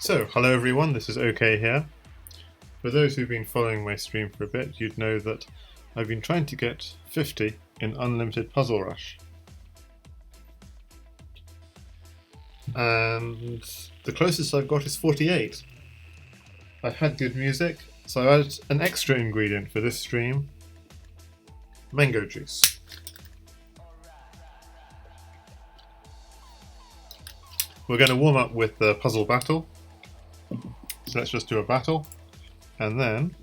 So, hello everyone, this is OK here. For those who've been following my stream for a bit, you'd know that I've been trying to get 50 in Unlimited Puzzle Rush. And the closest I've got is 48. I've had good music, so I added an extra ingredient for this stream: mango juice. We're going to warm up with the puzzle battle. So let's just do a battle, and then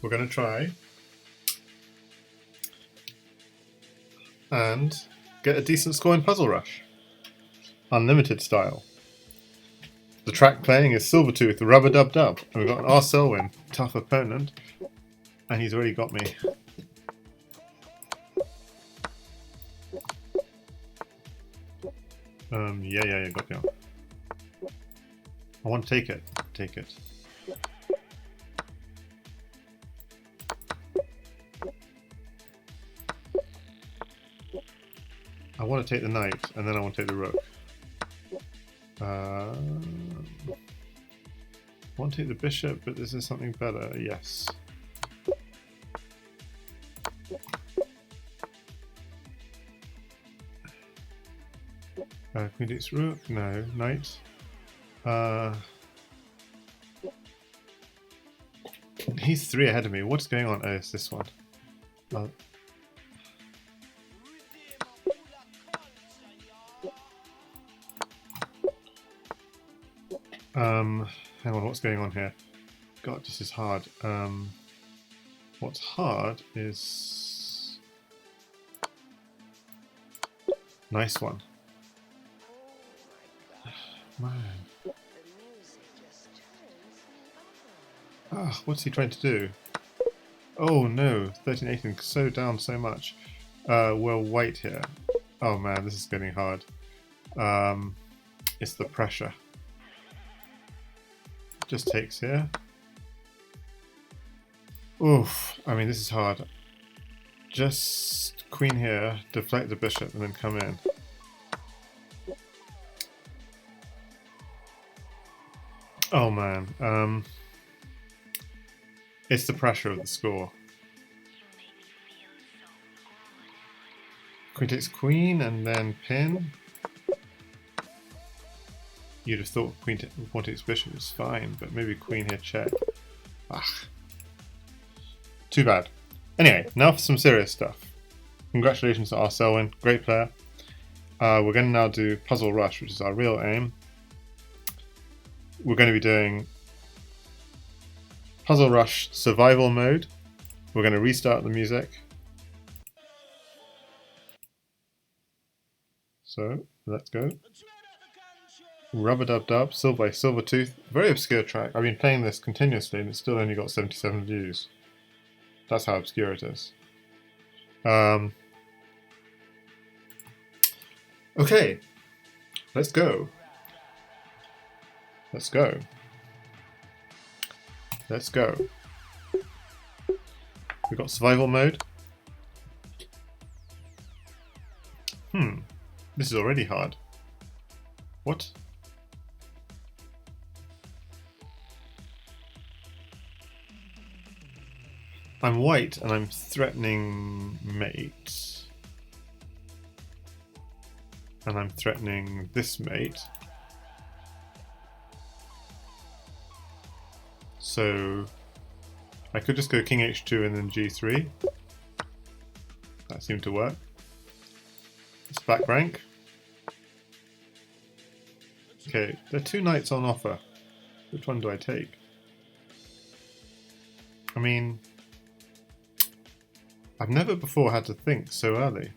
we're going to try and get a decent score in Puzzle Rush, Unlimited style. The track playing is Silvertooth, Rubber Dub Dub, and we've got an R. Selwyn, tough opponent, and he's already got me. Yeah, got you. I want to take it. Take it. I want to take the knight, and then I want to take the rook. I want to take the bishop, but this is something better. Yes. Queen takes rook. No, knight. He's 3 ahead of me. What's going on? Oh, it's this one. Hang on, what's going on here? God, this is hard. What's hard is... Nice one. Man. Ah, what's he trying to do? Oh no, 13-18, so down so much. We're white here. Oh man, this is getting hard. It's the pressure. Just takes here. Oof, I mean this is hard. Just queen here, deflect the bishop and then come in. Oh man, it's the pressure of the score. Queen takes queen and then pin. You'd have thought queen takes bishop is fine, but maybe queen here check. Ah, too bad. Anyway, now for some serious stuff. Congratulations to R. Selwyn, great player. We're going to now do Puzzle Rush, which is our real aim. We're going to be doing Puzzle Rush Survival Mode. We're going to restart the music. So, let's go. Rubber Dub Dub, by Silvertooth. Very obscure track. I've been playing this continuously and it's still only got 77 views. That's how obscure it is. Okay, let's go. Let's go. Let's go. We've got survival mode. This is already hard. What? I'm white and I'm threatening mate. And I'm threatening this mate. So I could just go king h2 and then g3. That seemed to work. It's back rank. Okay, there are 2 knights on offer. Which one do I take? I mean, I've never before had to think so early.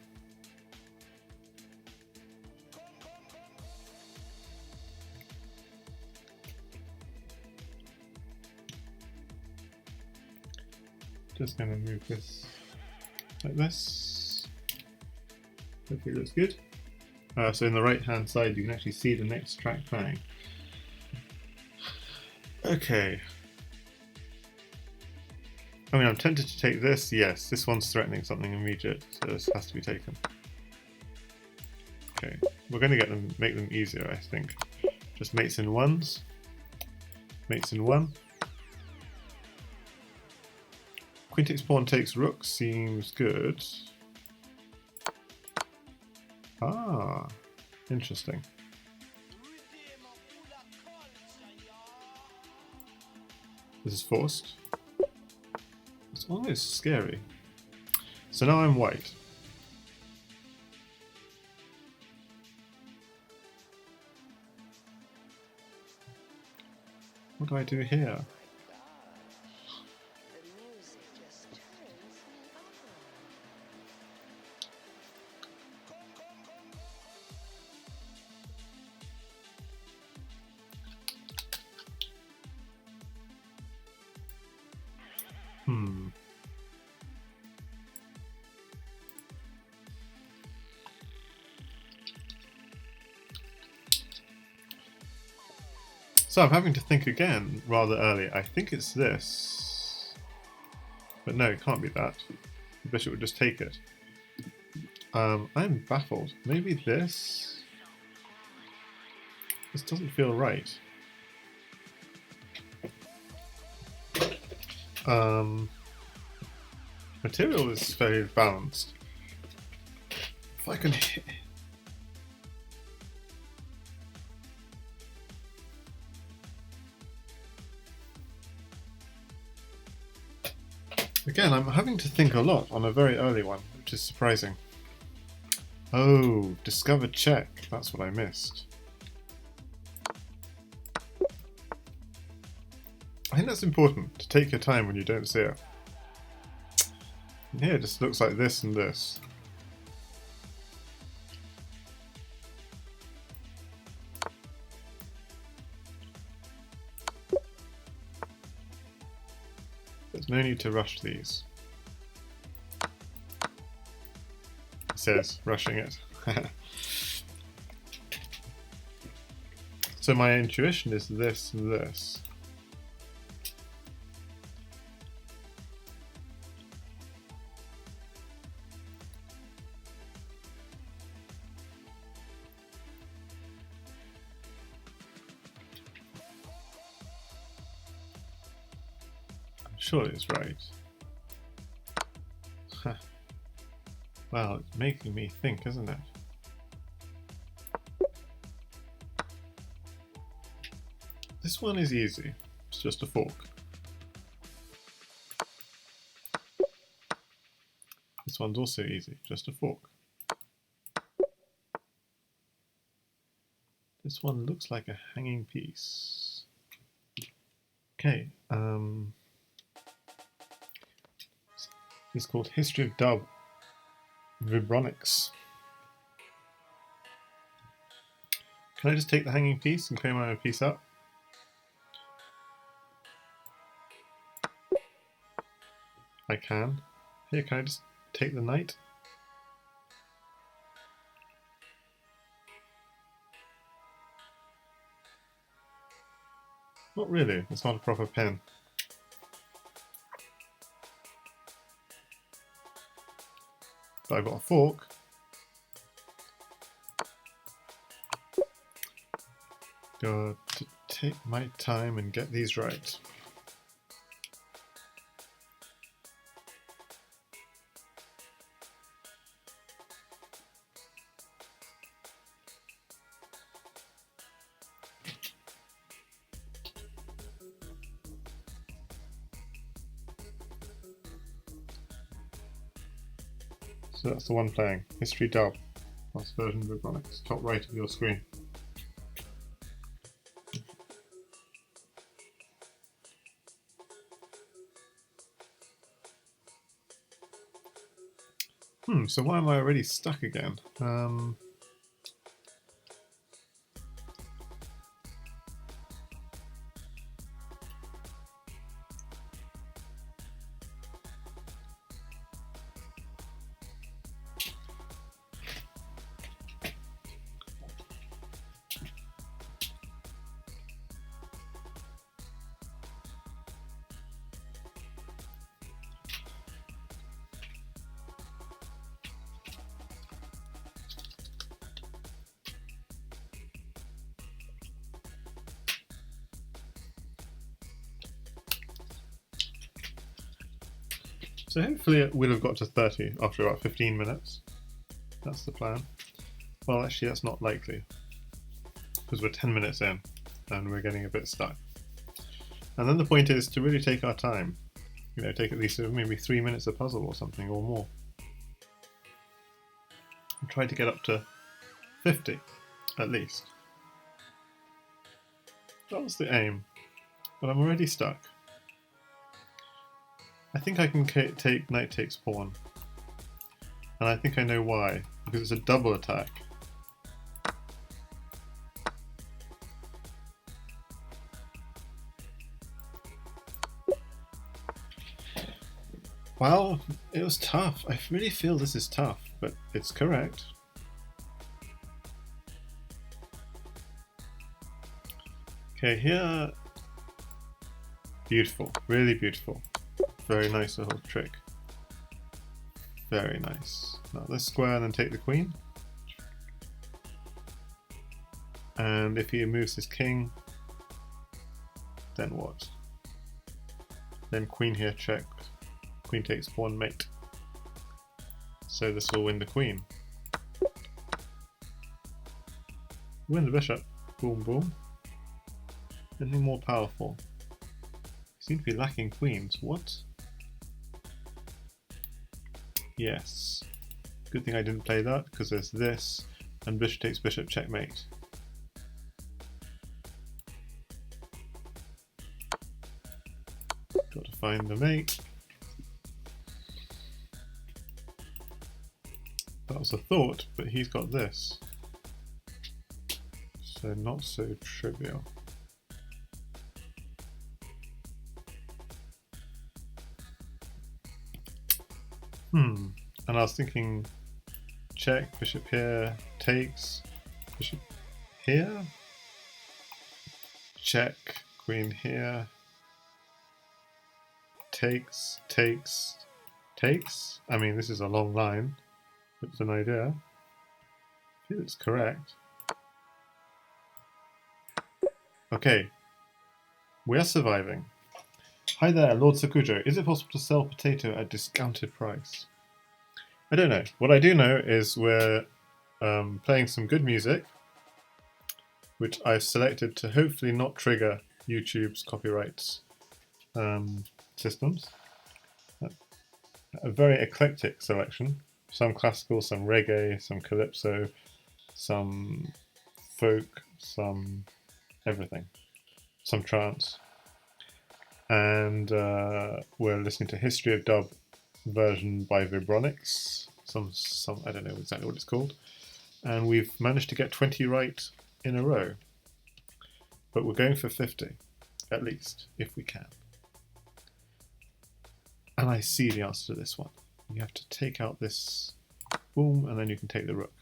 Just going to move this like this. Hopefully it looks good. So in the right hand side you can actually see the next track playing. Okay. I mean, I'm tempted to take this. Yes, this one's threatening something immediate, so this has to be taken. Okay, we're going to make them easier, I think. Just mates in ones. Mates in one. Queen takes pawn takes rook seems good. Ah, interesting. This is forced. It's almost scary. So now I'm white. What do I do here? So I'm having to think again rather early. I think it's this. But no, it can't be that. The bishop would just take it. I'm baffled. Maybe this? This doesn't feel right. Material is very balanced. If I can hit... Again, I'm having to think a lot on a very early one, which is surprising. Oh, discover check. That's what I missed. I think that's important, to take your time when you don't see it. And here it just looks like this and this. There's no need to rush these. It says, rushing it. So my intuition is this and this. Sure it's right. Well, it's making me think, isn't it? This one is easy. It's just a fork. This one's also easy. Just a fork. This one looks like a hanging piece. Okay. It's called History of Dub Vibronics. Can I just take the hanging piece and clear my own piece up? I can. Here, can I just take the knight? Not really, it's not a proper pen. But I've got a fork. Got to take my time and get these right. So that's the one playing. History Dub. Plus version of Vibronics. Top right of your screen. So why am I already stuck again? So hopefully we'll have got to 30 after about 15 minutes. That's the plan. Well, actually that's not likely, because we're 10 minutes in and we're getting a bit stuck. And then the point is to really take our time. You know, take at least maybe 3 minutes a puzzle or something, or more. And try to get up to 50, at least. That was the aim, but I'm already stuck. I think I can take knight takes pawn, and I think I know why, because it's a double attack. Well, it was tough. I really feel this is tough, but it's correct. Okay, here... Beautiful, really beautiful. Very nice little trick. Very nice. Now let's square and then take the queen. And if he moves his king, then what? Then queen here check. Queen takes pawn mate. So this will win the queen. Win the bishop. Boom boom. Anything more powerful? Seem to be lacking queens. What? Yes. Good thing I didn't play that, because there's this, and bishop takes bishop checkmate. Got to find the mate. That was a thought, but he's got this. So not so trivial. And I was thinking check, bishop here, takes, bishop here, check, queen here, takes, takes, takes. I mean, this is a long line. It's an idea. I feel it's correct. Okay, we are surviving. Hi there, Lord Sakujo. Is it possible to sell potato at discounted price? I don't know. What I do know is we're playing some good music, which I've selected to hopefully not trigger YouTube's copyrights systems. A very eclectic selection. Some classical, some reggae, some calypso, some folk, some everything, some trance. And we're listening to History of Dub version by Vibronics, some I don't know exactly what it's called, and we've managed to get 20 right in a row, but we're going for 50 at least if we can. And I see the answer to this one. You have to take out this boom, and then you can take the rook,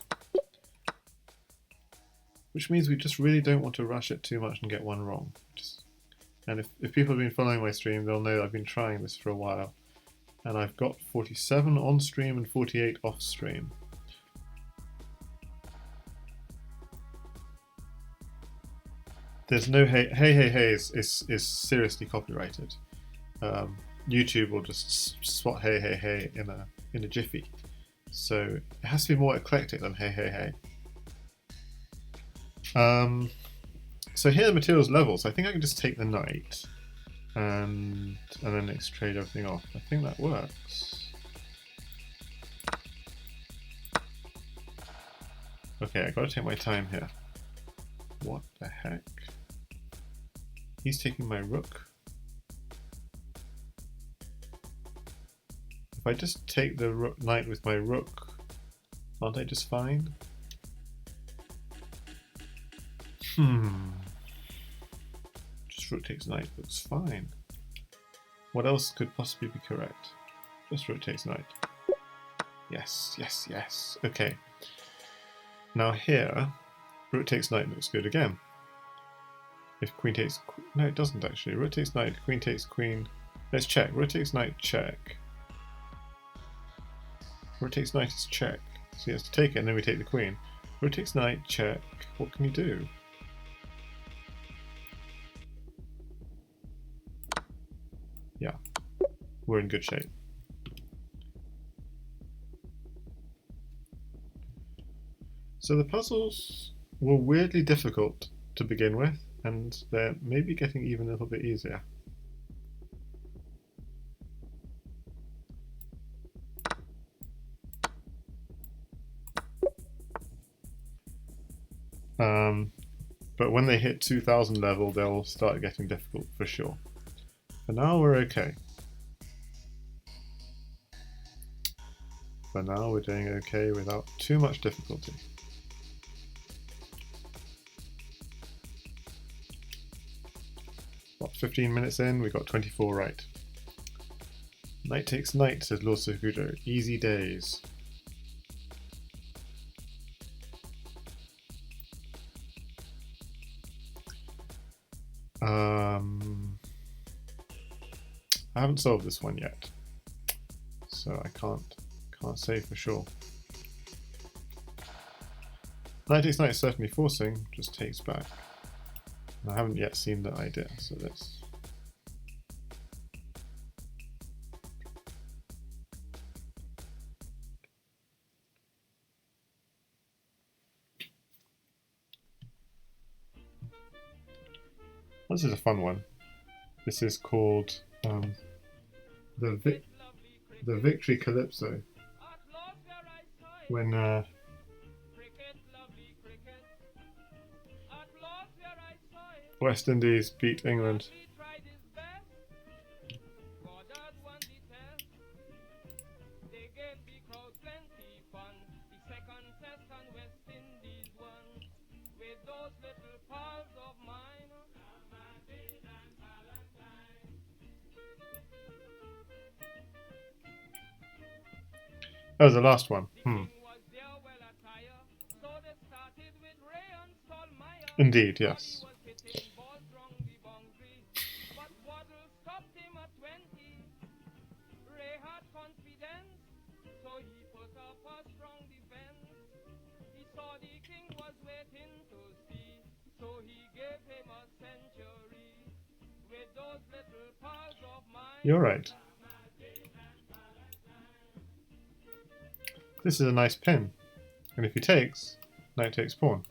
which means we just really don't want to rush it too much and get one wrong. And if people have been following my stream, they'll know I've been trying this for a while. And I've got 47 on stream and 48 off stream. There's no hey is seriously copyrighted. YouTube will just spot hey in a jiffy. So it has to be more eclectic than hey. So here the materials level, so I think I can just take the knight and then let's trade everything off. I think that works. Okay, I gotta take my time here. What the heck? He's taking my rook. If I just take the knight with my rook, aren't I just fine? Just rook takes knight looks fine. What else could possibly be correct? Just rook takes knight. Yes. Okay. Now here, rook takes knight looks good again. If queen takes... No, it doesn't actually. Rook takes knight, queen takes queen. Let's check. Rook takes knight, check. Rook takes knight is check. So he has to take it and then we take the queen. Rook takes knight, check. What can we do? Yeah, we're in good shape. So the puzzles were weirdly difficult to begin with, and they're maybe getting even a little bit easier. But when they hit 2000 level, they'll start getting difficult for sure. For now, we're okay. For now, we're doing okay without too much difficulty. What, 15 minutes in, we got 24 right. Night takes night, says Lord Sakuto. Easy days. I haven't solved this one yet, so I can't say for sure. Night takes night is certainly forcing, just takes back. And I haven't yet seen the idea, so let's. This is a fun one. This is called the Victory Calypso. When West Indies beat England. That was the last one. Indeed, yes. You're right. This is a nice pin, and if he takes, knight takes pawn.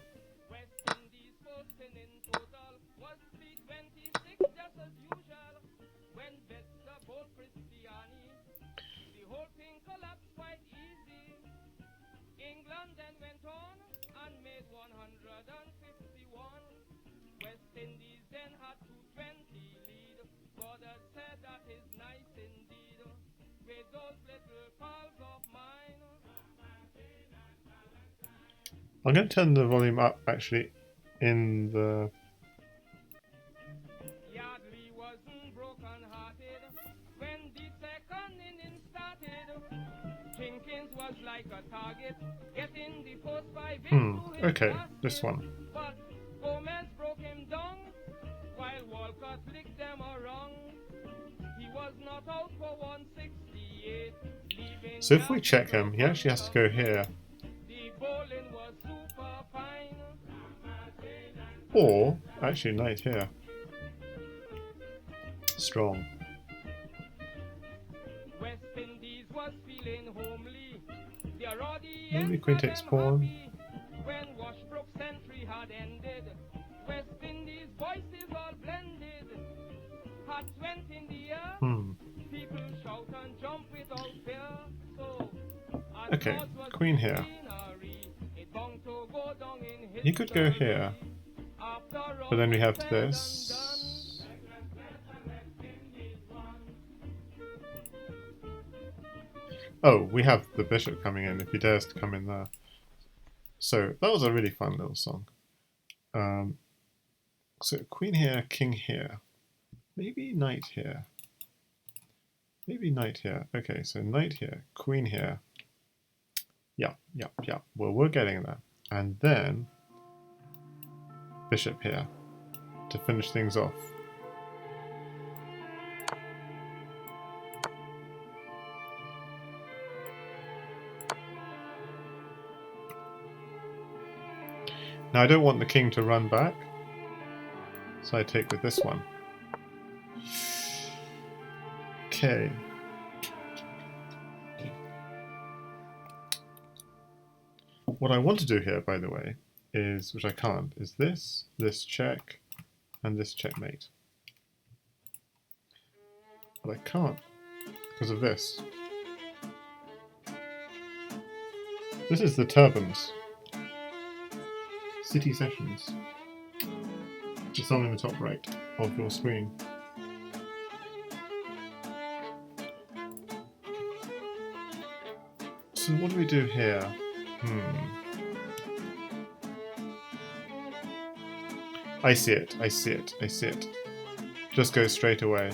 I'm going to turn the volume up actually in the. Okay, this one. So if we check him, he actually has to go here. Or, actually, knight here. Strong. Maybe queen takes pawn. Okay, queen here. He could go here, but then we have this. Oh, we have the bishop coming in if he dares to come in there. So that was a really fun little song. So queen here, king here. Maybe knight here. Maybe knight here. Okay, so knight here, queen here. Yeah. Well, we're getting there. And then bishop here to finish things off. Now I don't want the king to run back, so I take with this one. Okay. What I want to do here, by the way, is, which I can't, is this check, and this checkmate. But I can't because of this. This is the turbans. City Sessions. It's on in the top right of your screen. So what do we do here? I see it, I see it, I see it. Just go straight away.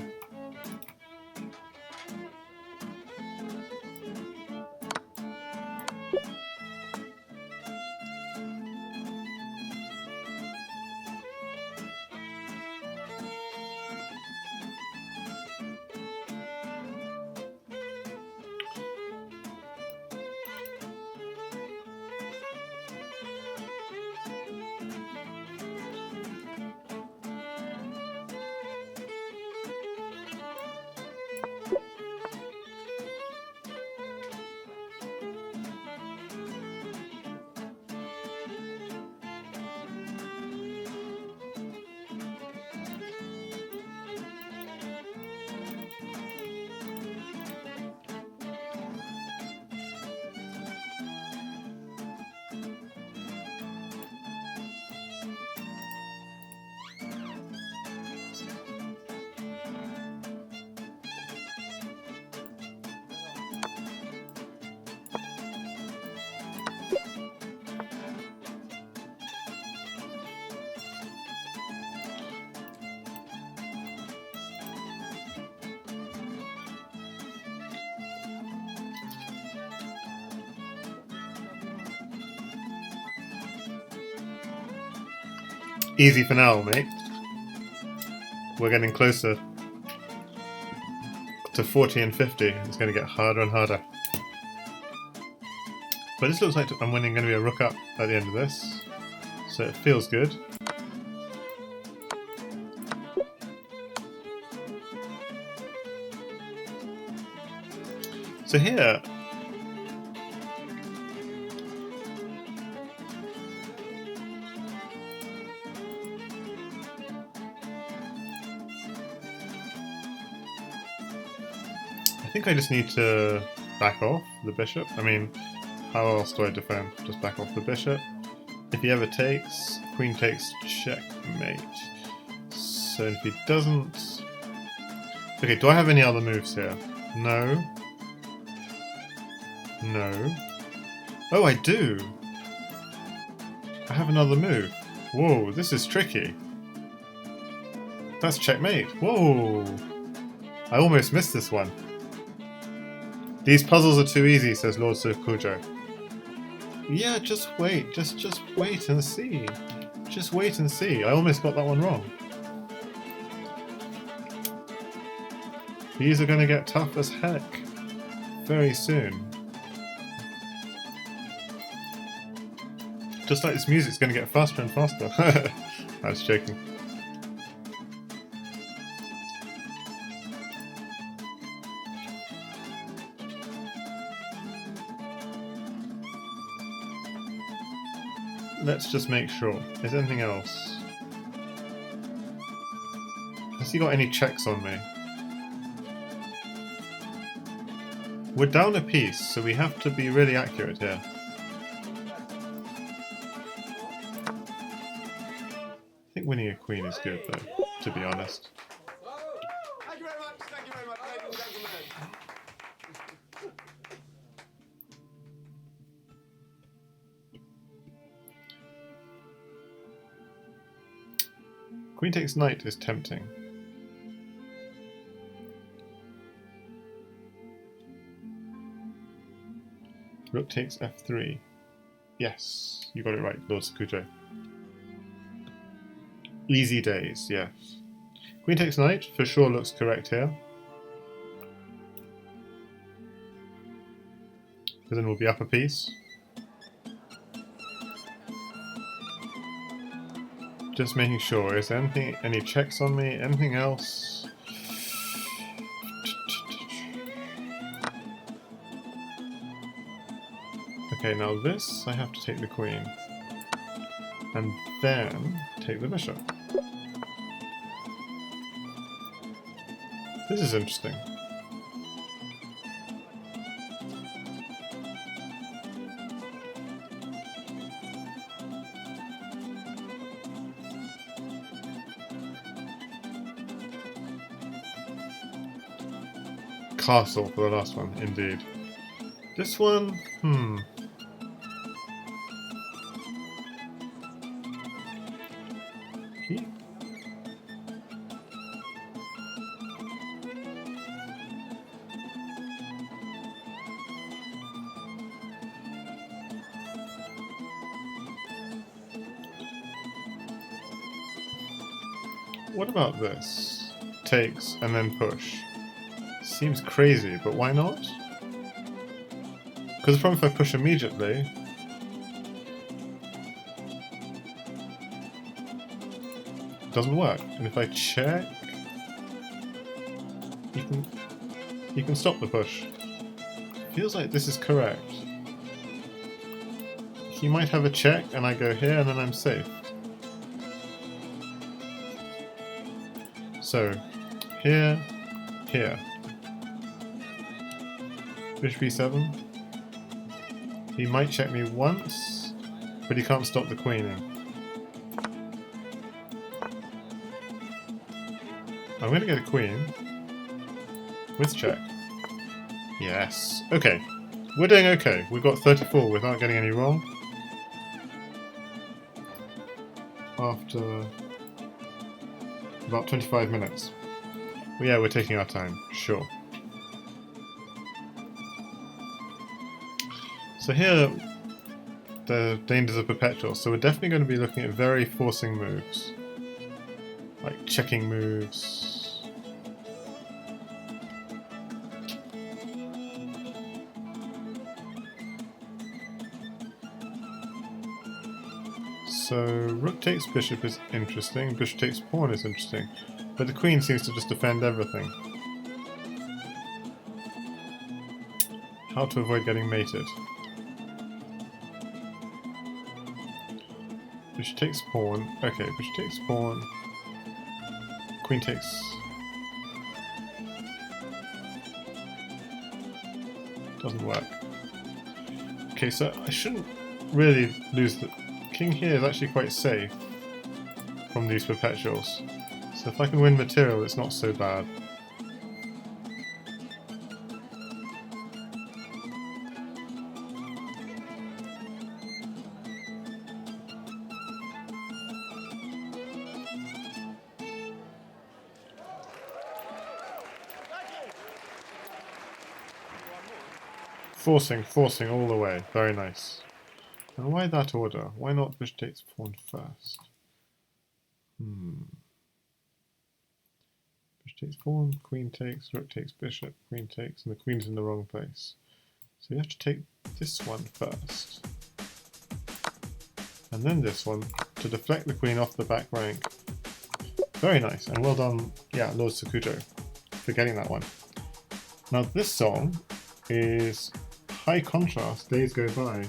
Easy for now, mate. We're getting closer to 40 and 50. It's going to get harder and harder. But this looks like I'm winning going to be a rook up at the end of this. So it feels good. So here, I think I just need to back off the bishop. I mean, how else do I defend? Just back off the bishop. If he ever takes, queen takes, checkmate. So if he doesn't... Okay, do I have any other moves here? No. No. Oh, I do! I have another move. Whoa, this is tricky. That's checkmate. Whoa! I almost missed this one. These puzzles are too easy, says Lord Sukujo. Yeah, just wait. Just wait and see. Just wait and see. I almost got that one wrong. These are going to get tough as heck very soon. Just like this music's going to get faster and faster. I was joking. Let's just make sure. Is there anything else? Has he got any checks on me? We're down a piece, so we have to be really accurate here. I think winning a queen is good, though, to be honest. Thank you very much. Thank you very much, ladies and gentlemen. Queen takes knight is tempting. Rook takes f3. Yes, you got it right, Lord Sukujo. Easy days, yes. Queen takes knight for sure looks correct here. Because then we'll be up a piece. Just making sure. Is there anything, any checks on me? Anything else? Okay, now this, I have to take the queen. And then take the bishop. This is interesting. Castle for the last one, indeed. This one, Key? What about this? Takes and then push. Seems crazy, but why not? Because the problem if I push immediately, it doesn't work. And if I check, he can stop the push. Feels like this is correct. He might have a check, and I go here, and then I'm safe. So, here, here. Bishop e7. He might check me once, but he can't stop the queening. I'm going to get a queen with check. Yes. Okay. We're doing okay. We've got 34 without getting any wrong. After about 25 minutes. Well, yeah, we're taking our time. Sure. So here, the dangers of perpetual. So we're definitely going to be looking at very forcing moves. Like checking moves. So rook takes bishop is interesting, bishop takes pawn is interesting, but the queen seems to just defend everything. How to avoid getting mated. Bishop takes pawn. Okay, bishop takes pawn. Queen takes... Doesn't work. Okay, so I shouldn't really lose the... King here is actually quite safe from these perpetuals. So if I can win material, it's not so bad. Forcing all the way. Very nice. And why that order? Why not bishop takes pawn first? Bishop takes pawn, queen takes, rook takes bishop, queen takes, and the queen's in the wrong place. So you have to take this one first. And then this one to deflect the queen off the back rank. Very nice, and well done, yeah, Lord Sakujo, for getting that one. Now this song is High Contrast, Days Go By.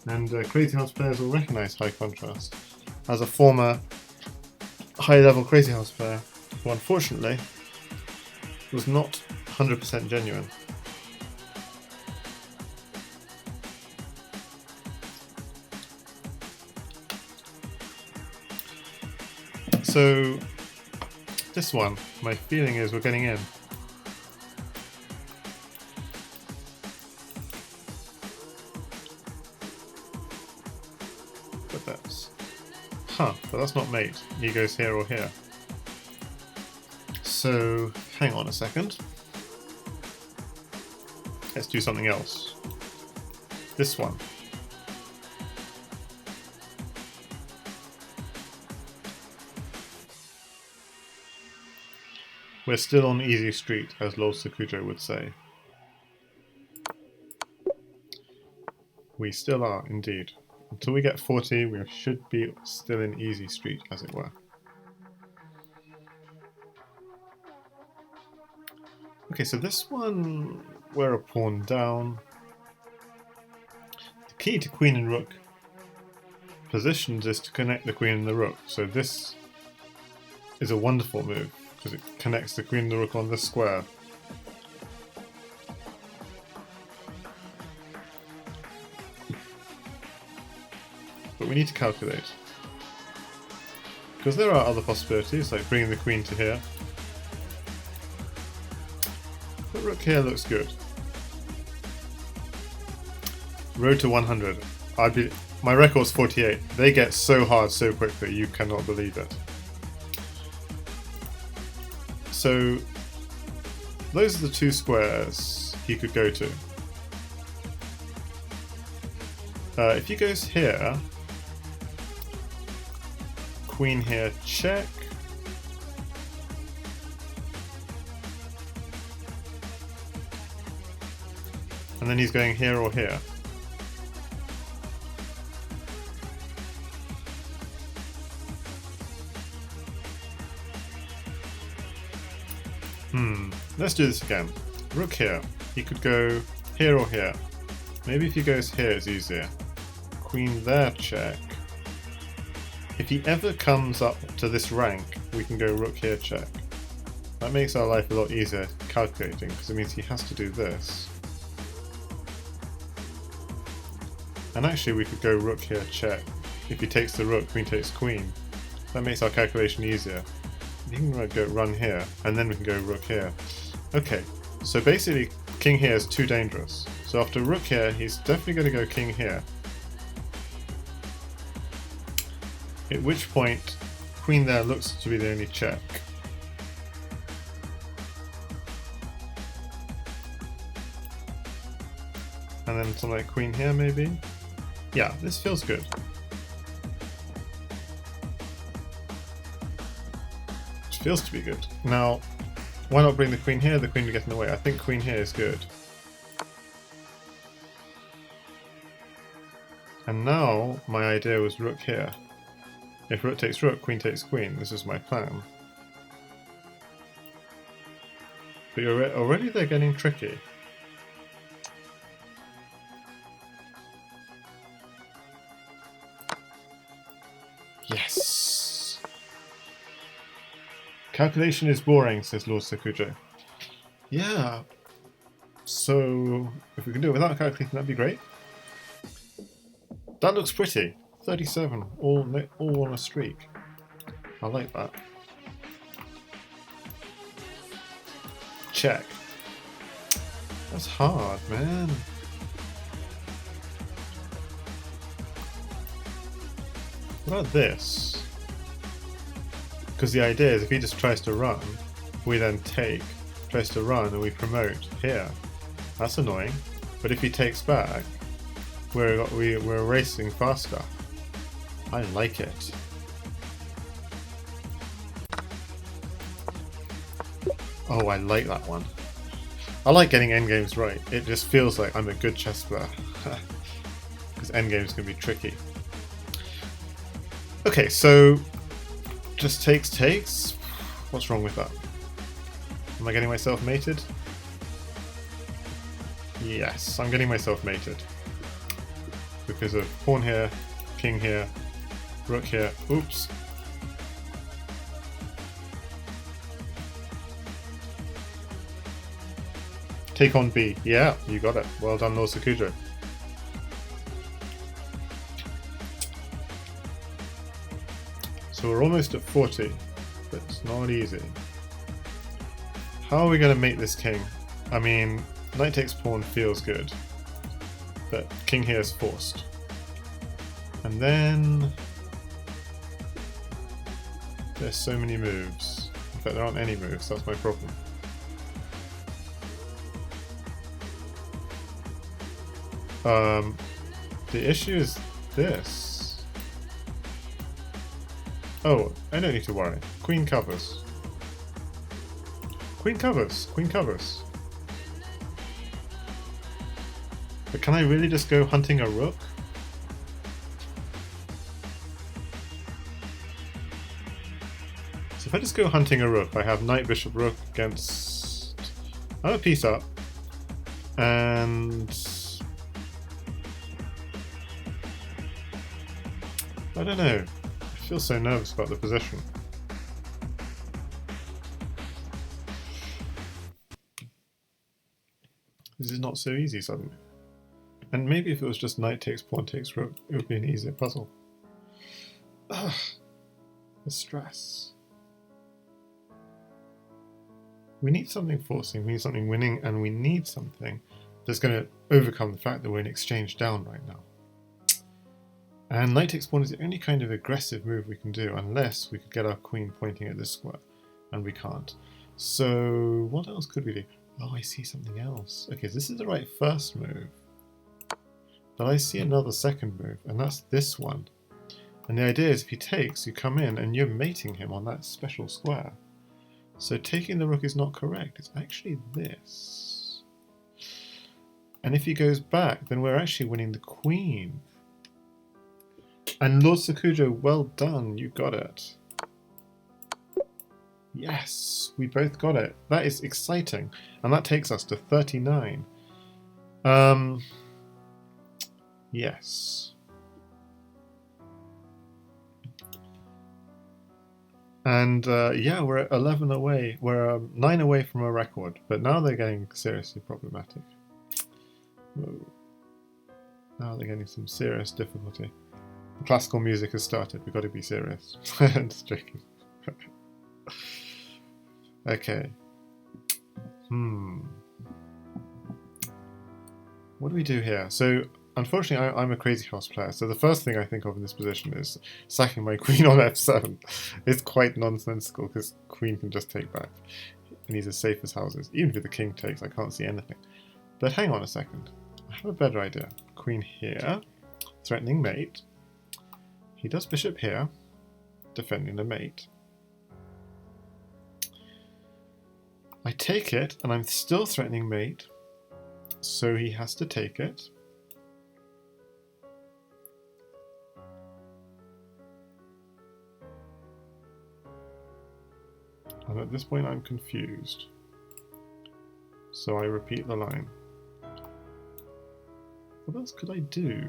And Crazy House players will recognise High Contrast as a former high-level Crazy House player who unfortunately was not 100% genuine. So this one, my feeling is we're getting in. But that's not mate. He goes here or here. So, hang on a second. Let's do something else. This one. We're still on easy street, as Lord Sakujo would say. We still are, indeed. Until we get 40, we should be still in easy street, as it were. Okay, so this one, we're a pawn down. The key to queen and rook positions is to connect the queen and the rook. So this is a wonderful move because it connects the queen and the rook on this square. But we need to calculate. Because there are other possibilities, like bringing the queen to here. But rook here looks good. Road to 100. My record's 48. They get so hard so quickly, you cannot believe it. So, those are the two squares he could go to. If he goes here, queen here, check. And then he's going here or here. Let's do this again. Rook here. He could go here or here. Maybe if he goes here it's easier. Queen there, check. If he ever comes up to this rank, we can go rook here, check. That makes our life a lot easier calculating, because it means he has to do this. And actually we could go rook here, check. If he takes the rook, queen takes queen. That makes our calculation easier. You can go run here, and then we can go rook here. Okay, so basically king here is too dangerous. So after rook here, he's definitely going to go king here. At which point, queen there looks to be the only check. And then something like queen here maybe? Yeah, this feels good. Which feels to be good. Now, why not bring the queen here? The queen will get in the way. I think queen here is good. And now, my idea was rook here. If rook takes rook, queen takes queen. This is my plan. But already they're getting tricky. Yes! Calculation is boring, says Lord Sakujo. Yeah. So, if we can do it without calculating, that'd be great. That looks pretty. 37, all on a streak. I like that. Check. That's hard, man. What about this? Because the idea is if he just tries to run, we then take, tries to run and we promote here. That's annoying. But if he takes back, we're racing faster. I like it. Oh, I like that one. I like getting endgames right. It just feels like I'm a good chess player. Because endgames can be tricky. Okay, so just takes. What's wrong with that? Am I getting myself mated? Yes, I'm getting myself mated. Because of pawn here, king here, rook here. Oops. Take on B. Yeah, you got it. Well done, Lord Sakujo. So we're almost at 40, but it's not easy. How are we going to make this king? I mean, knight takes pawn feels good, but king here is forced. And then there's so many moves. In fact, there aren't any moves, that's my problem. The issue is this. Oh, I don't need to worry. Queen covers. Queen covers. Queen covers. But can I really just go hunting a rook? So if I just go hunting a rook, I have knight, bishop, rook against... I'm a piece up. And... I don't know. I feel so nervous about the position. This is not so easy suddenly. And maybe if it was just knight takes, pawn takes, rook, it would be an easier puzzle. Ugh. The stress. We need something forcing, we need something winning, and we need something that's going to overcome the fact that we're in exchange down right now. And knight takes pawn is the only kind of aggressive move we can do, unless we could get our queen pointing at this square, and we can't. So what else could we do? Oh, I see something else. Okay, this is the right first move. But I see another second move, and that's this one. And the idea is if he takes, you come in and you're mating him on that special square. So taking the rook is not correct, it's actually this. And if he goes back, then we're actually winning the queen. And Lord Sakujo, well done, you got it. Yes, we both got it. That is exciting. And that takes us to 39. Yes. And yeah, we're at 11 away. We're 9 away from a record, but now they're getting seriously problematic. Whoa. Now they're getting some serious difficulty. The classical music has started. We've got to be serious. Just joking. Okay. What do we do here? So, unfortunately, I'm a crazy house player, so the first thing I think of in this position is sacking my queen on f7. It's quite nonsensical, because queen can just take back. And he's as safe as houses. Even if the king takes, I can't see anything. But hang on a second. I have a better idea. Queen here, threatening mate. He does bishop here, defending the mate. I take it, and I'm still threatening mate, so he has to take it. And at this point I'm confused. So I repeat the line. What else could I do?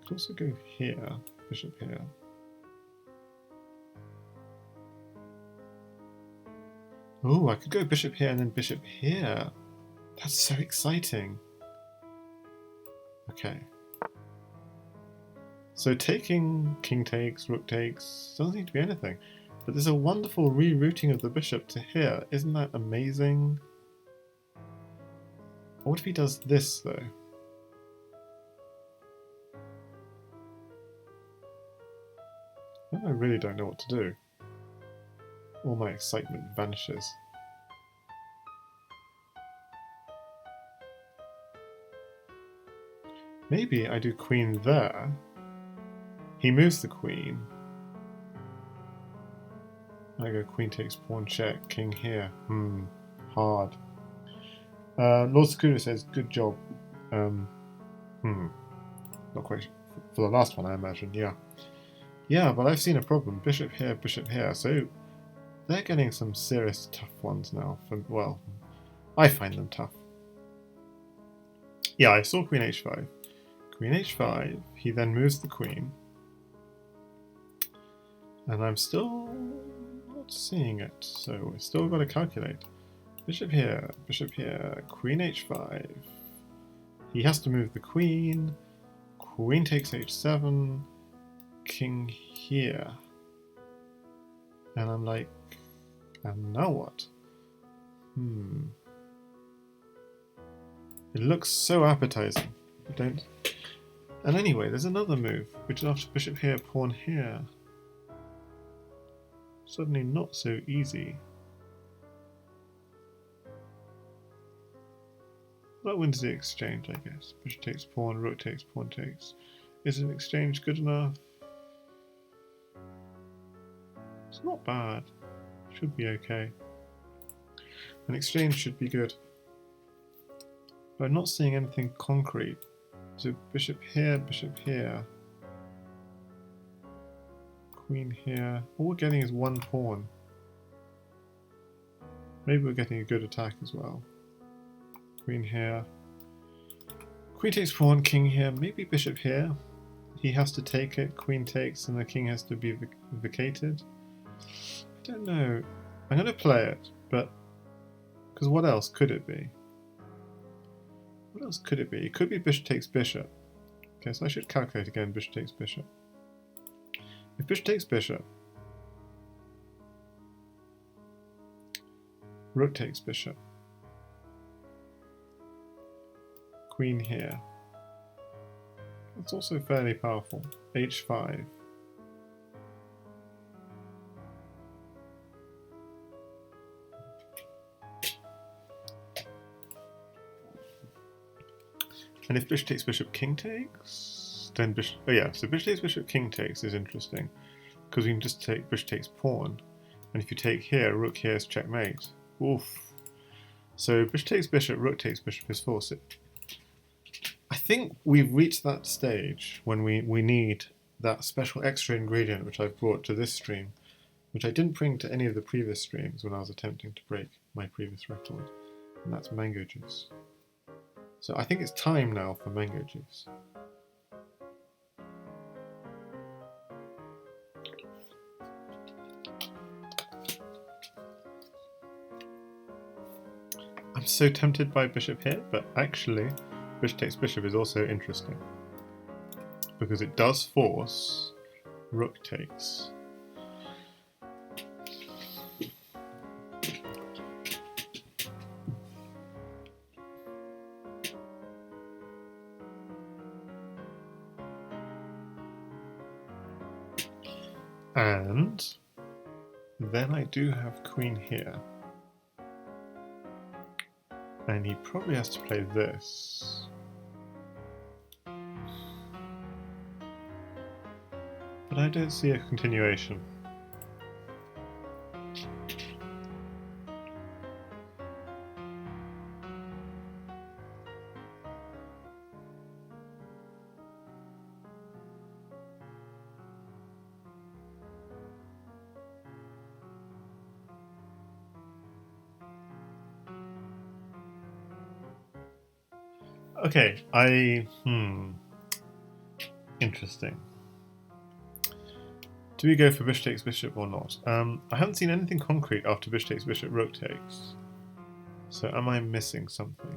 I could also go here, bishop here. Oh, I could go bishop here and then bishop here. That's so exciting. Okay. So taking king takes, rook takes, doesn't seem to be anything. But there's a wonderful rerouting of the bishop to here. Isn't that amazing? What if he does this, though? I really don't know what to do. All my excitement vanishes. Maybe I do queen there. He moves the queen. I go queen takes pawn check, king here. Hard. Lord Sakujo says, good job. Not quite sure. For the last one, I imagine, yeah. Yeah, but I've seen a problem. Bishop here, so they're getting some serious tough ones now. Well, I find them tough. Yeah, I saw queen h5. Queen h5, he then moves the queen. And I'm still not seeing it, so we've still got to calculate. Bishop here, queen h5. He has to move the queen. Queen takes h7. King here. And I'm like, and now what? It looks so appetizing. I don't. And anyway, there's another move, which is after bishop here, pawn here. Suddenly not so easy. That wins the exchange, I guess. Bishop takes pawn, rook takes, pawn takes. Is an exchange good enough? It's not bad. Should be okay. An exchange should be good. But I'm not seeing anything concrete. So bishop here, queen here. All we're getting is one pawn. Maybe we're getting a good attack as well. Queen here, Queen takes pawn, king here, maybe bishop here. He has to take it, queen takes, and the king has to be vacated. I don't know. I'm going to play it, but... Because what else could it be? What else could it be? It could be bishop takes bishop. Okay, so I should calculate again, bishop takes bishop. If bishop takes bishop, rook takes bishop, queen here. That's also fairly powerful. h5. And if bishop takes bishop, king takes, then bishop... Oh yeah, so bishop takes bishop, king takes is interesting. Because we can just take bishop takes pawn. And if you take here, rook here is checkmate. Oof. So bishop takes bishop, rook takes bishop is forced. I think we've reached that stage when we need that special extra ingredient which I've brought to this stream, which I didn't bring to any of the previous streams when I was attempting to break my previous record, and that's mango juice. So I think it's time now for mango juice. I'm so tempted by bishop here, but actually bishop takes bishop is also interesting because it does force rook takes. And then I do have queen here. And he probably has to play this. But I don't see a continuation. Okay, interesting. Do we go for bishop takes bishop or not? I haven't seen anything concrete after bishop takes bishop, rook takes. So am I missing something?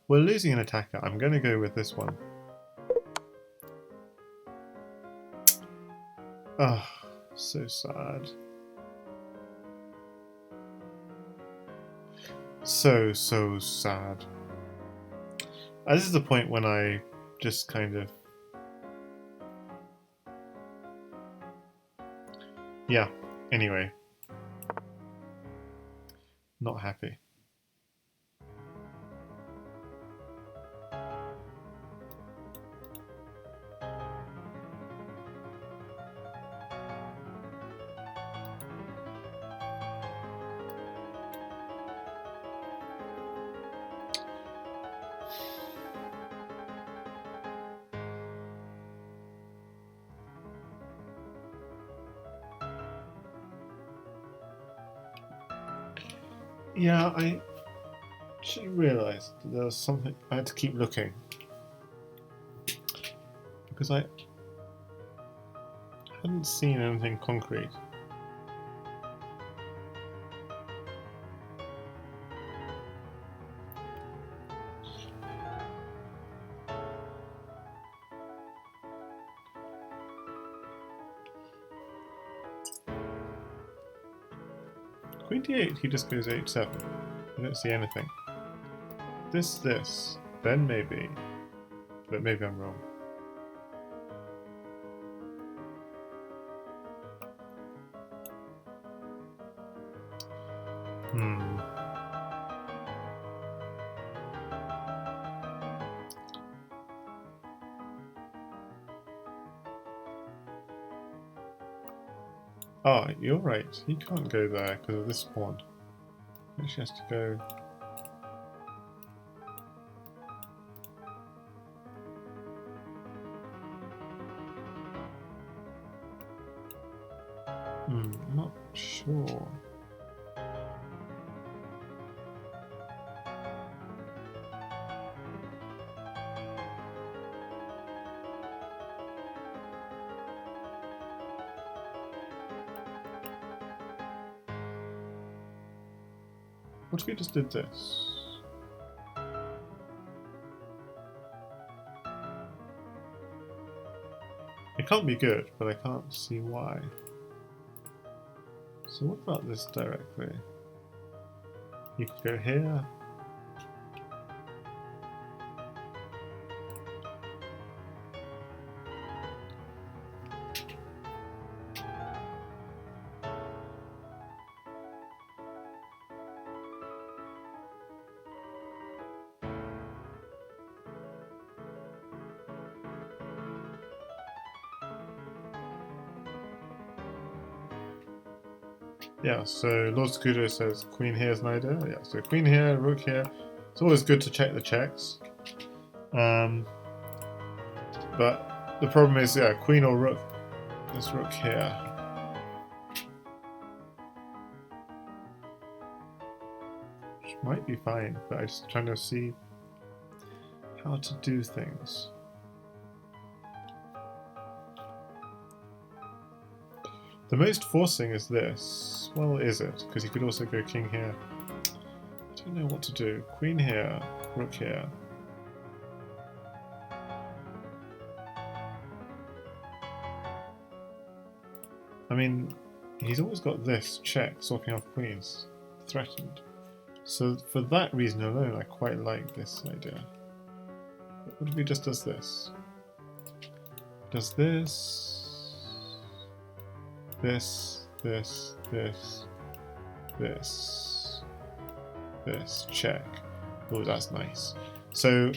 We're losing an attacker. I'm going to go with this one. Ah, oh, so sad. So sad. This is the point when I just kind of... Yeah, anyway. Not happy. Yeah, I actually realised that there was something I had to keep looking because I hadn't seen anything concrete. Queen d8, he just goes h7. I don't see anything. This, then maybe. But maybe I'm wrong. Ah, you're right. He can't go there because of this pawn. He actually has to go... I'm not sure. What if we just did this? It can't be good, but I can't see why. So what about this directly? You could go here. Yeah, so Lord Scudo says queen here is an idea. Yeah, so queen here, rook here. It's always good to check the checks. But the problem is, yeah, queen or rook. This rook here. Which might be fine, but I'm just trying to see how to do things. The most forcing is this. Well, is it? Because you could also go king here. I don't know what to do. Queen here, rook here. I mean, he's always got this check, swapping off queens, threatened. So for that reason alone, I quite like this idea. But what if he just does this? Does this... This, this, check. Oh, that's nice. So,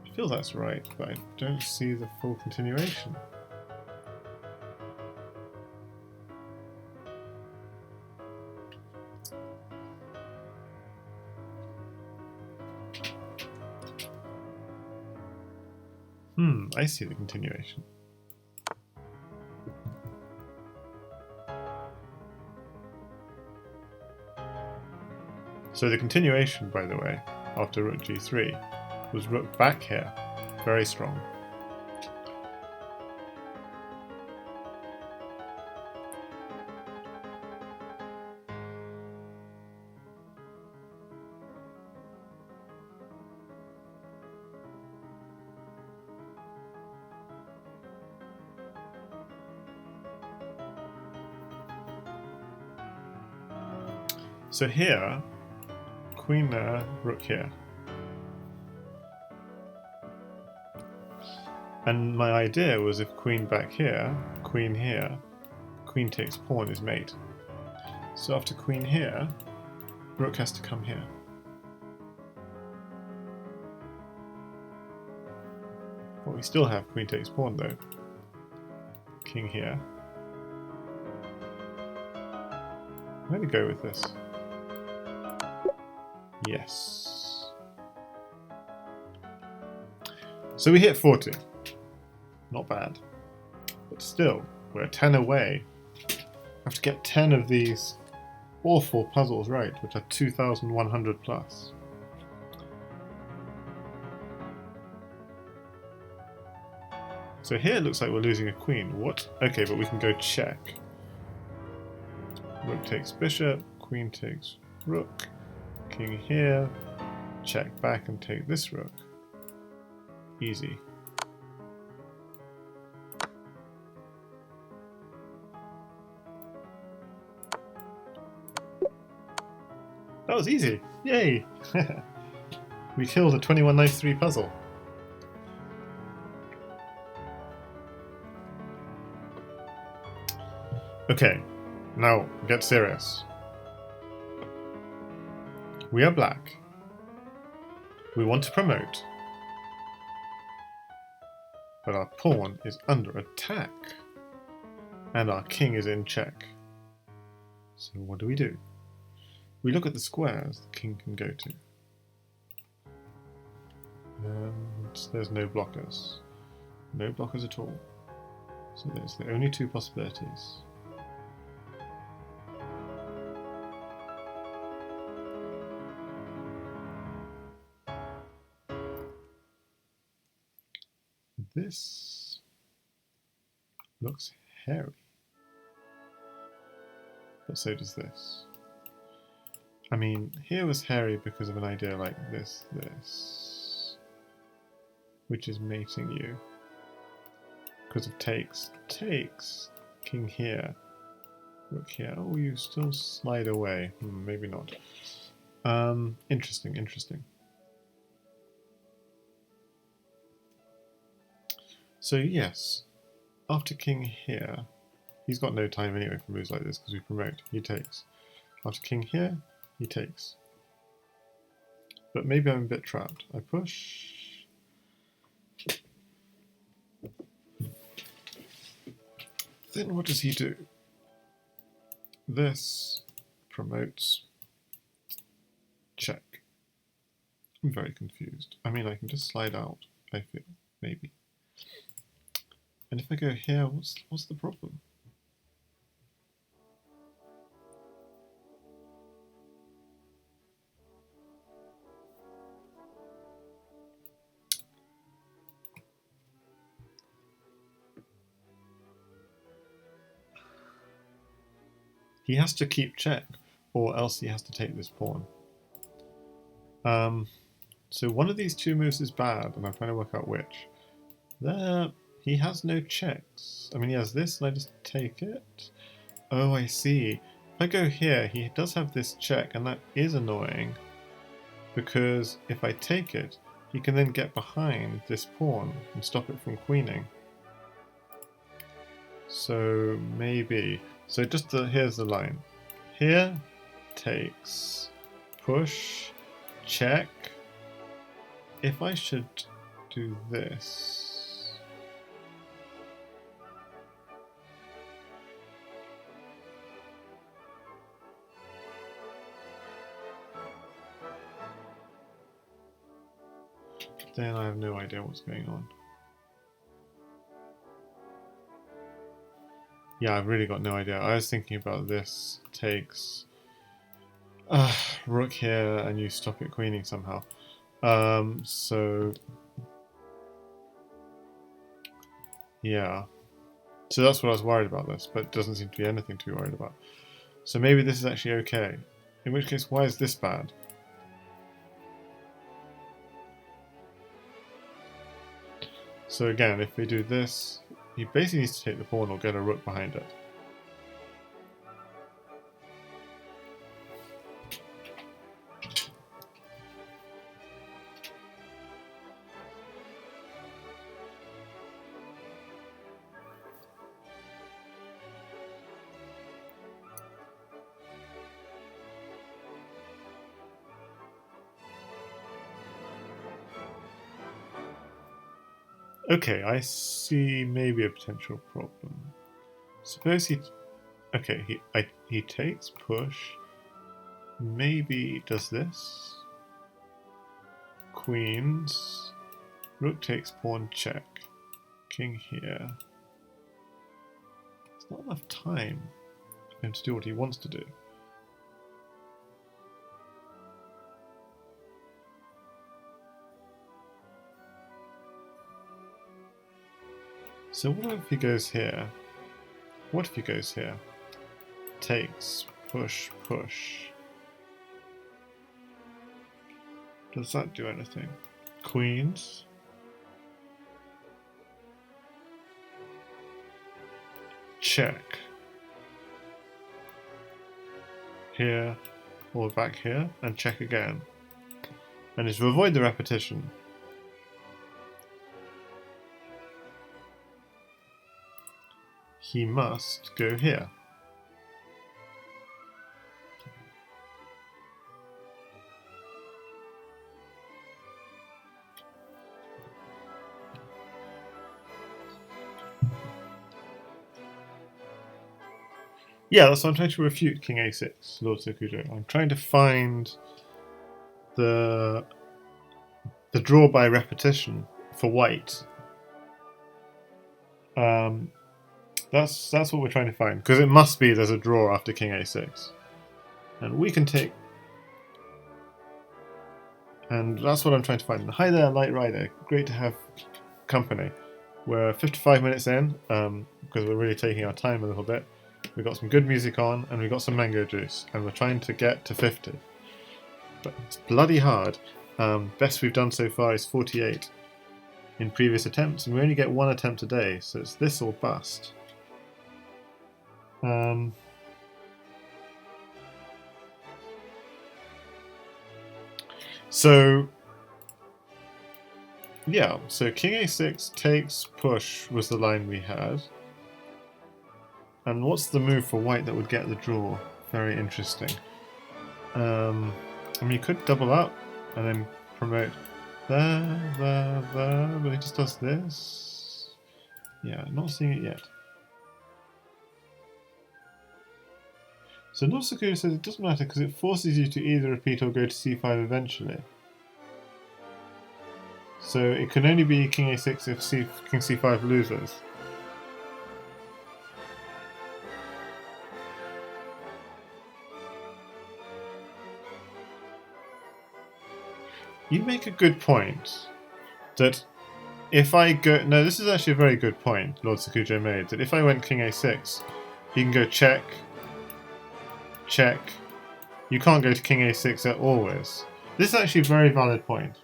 I feel that's right, but I don't see the full continuation. I see the continuation. So the continuation, by the way, after rook g3, was rook back here. Very strong. So here, queen there, rook here. And my idea was if queen back here, queen takes pawn is mate. So after queen here, rook has to come here. But we still have queen takes pawn though. King here. I'm going to go with this. Yes. So we hit 40. Not bad. But still, we're 10 away. I have to get 10 of these awful puzzles right, which are 2,100 plus. So here it looks like we're losing a queen. What? Okay, but we can go check. Rook takes bishop, queen takes rook. King here, check back and take this rook. Easy. That was easy! Yay! We killed a 2193 puzzle. Okay, now get serious. We are black. We want to promote. But our pawn is under attack. And our king is in check. So what do? We look at the squares the king can go to. And there's no blockers. No blockers at all. So there's the only two possibilities. This looks hairy. but so does this. I mean, here was hairy because of an idea like this, which is mating you. Because of takes, king here, rook here. Oh, you still slide away. Maybe not. Interesting, interesting. So yes, after king here, he's got no time anyway for moves like this because we promote. He takes. After king here, he takes. But maybe I'm a bit trapped. I push. Then what does he do? This promotes. Check. I'm very confused. I mean, I can just slide out, I feel, maybe. And if I go here, what's the problem? He has to keep check, or else he has to take this pawn. So one of these two moves is bad, and I'm trying to work out which. There, he has no checks. I mean, he has this, and I just take it. Oh, I see. If I go here, he does have this check, and that is annoying. Because if I take it, he can then get behind this pawn and stop it from queening. So maybe. So just here's the line. Here, takes, push, check. If I should do this. Then I have no idea what's going on. Yeah, I've really got no idea. I was thinking about this. Takes rook here and you stop it queening somehow. So yeah. So that's what I was worried about this, but it doesn't seem to be anything to be worried about. So maybe this is actually okay. In which case, why is this bad? So again, if we do this, he basically needs to take the pawn or get a rook behind it. Okay, I see maybe a potential problem. Suppose he... Okay, he takes, push, maybe does this. Queens, rook takes, pawn check, king here. There's not enough time for him to do what he wants to do. So what if he goes here? What if he goes here? Takes, push, push. Does that do anything? Queens. Check. Here, or back here, and check again. And is to avoid the repetition, he must go here. Yeah, that's what I'm trying to refute King A6, Lord Sokujo. I'm trying to find the draw by repetition for white. That's what we're trying to find, because it must be there's a draw after King A6, and we can take. And that's what I'm trying to find. Hi there, Light Rider. Great to have company. We're 55 minutes in, because we're really taking our time a little bit. We've got some good music on, and we've got some mango juice, and we're trying to get to 50. But it's bloody hard. Best we've done so far is 48 in previous attempts, and we only get one attempt a day, so it's this or bust. So yeah, so King A6 takes push was the line we had. And what's the move for white that would get the draw? Very interesting. I mean, you could double up and then promote there, but he just does this. Yeah, not seeing it yet. So Nosuku says it doesn't matter because it forces you to either repeat or go to c5 eventually. So it can only be King A6 if King C5 loses. You make a good point that if I go... No, this is actually a very good point Lord Sakujo made, that if I went King A6, he can go check, check. You can't go to King A6 at always. This is actually a very valid point.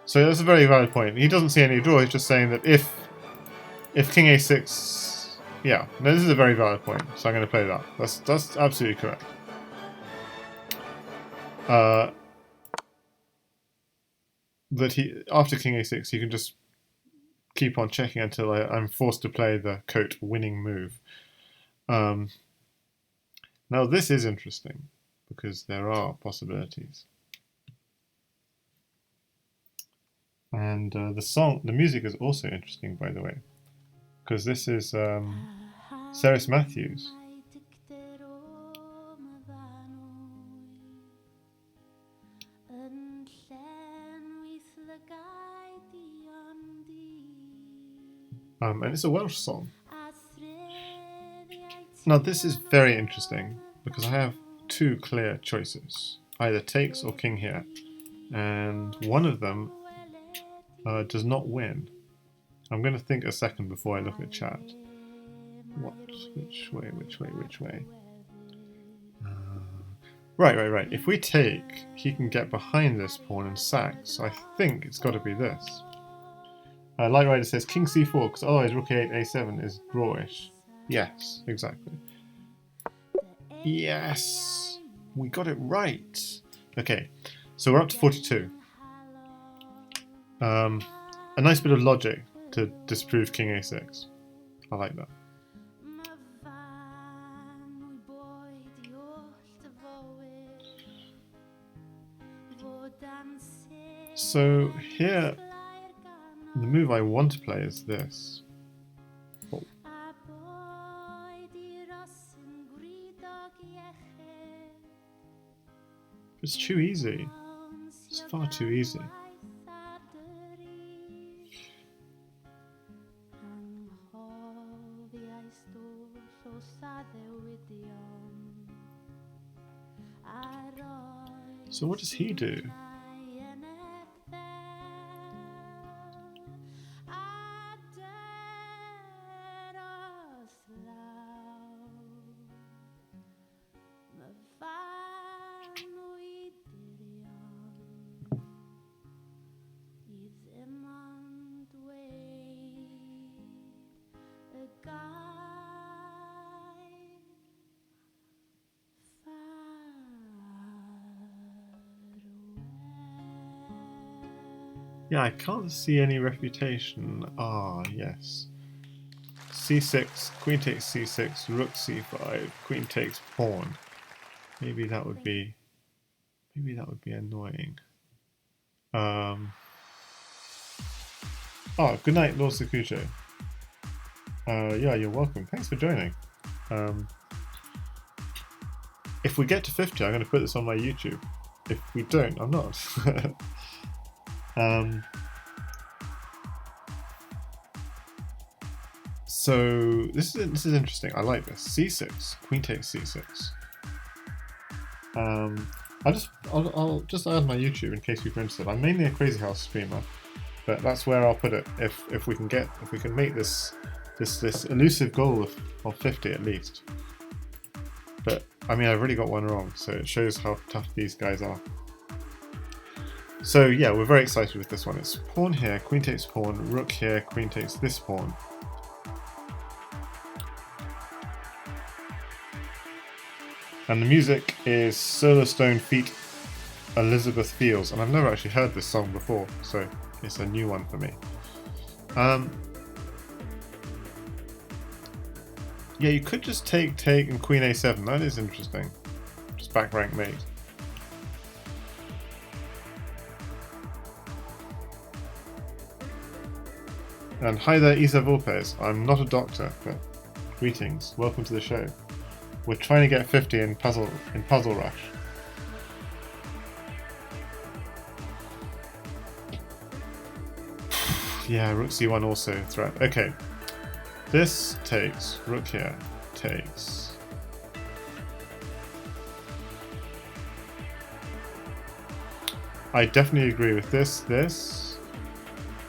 So that's a very valid point. He doesn't see any draw, he's just saying that if King A6... Yeah, no, this is a very valid point, so I'm going to play that. That's absolutely correct. That he, after King A6, you can just keep on checking until I'm forced to play the quote winning move. Now this is interesting because there are possibilities, and the music is also interesting, by the way, because this is Cerys Matthews. And it's a Welsh song. Now this is very interesting because I have two clear choices, either takes or king here, and one of them does not win. I'm going to think a second before I look at chat. What? Which way? Right. If we take, he can get behind this pawn and sack, so I think it's got to be this. Light Rider says King C4 because otherwise Rook A8 A7 is drawish. Yes, exactly. Yes! We got it right! Okay, so we're up to 42. A nice bit of logic to disprove King A6. I like that. So here, the move I want to play is this. Oh. It's too easy. It's far too easy. So what does he do? Yeah, I can't see any refutation. Ah, yes. C6, queen takes c6, rook c5, queen takes pawn. Maybe that would be annoying. Oh, good night, Lord Sakujo. Yeah, you're welcome. Thanks for joining. If we get to 50, I'm going to put this on my YouTube. If we don't, I'm not. So this is interesting. I like this. C6, queen takes c6. I'll just add my YouTube in case you're interested. I'm mainly a Crazy House streamer, but that's where I'll put it if we can make this this elusive goal of 50 at least. But I mean, I've really got one wrong, so it shows how tough these guys are. So yeah, we're very excited with this one. It's pawn here, queen takes pawn, rook here, queen takes this pawn. And the music is Solarstone feat. Elizabeth Fields, and I've never actually heard this song before, so it's a new one for me. Yeah, you could just take and queen a7. That is interesting. Just back rank mate. And hi there, Isa Volpes. I'm not a doctor, but greetings. Welcome to the show. We're trying to get 50 in Puzzle Rush. Yeah, rook c1 also threat. Okay, this takes, rook here takes. I definitely agree with this.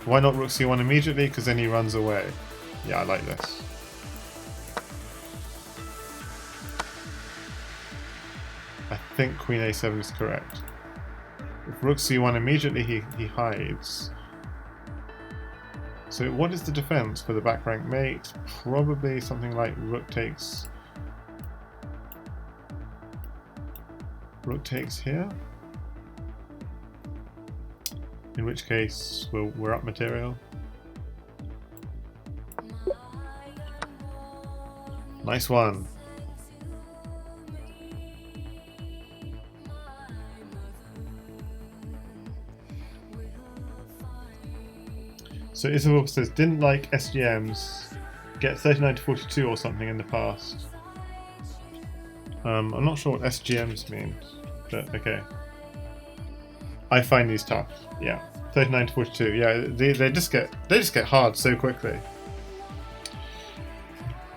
Why not rook c1 immediately? Because then he runs away. Yeah, I like this. I think queen a7 is correct. If rook c1 immediately, he hides. So what is the defense for the back rank mate? Probably something like rook takes here. In which case we're up material. Nice one. So Isabel says, didn't like SGMs, get 39 to 42 or something in the past. I'm not sure what SGMs means, but okay. I find these tough. Yeah, 39 to 42. Yeah, they just get hard so quickly.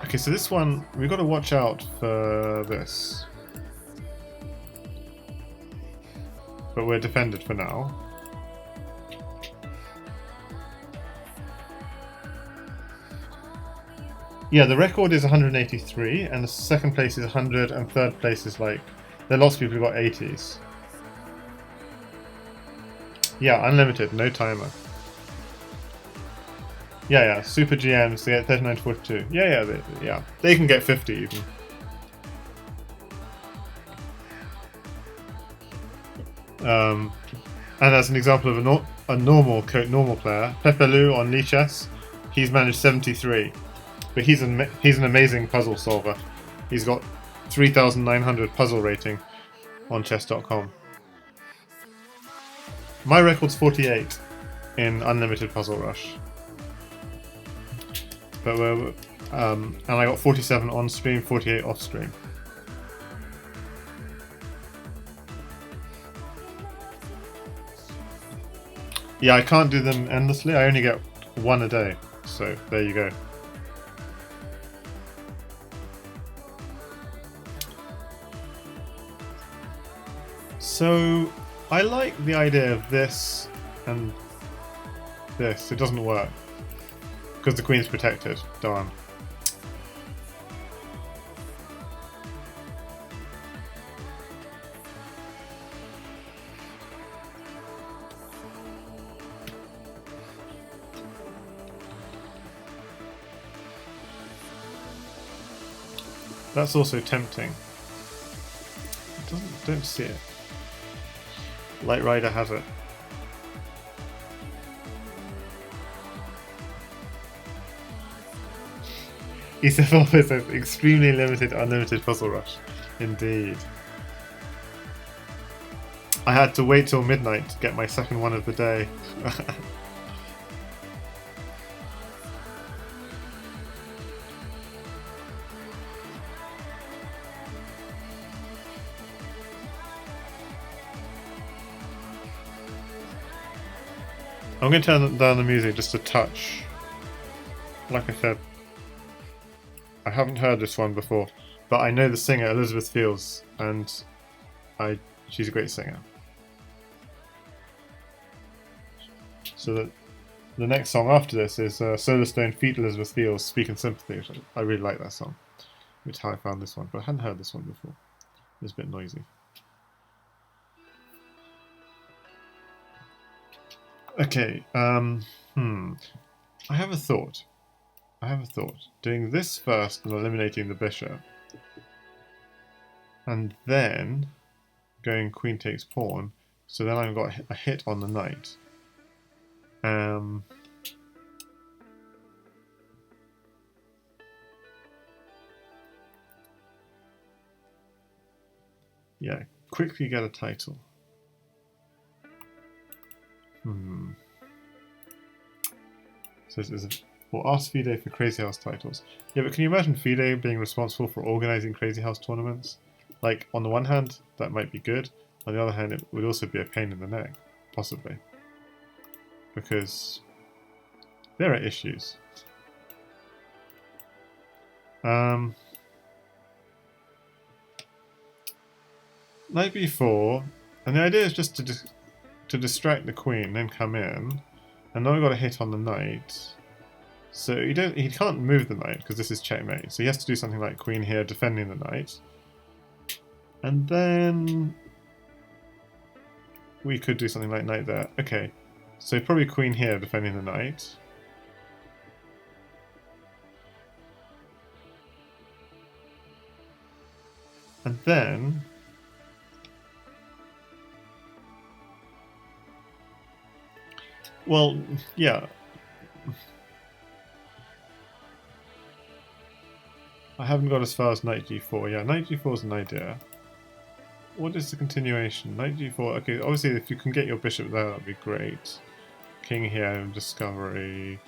Okay, so this one we've got to watch out for this, but we're defended for now. Yeah, the record is 183, and the second place is 100, and third place is like... There are lots of people who got 80s. Yeah, unlimited, no timer. Yeah, super GMs, they get 39 to 42. Yeah, they can get 50 even. And as an example of a normal player, Pepe Lu on Lichess, he's managed 73. But he's an amazing puzzle solver. He's got 3,900 puzzle rating on chess.com. My record's 48 in Unlimited Puzzle Rush. But and I got 47 on stream, 48 off stream. Yeah, I can't do them endlessly. I only get one a day. So there you go. So, I like the idea of this and this. It doesn't work. Because the queen's protected. Darn. That's also tempting. Don't see it. Light Rider has it. ESFL says extremely limited, unlimited Puzzle Rush. Indeed. I had to wait till midnight to get my second one of the day. I'm going to turn down the music just a touch. Like I said, I haven't heard this one before, but I know the singer Elizabeth Fields, and she's a great singer. So that the next song after this is Solarstone Feet Elizabeth Fields Speak in Sympathy. Which I really like that song. Which is how I found this one, but I hadn't heard this one before. It's a bit noisy. Okay, I have a thought. Doing this first and eliminating the bishop. And then going queen takes pawn. So then I've got a hit on the knight. Yeah, quickly get a title. So this is we'll ask FIDE for Crazy House titles. Yeah, but can you imagine FIDE being responsible for organising Crazy House tournaments? Like, on the one hand, that might be good. On the other hand, it would also be a pain in the neck, possibly. Because there are issues. Knight b4, and the idea is just to distract the queen, then come in, and now we've got a hit on the knight. So he can't move the knight because this is checkmate. So he has to do something like queen here, defending the knight, and then we could do something like knight there. Okay, so probably queen here, defending the knight. And then well, yeah. I haven't got as far as knight g4. Yeah, knight g4 is an idea. What is the continuation? Knight g4. Okay, obviously if you can get your bishop there, that'd be great. King here, discovery.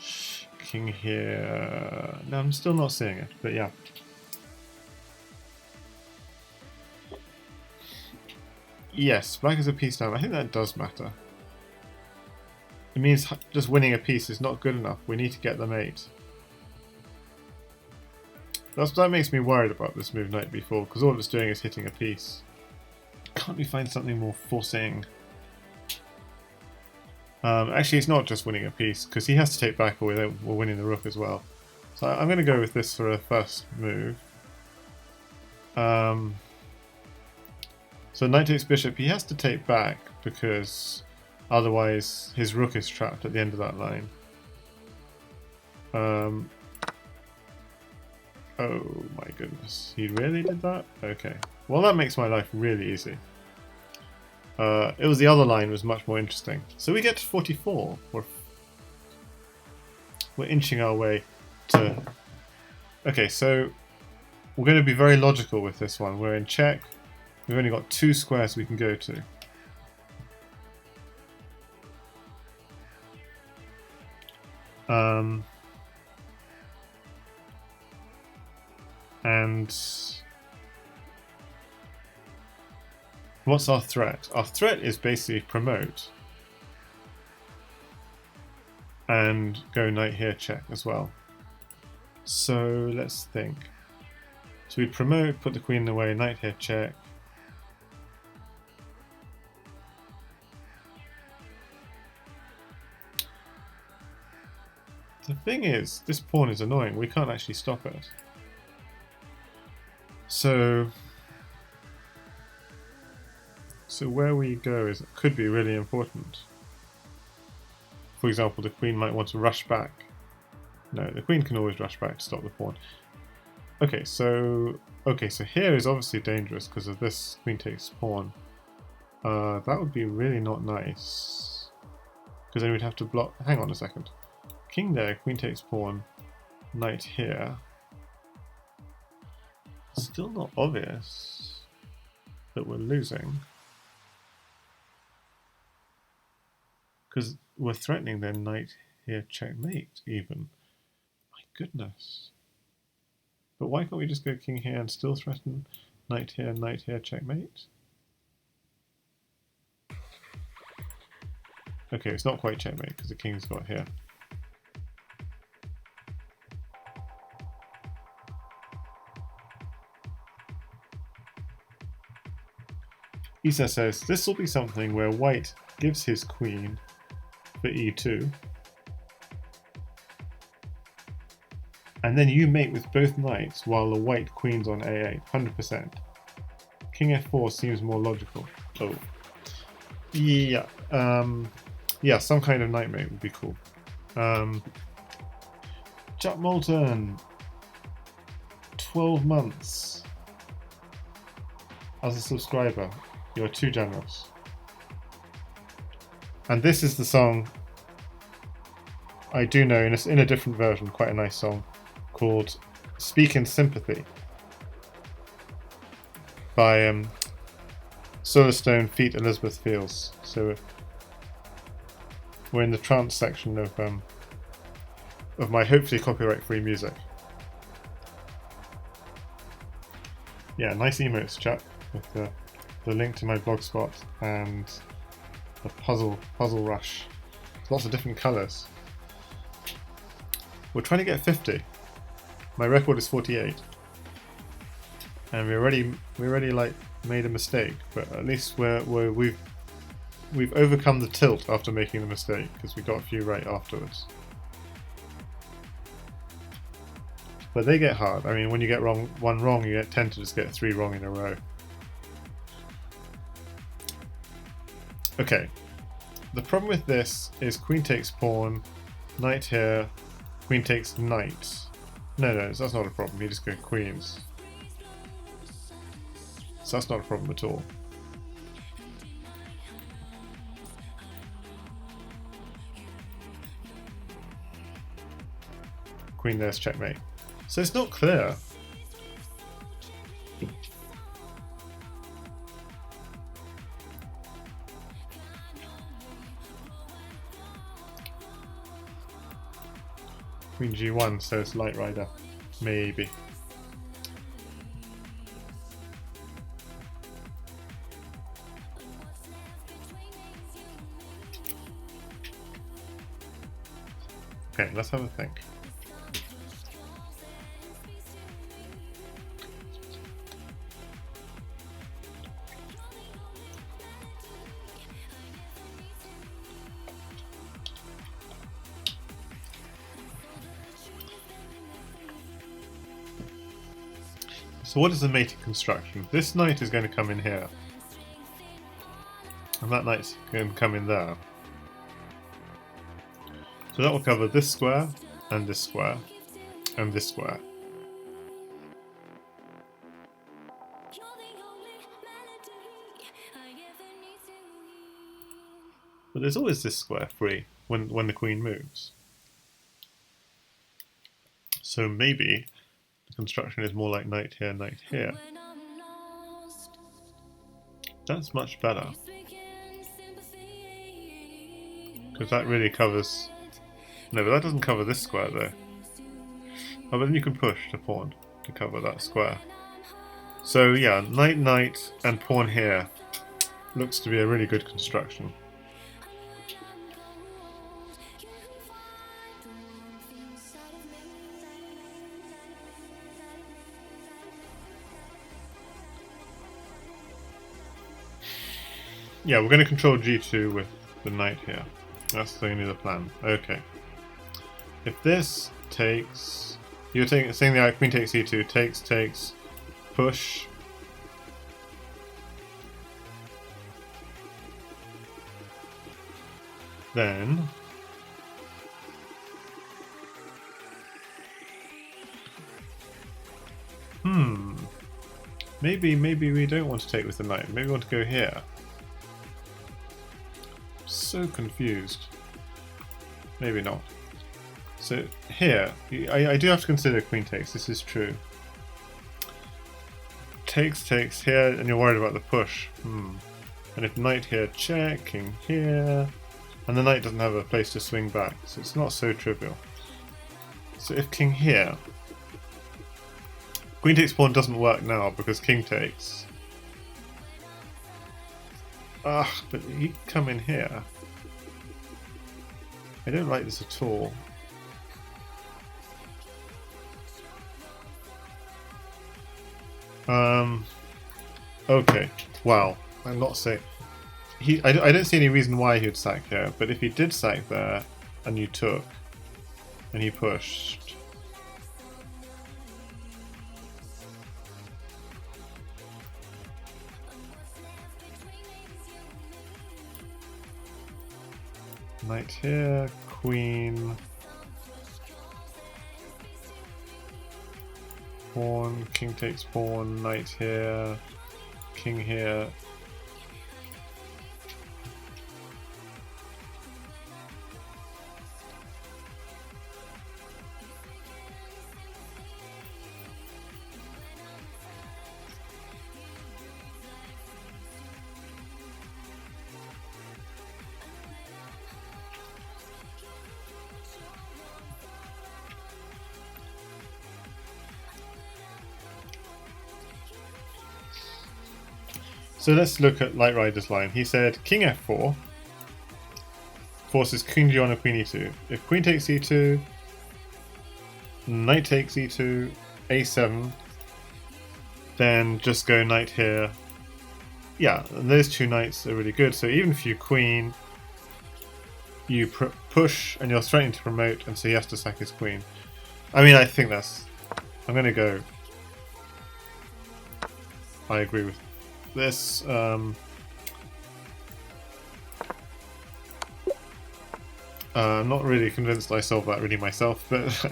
King here. No, I'm still not seeing it, but yeah. Yes, black is a piece down. I think that does matter. It means just winning a piece is not good enough. We need to get the mate. That makes me worried about this move knight b4, because all it's doing is hitting a piece. Can't we find something more forcing? Actually, it's not just winning a piece, because he has to take back or we're winning the rook as well. So I'm going to go with this for a first move. So knight takes bishop, he has to take back, because otherwise his rook is trapped at the end of that line. Oh my goodness, he really did that? Okay. Well, that makes my life really easy. It was the other line was much more interesting. So we get to 44. We're inching our way to... Okay, so we're going to be very logical with this one. We're in check. We've only got 2 squares we can go to. And what's our threat? Our threat is basically promote and go knight here check as well. So let's think. So we promote, put the queen away, knight here check. The thing is, this pawn is annoying. We can't actually stop it. So where we go could be really important. For example, the queen might want to rush back. No, the queen can always rush back to stop the pawn. Okay, so here is obviously dangerous because of this queen takes pawn. That would be really not nice. Because then we'd have to block... Hang on a second. King there, queen takes pawn, knight here. Still not obvious that we're losing. Because we're threatening their knight here checkmate even. My goodness. But why can't we just go king here and still threaten knight here checkmate? Okay, it's not quite checkmate because the king's got here. Isa says, this will be something where white gives his queen for e2. And then you mate with both knights while the white queen's on A8, 100%. King F4 seems more logical. Oh. Yeah. Yeah, some kind of knight mate would be cool. Chuck Moulton. 12 months. As a subscriber. You're too generous. And this is the song I do know in a different version, quite a nice song, called Speak in Sympathy by Solarstone feat. Elizabeth Fields. So we're in the trance section of my hopefully copyright-free music. Yeah, nice emotes, chat, with the link to my blogspot and the puzzle rush. Lots of different colours. We're trying to get 50. My record is 48, and we already like made a mistake, but at least we've overcome the tilt after making the mistake because we got a few right afterwards. But they get hard. I mean, when you get one wrong, you tend to just get 3 wrong in a row. Okay. The problem with this is queen takes pawn, knight here, queen takes knight. No, that's not a problem. You just go queens. So that's not a problem at all. Queen there's checkmate. So it's not clear. Queen G1, so it's Light Rider. Maybe. Okay, let's have a think. So what is the mating construction? This knight is going to come in here. And that knight's going to come in there. So that will cover this square, and this square, and this square. But there's always this square free when the queen moves. So maybe the construction is more like knight here, knight here. That's much better. Because that really covers... No, but that doesn't cover this square though. Oh, but then you can push the pawn to cover that square. So yeah, knight, knight, and pawn here looks to be a really good construction. Yeah, we're going to control G2 with the knight here. That's only the plan. Okay. If this takes... You're saying the queen takes E2, takes, push. Then... Maybe we don't want to take with the knight. Maybe we want to go here. So confused. Maybe not. So here, I do have to consider queen takes, this is true. Takes here, and you're worried about the push. And if knight here, check, king here, and the knight doesn't have a place to swing back, so it's not so trivial. So if king here, queen takes pawn doesn't work now because king takes. But he can come in here. I don't like this at all. Okay. Wow. I'm not saying... I don't see any reason why he would sack here, but if he did sack there, and you took, and he pushed... Knight here, queen, pawn, king takes pawn, knight here, king here. So let's look at Light Rider's line. He said king f4 forces king g1 and queen e2. If queen takes e2, knight takes e2, a7, then just go knight here. Yeah, those two knights are really good. So even if you queen, you push and you're threatening to promote, and so he has to sack his queen. I mean, I think that's... I'm going to go... I agree with this. I'm not really convinced I solved that really myself, but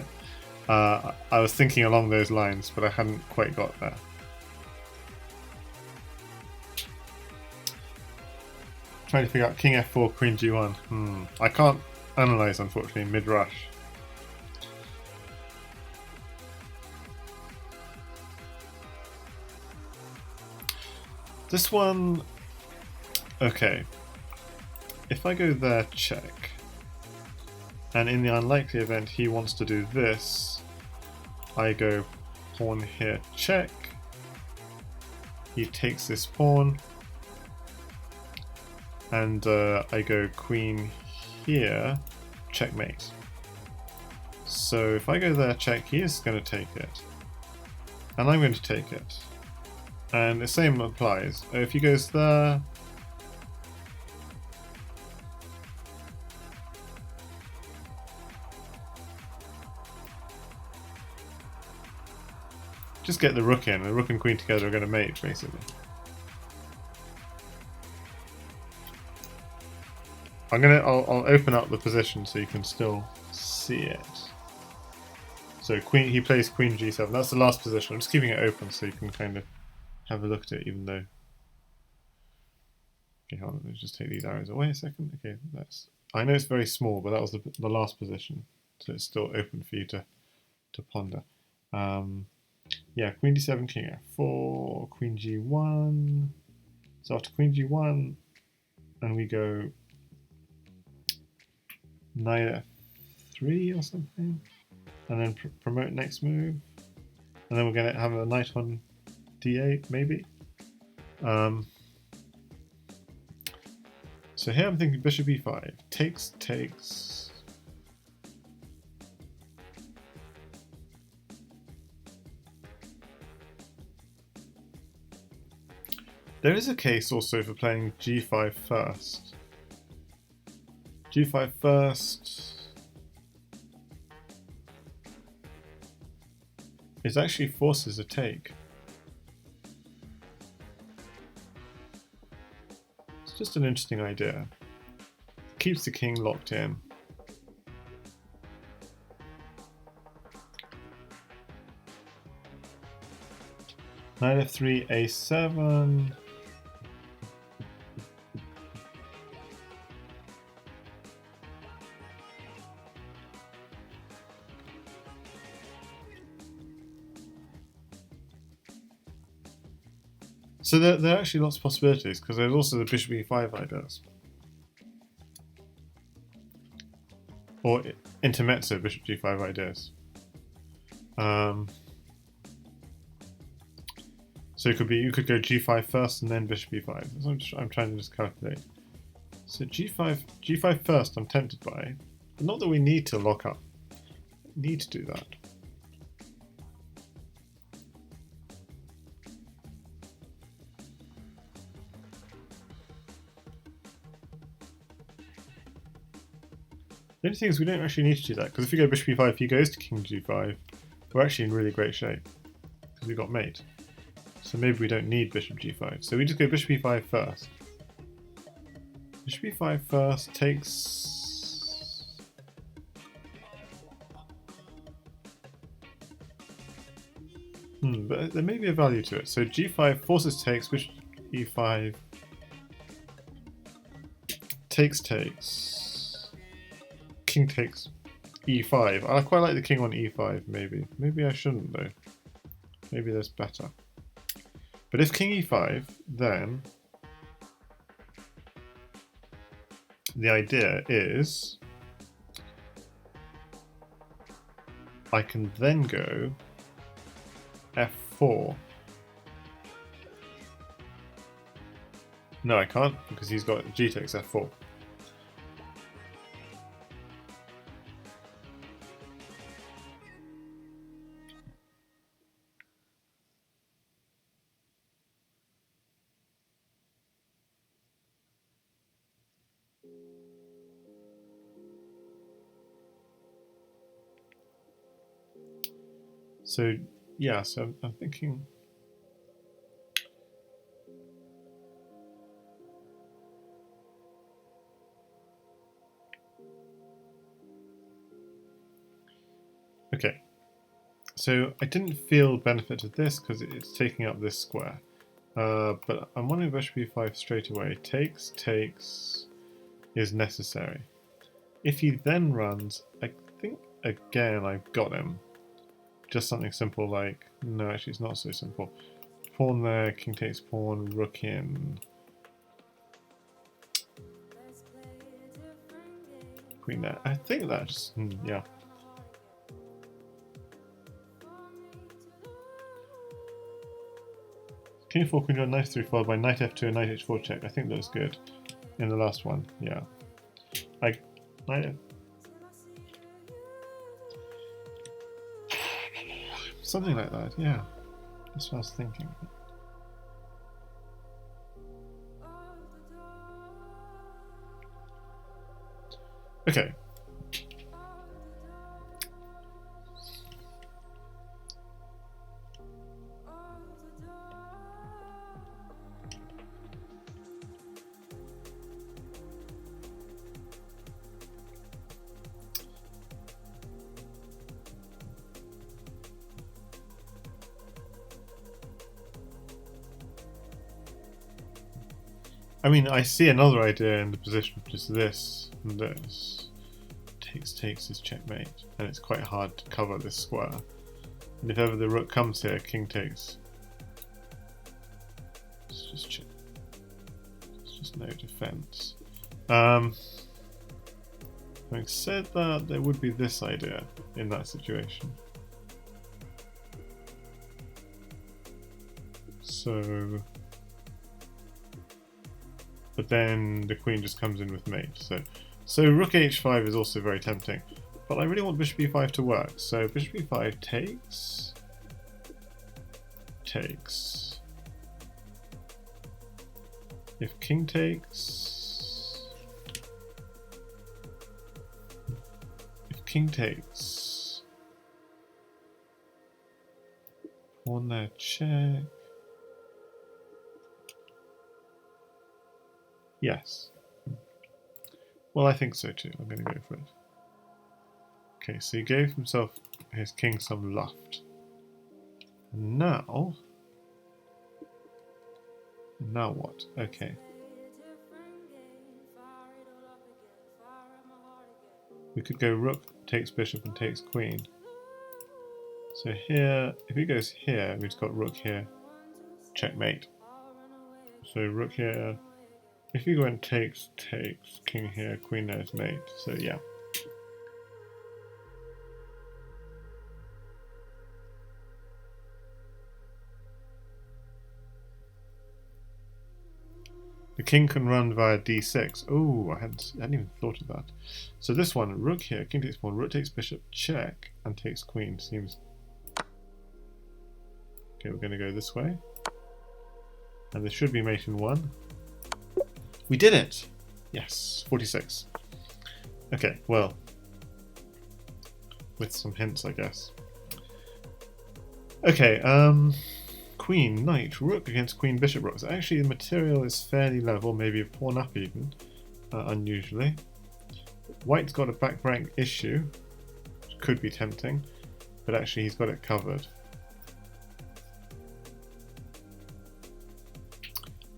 I was thinking along those lines, but I hadn't quite got there. Trying to figure out king f4, queen g1. I can't analyze, unfortunately, mid-rush. This one... Okay. If I go there, check. And in the unlikely event he wants to do this, I go pawn here, check. He takes this pawn. And I go queen here, checkmate. So if I go there, check, he is going to take it. And I'm going to take it. And the same applies. If he goes there... Just get the rook in. The rook and queen together are going to mate, basically. I'll open up the position so you can still see it. So queen, he plays queen g7. That's the last position. I'm just keeping it open so you can kind of have a look at it, even though... Okay, hold on, let's just take these arrows away a second. Okay, that's... I know it's very small, but that was the last position, so it's still open for you to ponder. Yeah, queen d7, king f4, queen g1. So after queen g1, and we go knight f3 or something, and then promote next move, and then we're going to have a knight on d8 maybe. So here I'm thinking bishop e5, takes. There is a case also for playing g5 first. g5 first is actually forces a take. It's just an interesting idea. Keeps the king locked in. Knight f3, a7. So there are actually lots of possibilities, because there's also the bishop e5 ideas. Or intermezzo bishop g5 ideas. So it could be, you could go g5 first and then bishop e5. So I'm trying to just calculate. So g5 first I'm tempted by, but not that we need to lock up. We need to do that. The only thing is we don't actually need to do that, because if we go bishop e5, he goes to king g5, we're actually in really great shape, because we've got mate. So maybe we don't need bishop g5. So we just go bishop e5 first. Bishop e5 first takes... But there may be a value to it. So g5 forces takes, which e5 takes. King takes e5. I quite like the king on e5, maybe. Maybe I shouldn't, though. Maybe there's better. But if king e5, then the idea is I can then go f4. No, I can't, because he's got g takes f4. So, yeah, so I'm thinking... Okay, so I didn't feel benefit of this because it's taking up this square. But I'm wondering if bishop e5 straight away. Takes is necessary. If he then runs, I think again I've got him. Just something simple like, no, actually it's not so simple. Pawn there, king takes pawn, rook in. Queen there. I think that's, yeah. King f4, queen on knight 3 followed by knight f2 and knight h4 check. I think that was good in the last one. Yeah. Something like that, yeah. That's what I was thinking. Okay. I mean, I see another idea in the position, which is this and this. Takes is checkmate, and it's quite hard to cover this square. And if ever the rook comes here, king takes. It's just check. It's just no defense. Having said that, there would be this idea in that situation. So, but then the queen just comes in with mate. So rook h5 is also very tempting, but I really want bishop e5 to work. So bishop e5 takes. If king takes, pawn there, check. Yes. Well, I think so too. I'm going to go for it. Okay, so he gave himself his king some luft. Now what? Okay. We could go rook takes bishop and takes queen. So here, if he goes here, we've got rook here, checkmate. So rook here. If you go and takes, king here, queen there is mate. So yeah. The king can run via d6. Oh, I hadn't even thought of that. So this one, rook here, king takes pawn, rook takes bishop, check, and takes queen. Seems... Okay, we're going to go this way. And this should be mate in 1. We did it! Yes, 46. Okay, well, with some hints, I guess. Okay, queen, knight, rook against queen, bishop, rook. So actually the material is fairly level, maybe a pawn up even, unusually. White's got a back rank issue, which could be tempting, but actually he's got it covered.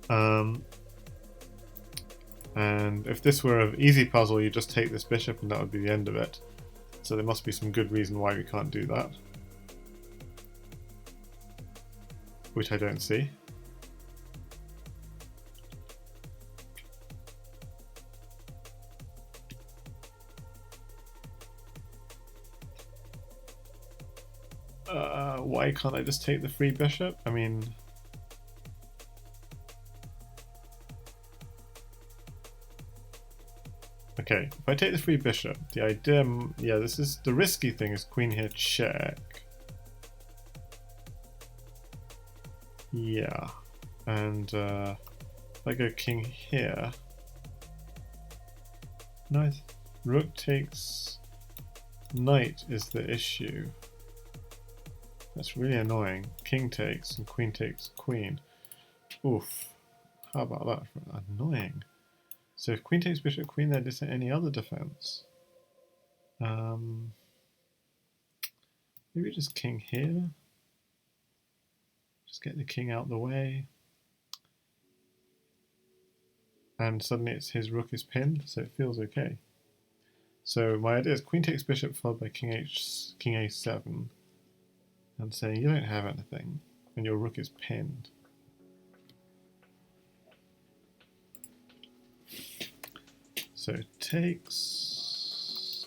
And if this were an easy puzzle, you just take this bishop and that would be the end of it. So there must be some good reason why we can't do that. Which I don't see. Why can't I just take the free bishop? I mean... Okay, if I take the free bishop, the idea... Yeah, this is... The risky thing is queen here check. Yeah. And if I go king here... No, rook takes... Knight is the issue. That's really annoying. King takes and queen takes queen. Oof. How about that? Annoying. So if queen takes bishop, queen there, is there any other defense? Maybe just king here. Just get the king out the way. And suddenly it's his rook is pinned, so it feels okay. So my idea is queen takes bishop followed by king a7. And saying you don't have anything, and your rook is pinned. So it takes...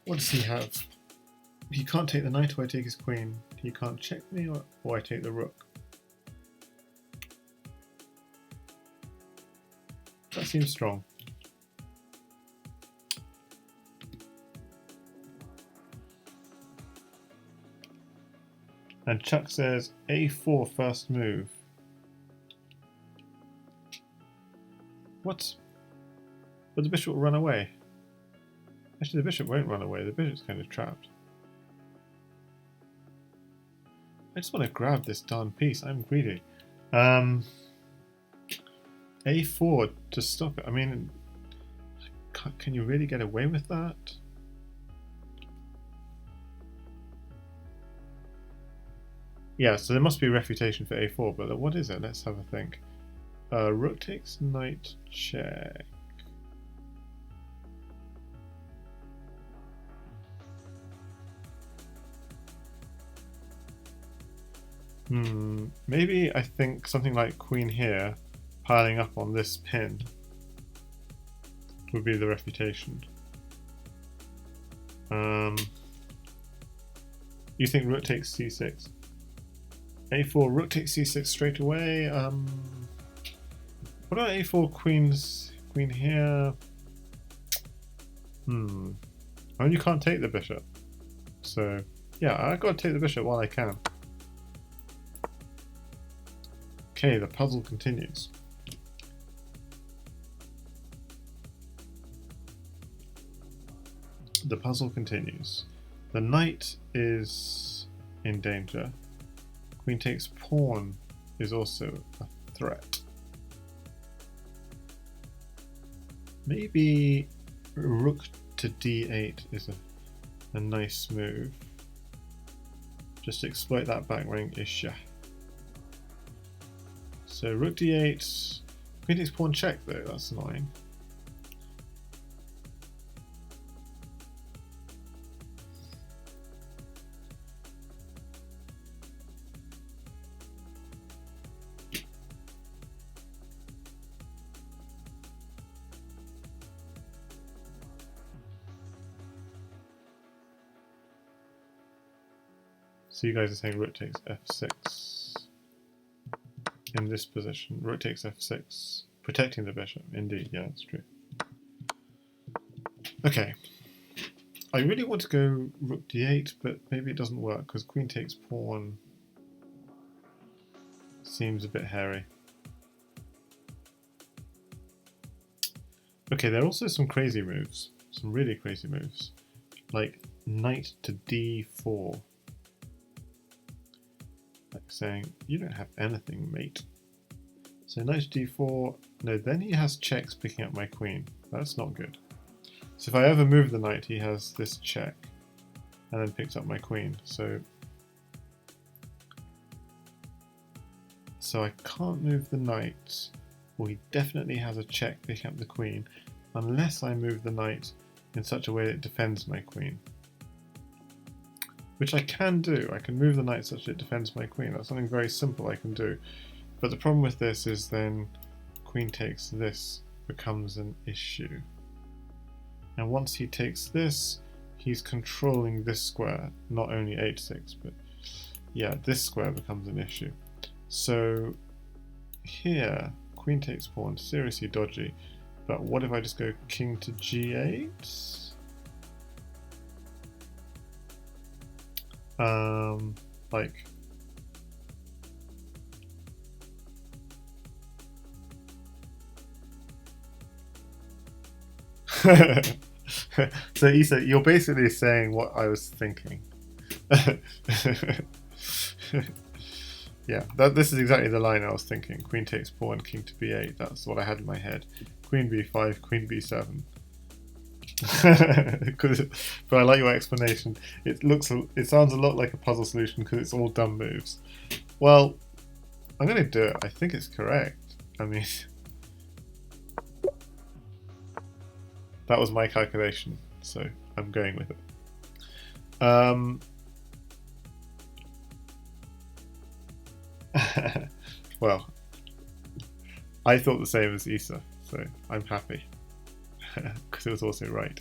What does he have? He can't take the knight, or I take his queen. He can't check me, or I take the rook. That seems strong. And Chuck says a4 first move. What? But the bishop will run away. Actually, the bishop won't run away. The bishop's kind of trapped. I just want to grab this darn piece. I'm greedy. A4 to stop it. I mean, can you really get away with that? Yeah, so there must be a refutation for a4, but what is it? Let's have a think. Rook takes knight check. Maybe I think something like queen here, piling up on this pin, would be the refutation. You think rook takes c6? a4, rook takes c6 straight away. What about a4 queen here? And you can't take the bishop. So yeah, I've got to take the bishop while I can. Okay, the puzzle continues. The puzzle continues. The knight is in danger. Queen takes pawn is also a threat. Maybe rook to d8 is a nice move. Just to exploit that back rank issue. So rook d8, queen takes pawn check though, that's annoying. So you guys are saying rook takes f6 in this position. Rook takes f6, protecting the bishop. Indeed, yeah, that's true. Okay. I really want to go rook d8, but maybe it doesn't work because queen takes pawn seems a bit hairy. Okay, there are also some crazy moves. Some really crazy moves. Like knight to d4. Like saying, you don't have anything, mate. So knight to d4, no, then he has checks picking up my queen. That's not good. So if I ever move the knight, he has this check, and then picks up my queen. So So I can't move the knight. Well, he definitely has a check picking up the queen, unless I move the knight in such a way that it defends my queen. Which I can do. I can move the knight such that it defends my queen. That's something very simple I can do. But the problem with this is then queen takes this becomes an issue. And once he takes this, he's controlling this square, not only h6, but yeah, this square becomes an issue. So here, queen takes pawn, seriously dodgy. But what if I just go king to g8? Like, so Issa, you're basically saying what I was thinking. Yeah, this is exactly the line I was thinking. Queen takes pawn, king to b8. That's what I had in my head. Queen b5, queen b7. But I like your explanation. It sounds a lot like a puzzle solution because it's all dumb moves. Well, I'm going to do it. I think it's correct. I mean, that was my calculation, so I'm going with it. Well, I thought the same as Issa, so I'm happy. Because it was also right.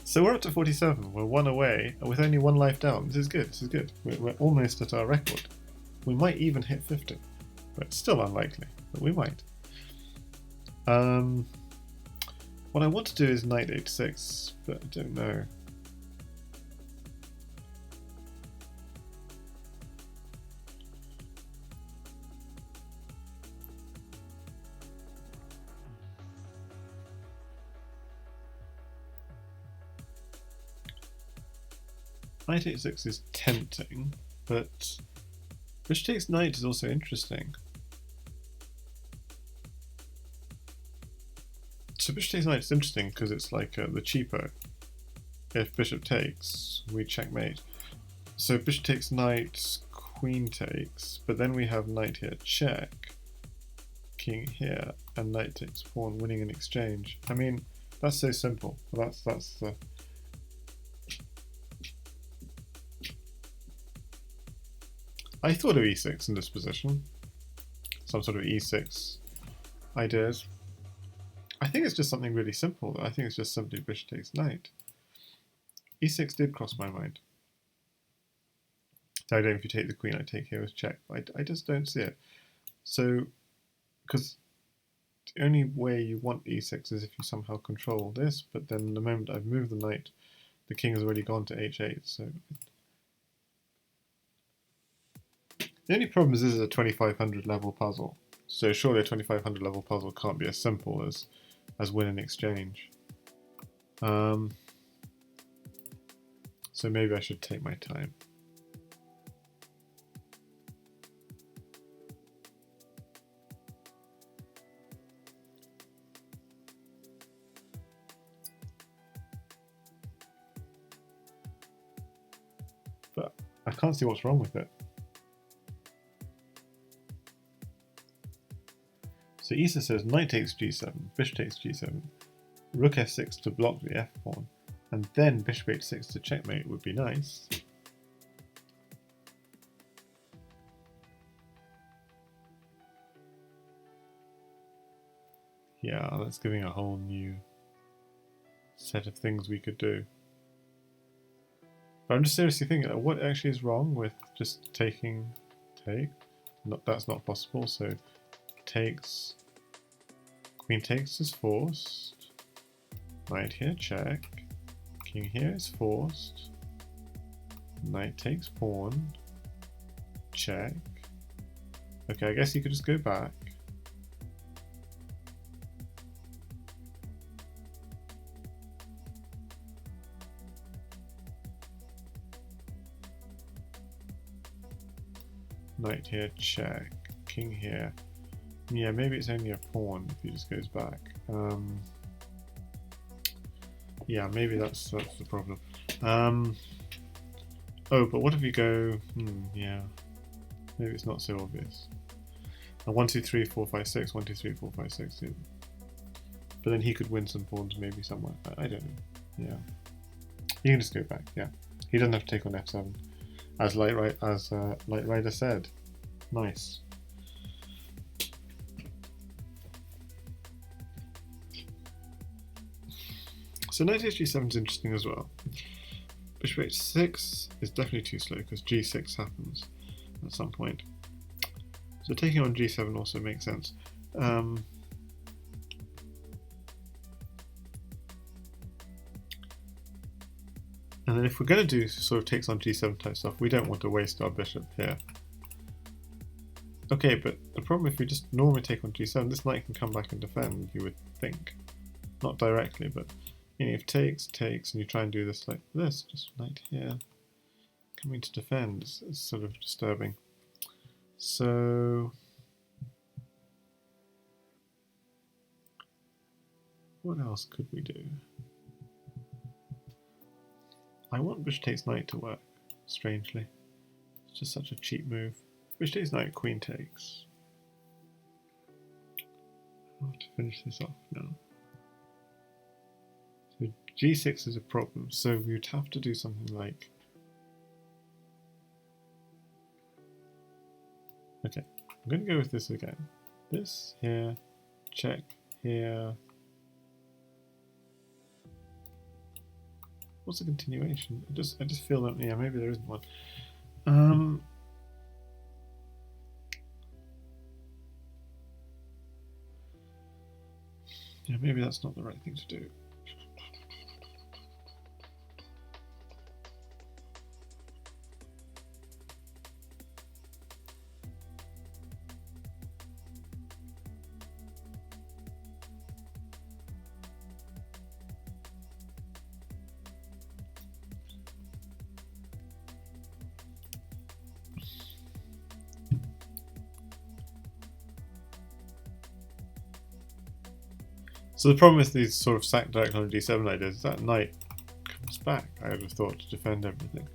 So we're up to 47. We're one away with only one life down. This is good. This is good. We're almost at our record. We might even hit 50, but it's still unlikely. But we might. What I want to do is knight h6, but I don't know. Knight h6 is tempting, but bishop takes knight is also interesting. So bishop takes knight is interesting because it's like the cheapo. If bishop takes, we checkmate. So bishop takes knight, queen takes, but then we have knight here check, king here, and knight takes pawn, winning an exchange. I mean, that's so simple. That's the. I thought of e6 in this position. Some sort of e6 ideas. I think it's just something really simple. I think it's just simply bishop takes knight. e6 did cross my mind. So I don't know if you take the queen, I take here as check. But I just don't see it. So, because the only way you want e6 is if you somehow control this, but then the moment I've moved the knight, the king has already gone to h8. So the only problem is this is a 2500 level puzzle. So surely a 2500 level puzzle can't be as simple as win an exchange. So maybe I should take my time. But I can't see what's wrong with it. So Issa says knight takes g7, bishop takes g7, rook f6 to block the f-pawn, and then bishop h6 to checkmate would be nice. Yeah, that's giving a whole new set of things we could do. But I'm just seriously thinking, what actually is wrong with just taking take? That's not possible, so takes, queen takes is forced, knight here check, king here is forced, knight takes pawn, check. Okay, I guess you could just go back. Knight here check, king here. Yeah, maybe it's only a pawn if he just goes back. Yeah, maybe that's the problem. Oh, but what if you go? Yeah, maybe it's not so obvious. A 1, 2, 3, 4, 5, 6, 1, 2, 3, 4, 5, 6. Yeah. But then he could win some pawns maybe somewhere. I don't know. Yeah. You can just go back, yeah. He doesn't have to take on f7. As Light Rider said. Nice. So knight hg7 is interesting as well. Bishop h6 is definitely too slow because g6 happens at some point. So taking on g7 also makes sense. And then if we're going to do sort of takes on g7 type stuff, we don't want to waste our bishop here. Okay, but the problem if we just normally take on g7, this knight can come back and defend, you would think. Not directly, but you know, if takes, and you try and do this like this, just knight here, coming to defend is sort of disturbing. So what else could we do? I want bishop takes knight to work, strangely. It's just such a cheap move. Bishop takes knight, queen takes. I want to finish this off now. So g6 is a problem, so we would have to do something like... Okay, I'm going to go with this again. This here, check here. What's the continuation? I just feel that, yeah, maybe there isn't one. Yeah, maybe that's not the right thing to do. So the problem with these sort of sack direct on d7 ideas is that knight comes back, I would have thought, to defend everything.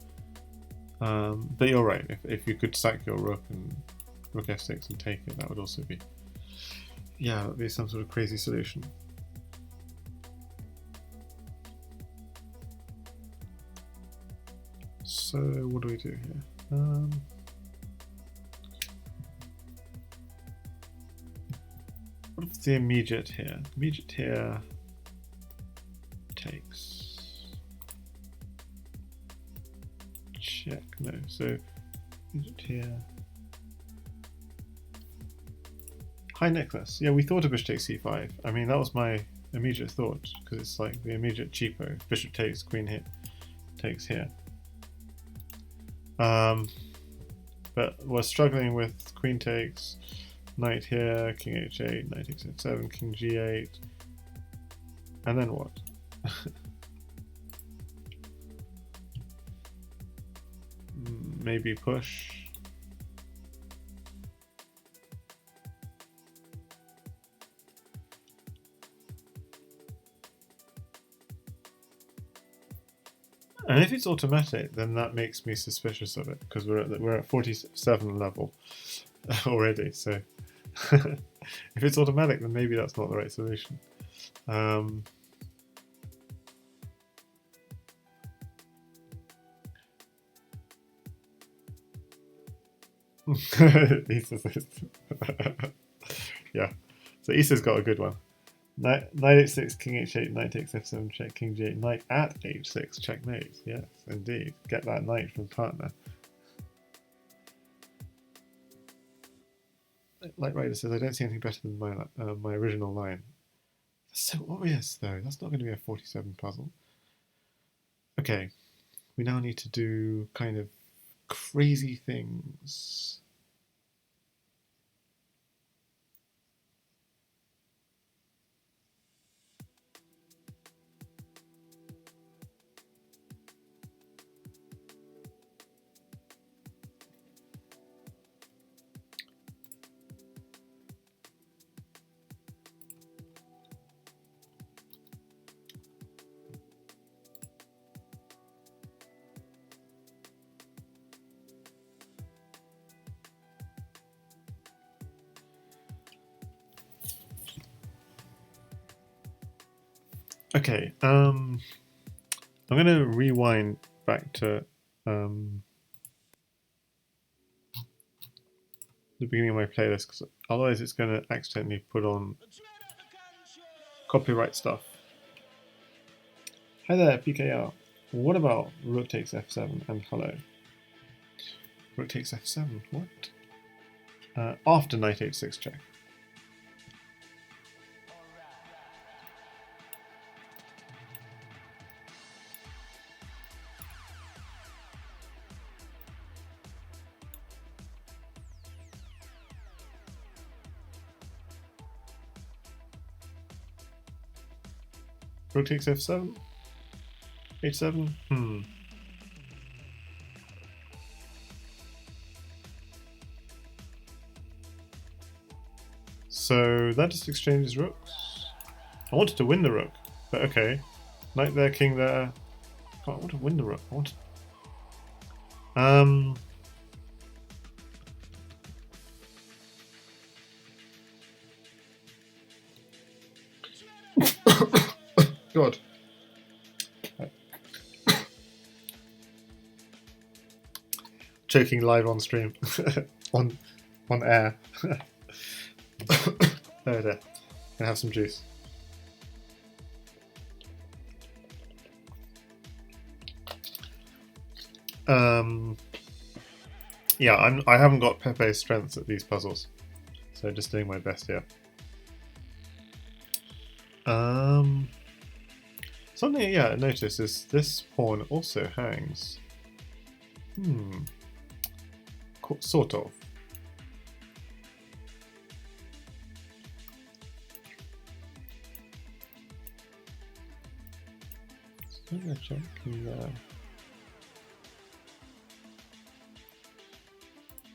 But you're right, if you could sack your rook and rook f6 and take it, that would also be... Yeah, that would be some sort of crazy solution. So what do we do here? What's the immediate here? Immediate here takes. Check, no. So immediate here. High necklace. Yeah, we thought of bishop takes c5. I mean, that was my immediate thought because it's like the immediate cheapo. Bishop takes, queen hit, takes here. But we're struggling with queen takes. Knight here, king h8, knight takes f7, king g8, and then what? Maybe push. And if it's automatic, then that makes me suspicious of it because we're at 47 level already. So if it's automatic, then maybe that's not the right solution. Yeah, so Issa's got a good one. Knight h6, king h8, knight takes f7, check, king g8, knight at h6, checkmate. Yes, indeed. Get that knight from partner. Light Rider says, I don't see anything better than my original line. That's so obvious, though. That's not going to be a 47 puzzle. Okay, we now need to do kind of crazy things. Okay, I'm going to rewind back to the beginning of my playlist, because otherwise it's going to accidentally put on copyright stuff. Hi there, PKR. What about rook takes f7 and hello? Rook takes f7, what? After knight h6 check. Rook takes f7? h7? So that just exchanges rooks. I wanted to win the rook, but okay. Knight there, king there. God, I want to win the rook. I want to... God. Choking live on stream. on air. There. Gonna have some juice. Yeah, I haven't got Pepe's strengths at these puzzles, so just doing my best here. Something, yeah, I noticed is this pawn also hangs. Sort of. So I'm gonna check there.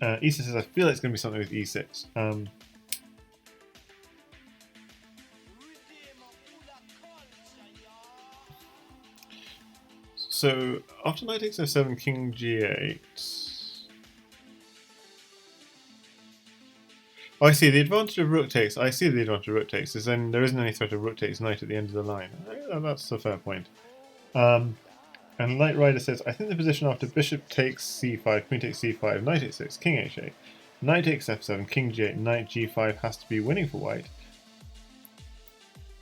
E6 says, I feel like it's going to be something with E6. So after knight takes f7, king g8. Oh, I see. The advantage of rook takes. I see the advantage of rook takes is then there isn't any threat of rook takes knight at the end of the line. That's a fair point. And Light Rider says, I think the position after bishop takes c5, queen takes c5, knight h6, king h8, knight takes f7, king g8, knight g5 has to be winning for white.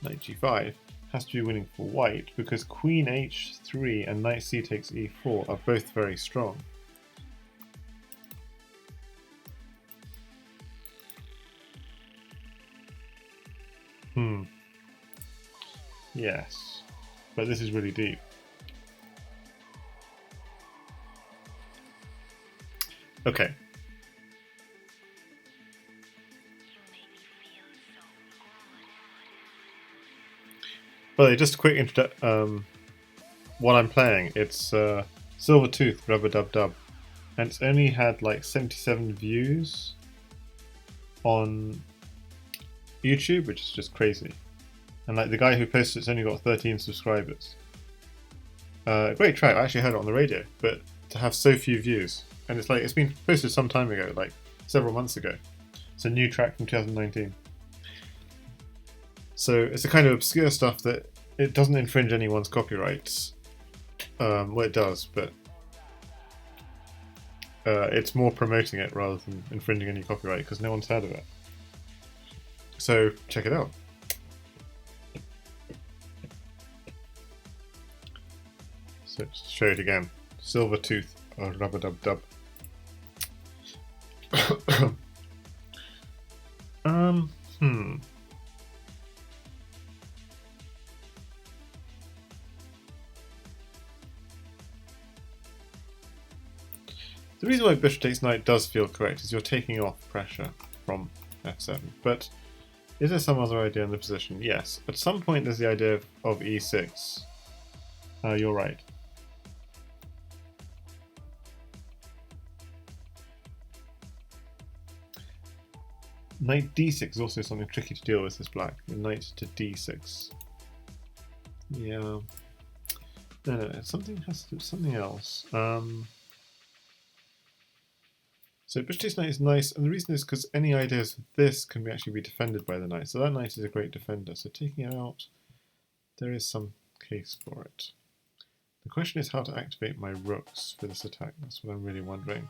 Knight g5 has to be winning for white because queen h3 and knight c takes e4 are both very strong. Yes, but this is really deep. Okay. Well, just a quick what I'm playing, it's Silver Tooth Rubber Dub Dub, and it's only had like 77 views on YouTube, which is just crazy. And like the guy who posted it's only got 13 subscribers. Great track, I actually heard it on the radio, but to have so few views, and it's like it's been posted some time ago, like several months ago. It's a new track from 2019. So it's the kind of obscure stuff that it doesn't infringe anyone's copyrights. Well, it does, but it's more promoting it rather than infringing any copyright because no one's heard of it. So check it out. So to show it again, Silver Tooth or Rubber Dub Dub. The reason why bishop takes knight does feel correct is you're taking off pressure from f7, but is there some other idea in the position? Yes. At some point there's the idea of e6. You're right. Knight d6 is also something tricky to deal with as black. Knight to d6. Yeah. No, something has to do something else. So bishop takes knight is nice, and the reason is because any ideas of this can actually be defended by the knight. So that knight is a great defender. So taking it out There is some case for it. The question is how to activate my rooks for this attack. That's what I'm really wondering.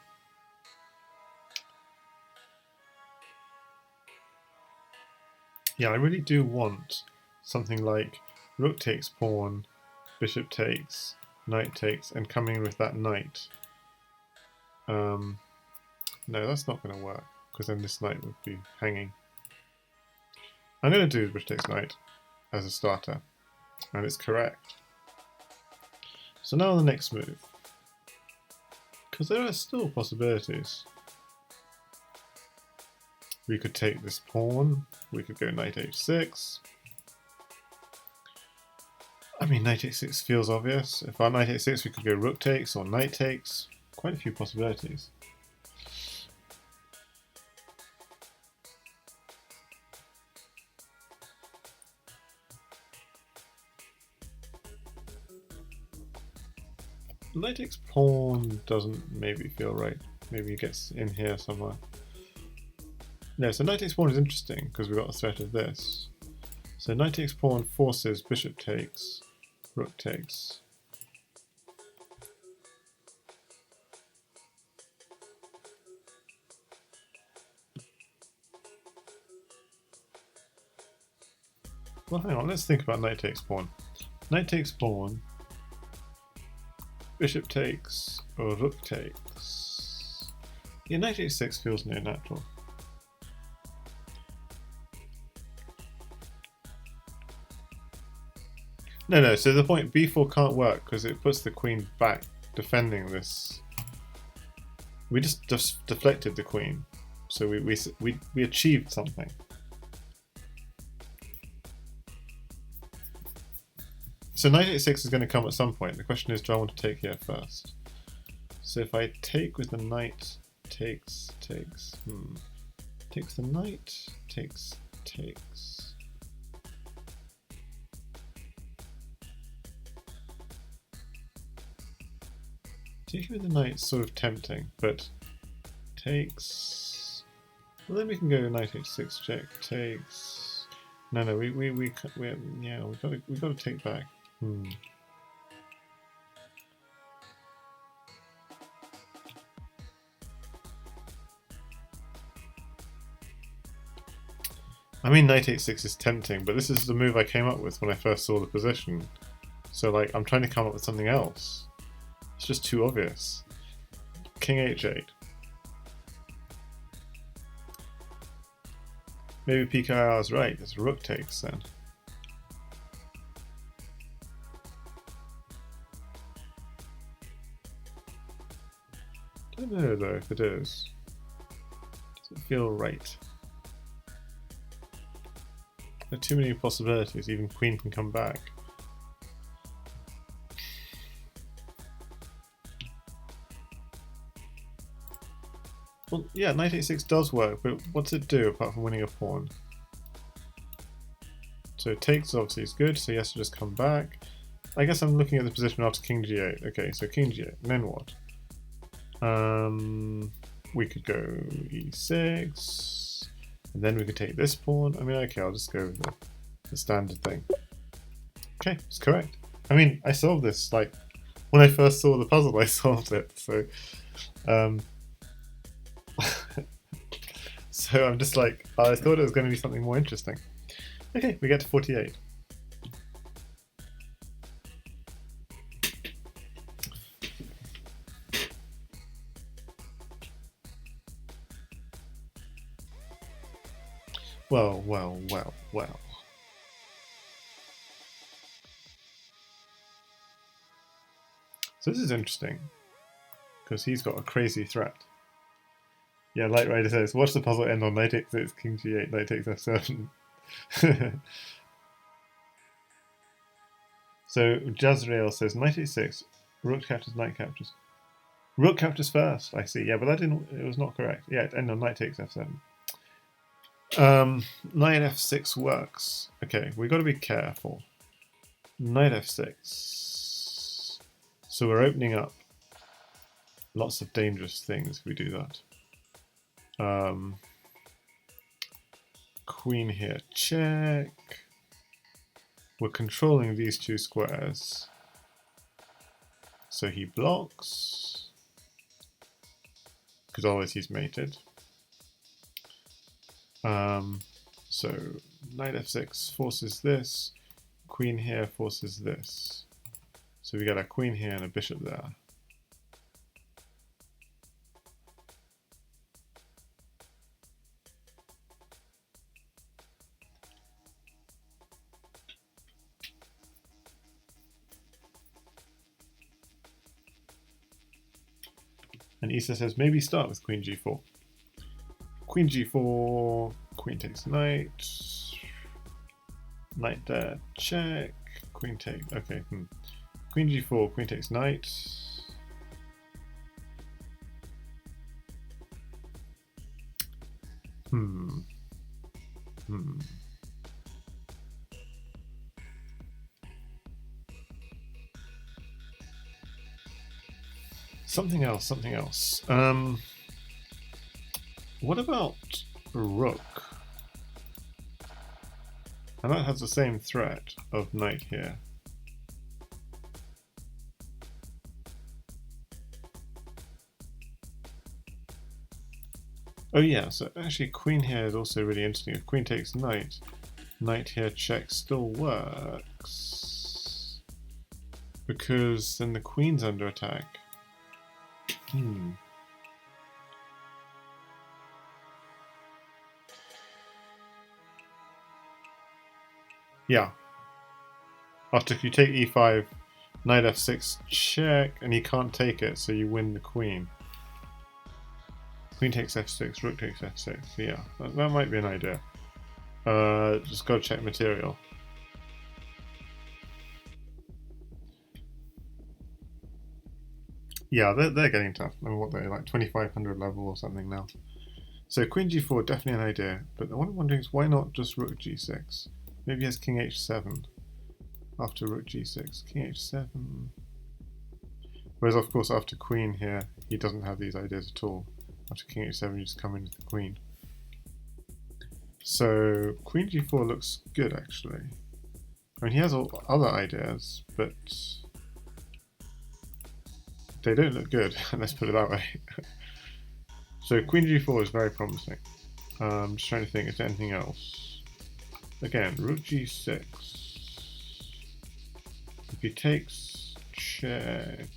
Yeah, I really do want something like rook takes pawn, bishop takes, knight takes, and coming with that knight. No, that's not going to work, because then this knight would be hanging. I'm going to do bishop takes knight as a starter, and it's correct. So now the next move, because there are still possibilities. We could take this pawn, we could go knight h6. I mean, knight h6 feels obvious. If our knight h6, we could go rook takes or knight takes. Quite a few possibilities. Knight takes pawn doesn't maybe feel right. Maybe it gets in here somewhere. No, so knight takes pawn is interesting because we've got the threat of this. So knight takes pawn forces bishop takes, rook takes. Well, hang on, let's think about knight takes pawn. Knight takes pawn, bishop takes, or rook takes. Yeah, knight h6 feels near natural. No, so the point b4 can't work because it puts the queen back defending this. We just deflected the queen, so we achieved something. So knight h6 is going to come at some point. The question is, do I want to take here first? So if I take with the knight, takes, takes the knight, takes. Taking with the knight's sort of tempting, but takes. Well, then we can go knight h6 check, takes. No, we got to take back. I mean, knight h6 is tempting, but this is the move I came up with when I first saw the position. So, like, I'm trying to come up with something else. It's just too obvious. King h8. Maybe PKR is right. It's rook takes then. I don't know though if it is. Doesn't feel right. There are too many possibilities. Even queen can come back. Well, yeah, knight h6 does work, but what's it do apart from winning a pawn? So it takes obviously is good, so he has to just come back. I guess I'm looking at the position after king g8. Okay, so king g8, and then what? We could go e6, and then we could take this pawn. I mean, okay, I'll just go with the standard thing. Okay, it's correct. I mean, I solved this, like, when I first saw the puzzle, I solved it, so... So I'm just like, I thought it was going to be something more interesting. Okay, we get to 48. Well. So this is interesting, because he's got a crazy threat. Yeah, Light Rider says, watch the puzzle end on knight x6, king g8, knight takes f7. So Jazrael says, knight h6, rook captures, knight captures. Rook captures first, I see. Yeah, but it was not correct. Yeah, it ended on knight takes f7. Knight f6 works. Okay, we've got to be careful. Knight f6. So we're opening up lots of dangerous things if we do that. Queen here, check. we're controlling these two squares. So he blocks, because otherwise he's mated. So knight f6 forces this, queen here forces this. So we get a queen here and a bishop there. And Issa says maybe start with queen g4. Queen g4, queen takes knight, knight there, check, queen take, okay, queen g4, queen takes knight. Something else. What about rook? And that has the same threat of knight here. Oh yeah, so actually queen here is also really interesting. If queen takes knight, knight here check still works. Because then the queen's under attack. Yeah. After you take e5, knight f6 check, and you can't take it, so you win the queen. Queen takes f6, rook takes f6. Yeah, that might be an idea. Just gotta check material. Yeah, they're getting tough. I mean, what they're like 2500 level or something now. So queen g4, definitely an idea. But what I'm wondering is why not just rook g6? Maybe he has king h7 after rook g6. King h7. Whereas, of course, after queen here, he doesn't have these ideas at all. After king h7, you just come in with the queen. So queen g4 looks good, actually. I mean, he has all other ideas, but they don't look good, let's put it that way. So queen g4 is very promising. I'm just trying to think, is there anything else? Again, rook g6. If he takes, check.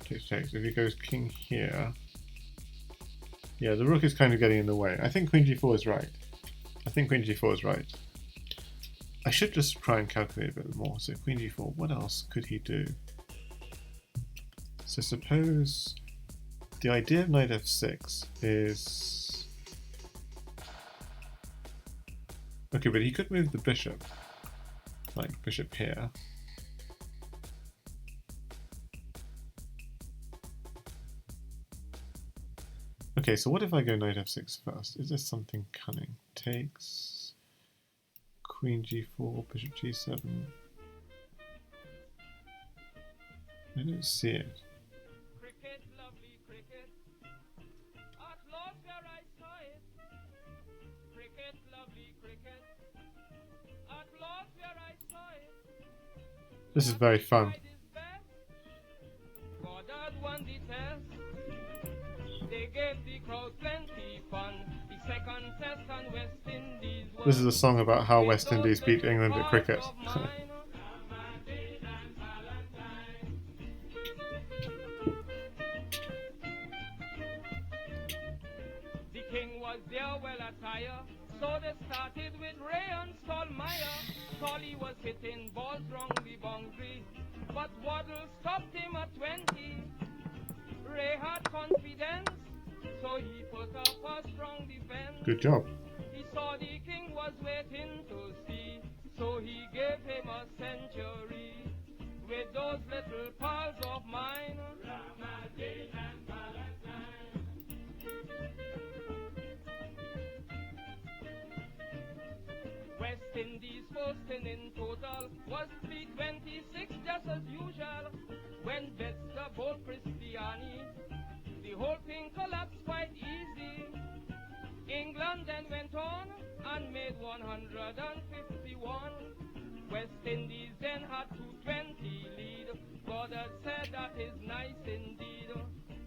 Takes. If he goes king here. Yeah, the rook is kind of getting in the way. I think queen g4 is right. I should just try and calculate a bit more. So queen g4, what else could he do? So suppose the idea of knight f6 is... Okay, but he could move the bishop, like bishop here. Okay, so what if I go knight f6 first? Is this something cunning? Takes, queen g4, bishop g7. I don't see it. Cricket, lovely cricket. At last where I saw it. Cricket, lovely cricket. At last where I saw it. This is very fun. Goddard won the test. They gave the crowd plenty fun. The second test on West Indies. This is a song about how West Indies beat England at cricket. The king was there well attired, so they started with Ray and Stallmeyer. Stolly was hitting balls wrong the boundary, but Waddle stopped him at 20. Ray had confidence, so he put up a strong defense. Good job. He saw the king was waiting to see, so he gave him a century. With those little pals of mine, Ramadine and Valentine. West Indies first in total was 326 just as usual. When Betster bowled Cristiani, the whole thing collapsed quite easy. England then went on and made 151. West Indies then had 220 lead. God had said that is nice indeed.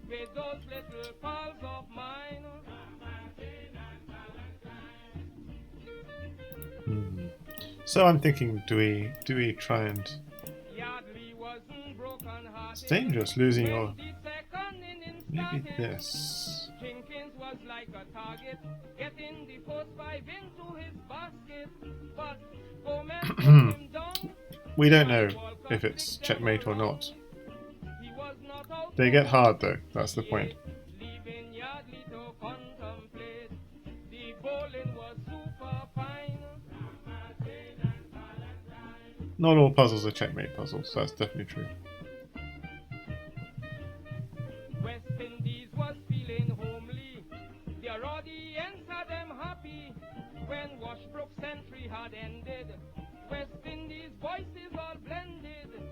With those little pals of mine. So I'm thinking, do we try and? Yardley wasn't broken-hearted. It's dangerous losing your. When the second inning Maybe started, this. Jenkins was like a target, getting the first 5 into his basket. But Gomez put him down. We don't know if it's checkmate or not. He was not out. They get hard though. That's the point. Leaving Yardley to contemplate. The bowling was super fine. Not all puzzles are checkmate puzzles. That's definitely true. West Indies was feeling homely. Their audience had them happy. When Washbrook's century had ended, West Indies voices all blended.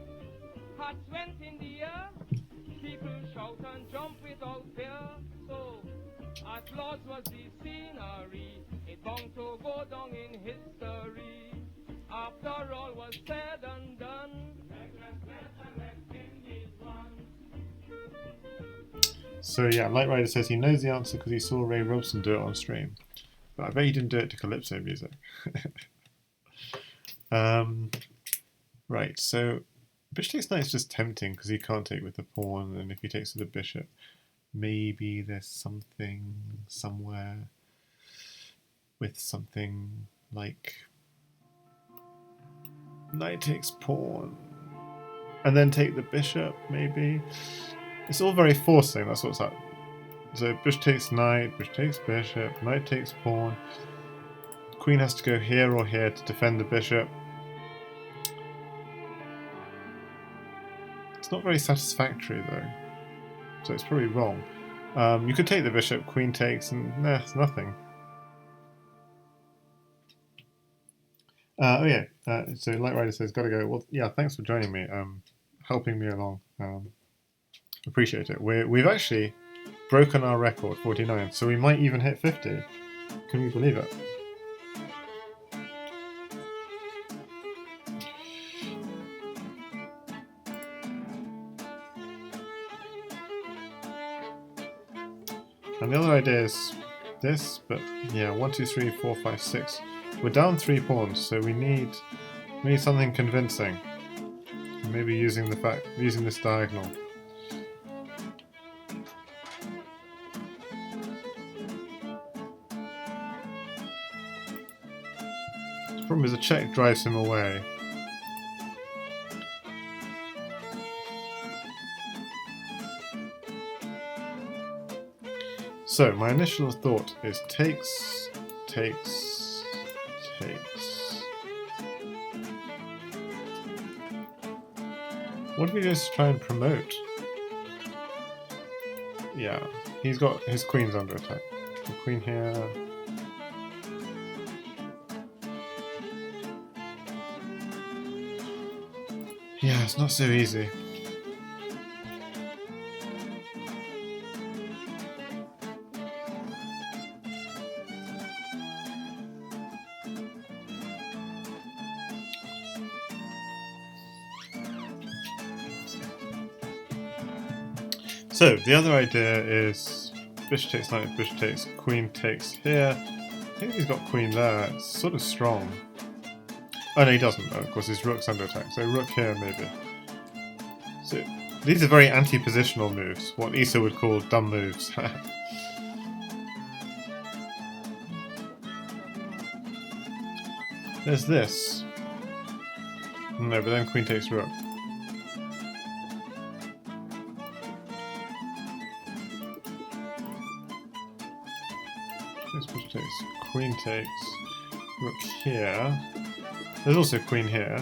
Hats went in the air. People shout and jump without fear. So, applause was the scenery. It bound to go down in history. After all was said and done. So yeah, Light Rider says he knows the answer because he saw Ray Robson do it on stream. But I bet he didn't do it to Calypso music. Right, so Bishop takes knight is just tempting because he can't take with the pawn, and if he takes with the bishop, maybe there's something somewhere with something like knight takes pawn, and then take the bishop, maybe. It's all very forcing, that's what's up. So bishop takes knight, bishop takes bishop, knight takes pawn. Queen has to go here or here to defend the bishop. It's not very satisfactory though, so it's probably wrong. You could take the bishop, queen takes, and it's nothing. Oh yeah, so Light Rider says, gotta go. Well, yeah, thanks for joining me, helping me along. Appreciate it. We've actually broken our record, 49, so we might even hit 50. Can you believe it? And the other idea is this, but yeah, 1, 2, 3, 4, 5, 6. We're down 3 pawns, so we need something convincing. Maybe using this diagonal. The problem is a check drives him away. So my initial thought is takes. What if we just try and promote? Yeah, he's got his queen's under attack. The queen here. Yeah, it's not so easy. So the other idea is bishop takes knight, bishop takes, queen takes here. I think he's got queen there. It's sort of strong. Oh no, he doesn't. Of course, his rook's under attack. So rook here maybe. So these are very anti-positional moves. What Issa would call dumb moves. There's this. No, but then queen takes rook. Bishop takes, queen takes, rook here. There's also queen here,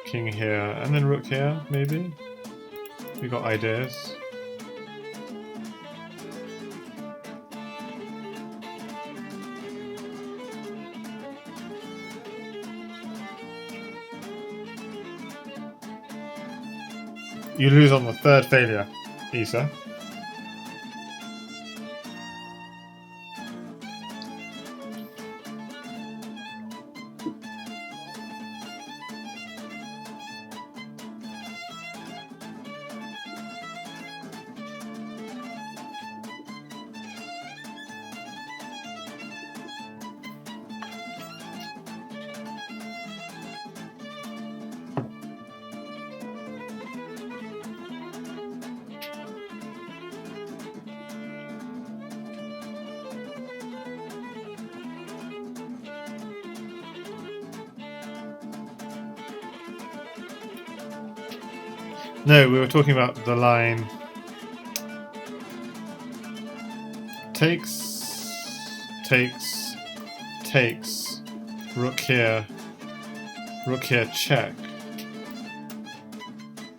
king here, and then rook here, maybe. We got ideas. You lose on the third failure, Issa. No, we were talking about the line takes, rook here, check.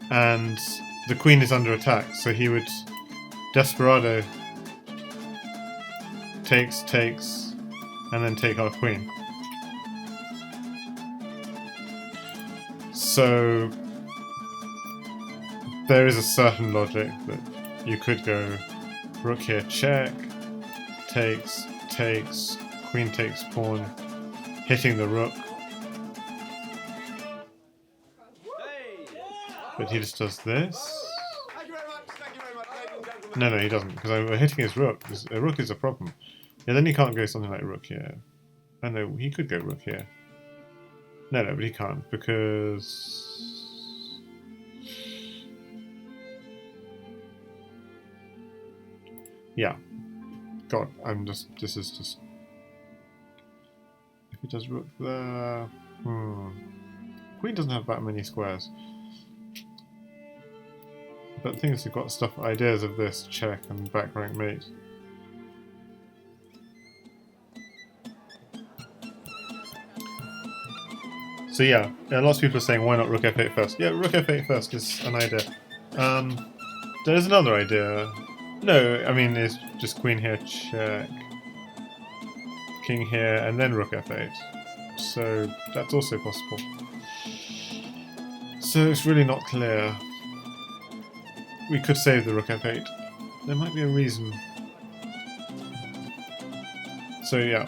And the queen is under attack, so he would desperado takes, and then take our queen. So there is a certain logic that you could go rook here check, takes, queen takes pawn, hitting the rook. But he just does this. Thank you very much. Thank you very much, ladies and gentlemen. No, he doesn't, because we're hitting his rook. A rook is a problem. Yeah, then he can't go something like rook here. I know, he could go rook here. No, but he can't, because... Yeah. God, this is just... If he does rook there... Queen doesn't have that many squares. But the thing is, you've got ideas of this check and back rank mate. So yeah, lots of people are saying, why not rook f8 first? Yeah, rook f8 first is an idea. There's another idea. No, I mean, it's just queen here, check, king here, and then rook f8. So that's also possible. So it's really not clear. We could save the rook f8. There might be a reason. So yeah.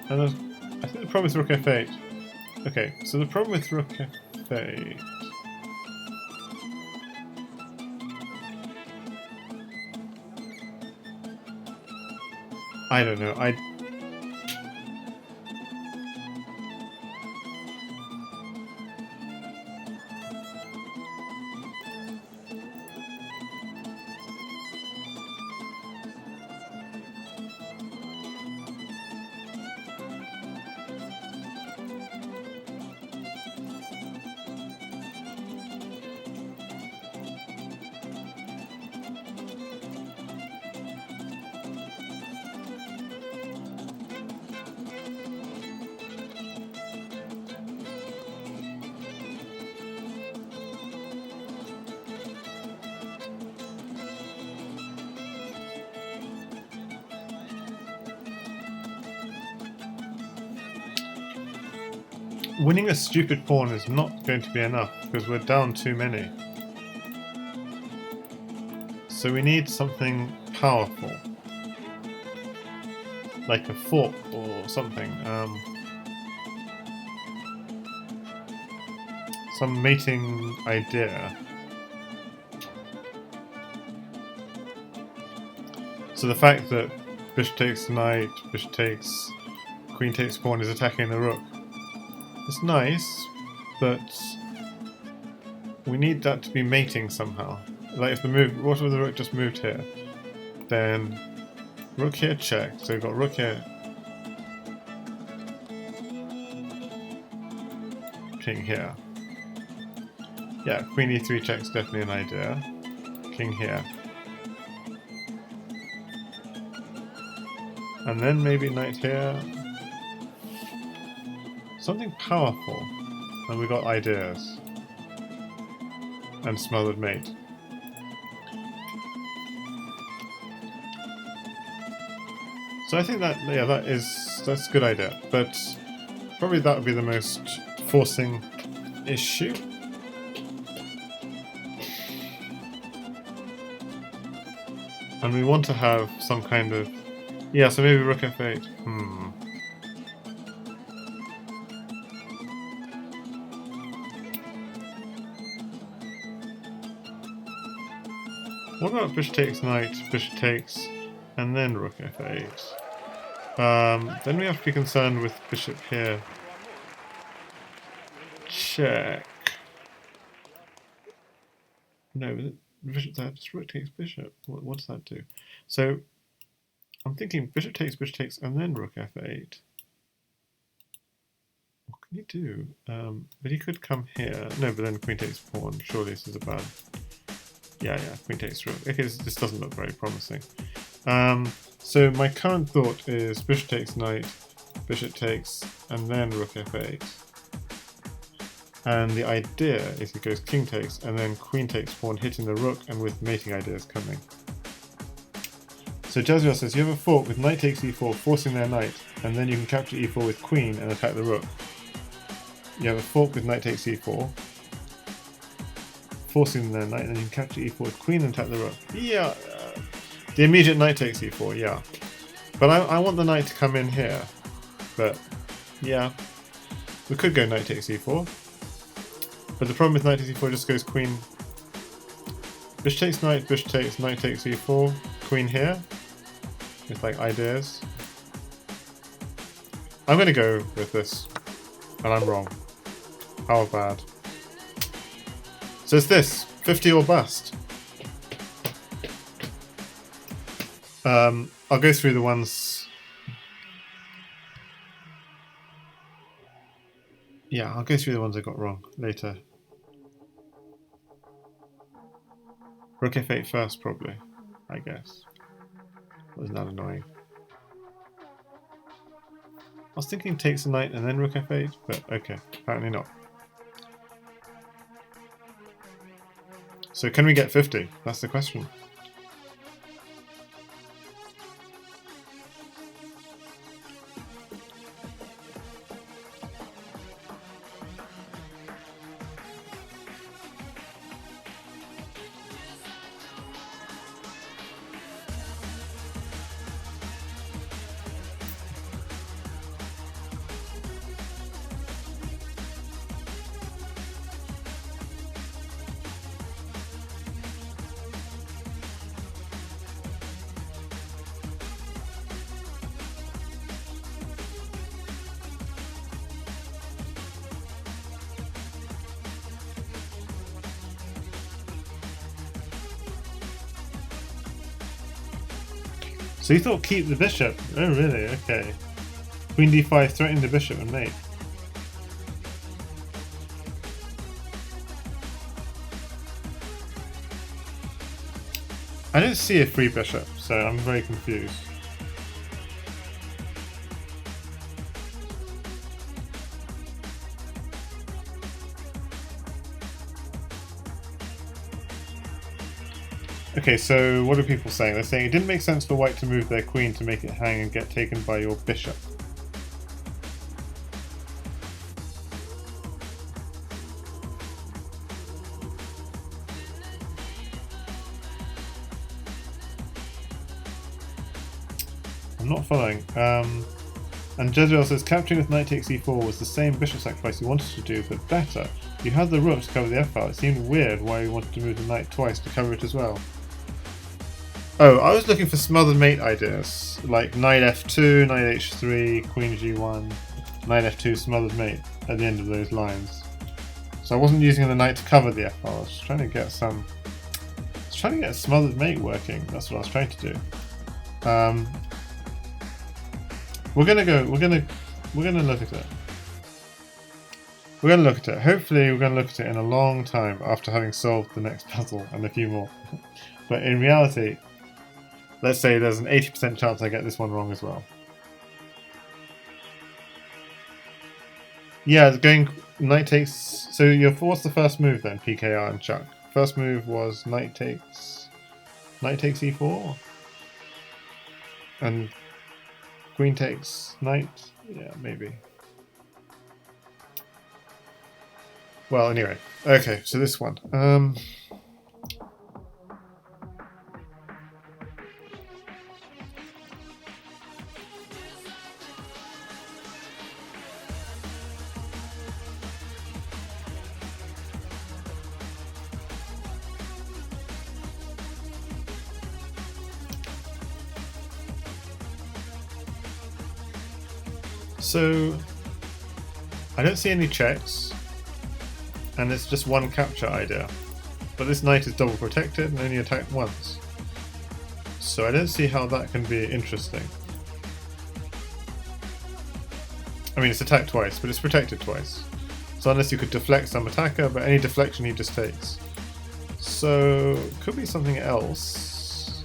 And I think the problem with rook f8... Okay, so the problem with rook f8... I don't know, winning a stupid pawn is not going to be enough, because we're down too many. So we need something powerful. Like a fork or something. Some mating idea. So the fact that bishop takes knight, bishop takes, queen takes pawn is attacking the rook. It's nice, but we need that to be mating somehow. Like if the move, what if the rook just moved here? Then rook here check, so we've got rook here, king here. Yeah, queen e3 check's definitely an idea. King here. And then maybe knight here. Something powerful, and we got ideas. And smothered mate. So I think that, yeah, that's a good idea, but probably that would be the most forcing issue. And we want to have some kind of, yeah, so maybe rook f8. What about bishop takes knight, bishop takes, and then rook f8? Then we have to be concerned with bishop here. Check. No, bishop there, just rook takes bishop. What does that do? So, I'm thinking bishop takes, and then rook f8. What can he do? But he could come here. No, but then queen takes pawn. Surely this is a bad... Yeah, queen takes rook. Okay, this doesn't look very promising. So my current thought is bishop takes knight, bishop takes, and then rook f8. And the idea is he goes king takes, and then queen takes pawn, hitting the rook, and with mating ideas coming. So Jezreel says, you have a fork with knight takes e4, forcing their knight, and then you can capture e4 with queen and attack the rook. You have a fork with knight takes e4, forcing their knight, and then you can capture e4 with queen and attack the rook. Yeah, the immediate knight takes e4, yeah. But I want the knight to come in here. But, yeah. We could go knight takes e4. But the problem with knight takes e4 just goes queen... Bishop takes knight takes e4, queen here. It's like ideas. I'm going to go with this. And I'm wrong. How bad. So it's this. 50 or bust. I'll go through the ones... Yeah, I'll go through the ones I got wrong later. Rook f8 first, probably. I guess. Wasn't that annoying? I was thinking takes a knight and then rook f8, but okay, apparently not. So can we get 50? That's the question. So you thought keep the bishop? Oh really? Okay. Queen d5 threatening the bishop and mate. I don't see a free bishop, so I'm very confused. Okay, so what are people saying? They're saying it didn't make sense for white to move their queen to make it hang and get taken by your bishop. I'm not following. And Jezreel says capturing with knight takes e4 was the same bishop sacrifice you wanted to do, but better. You had the rook to cover the f-file. It seemed weird why you wanted to move the knight twice to cover it as well. Oh, I was looking for smothered mate ideas, like knight f2, knight h3, queen g1, knight f2, smothered mate at the end of those lines. So I wasn't using the knight to cover the f-file. I was trying to get some... I was trying to get a smothered mate working. That's what I was trying to do. We're gonna look at it. We're gonna look at it. Hopefully we're gonna look at it in a long time after having solved the next puzzle and a few more. But in reality, let's say there's an 80% chance I get this one wrong as well. Yeah, it's going knight takes. So what's the first move then, PKR and Chuck? First move was knight takes e4, and queen takes knight. Yeah, maybe. Well, anyway, okay. So this one. So, I don't see any checks, and it's just one capture idea. But this knight is double protected and only attacked once. So I don't see how that can be interesting. I mean, it's attacked twice, but it's protected twice. So unless you could deflect some attacker, but any deflection he just takes. So, could be something else.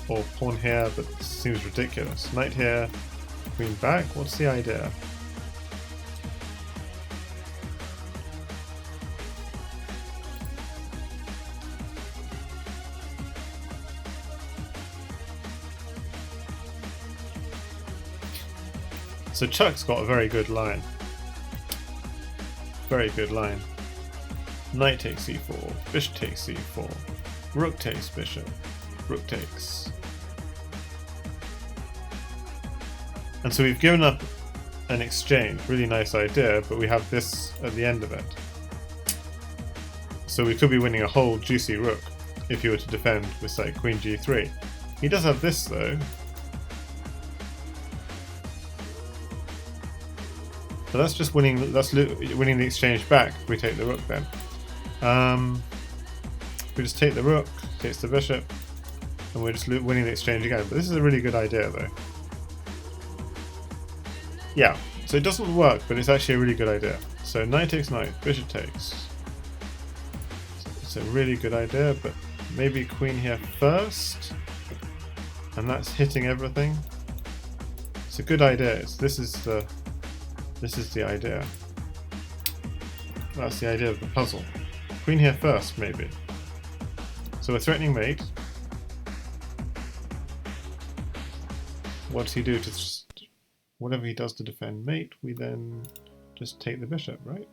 Or pawn here, but this seems ridiculous. Knight here, queen back, what's the idea? So Chuck's got a very good line. Very good line. Knight takes c4, bishop takes c4, rook takes bishop, rook takes. And so we've given up an exchange, really nice idea, but we have this at the end of it. So we could be winning a whole juicy rook if he were to defend with, say, queen g3. He does have this though. So that's just winning. That's winning the exchange back. If we take the rook, then we just take the rook, takes the bishop, and we're just winning the exchange again. But this is a really good idea, though. Yeah. So it doesn't work, but it's actually a really good idea. So knight takes knight, bishop takes. It's a really good idea, but maybe queen here first, and that's hitting everything. It's a good idea. This is the idea. That's the idea of the puzzle. Queen here first, maybe. So we're threatening mate. What does he do to... Whatever he does to defend mate, we then just take the bishop, right?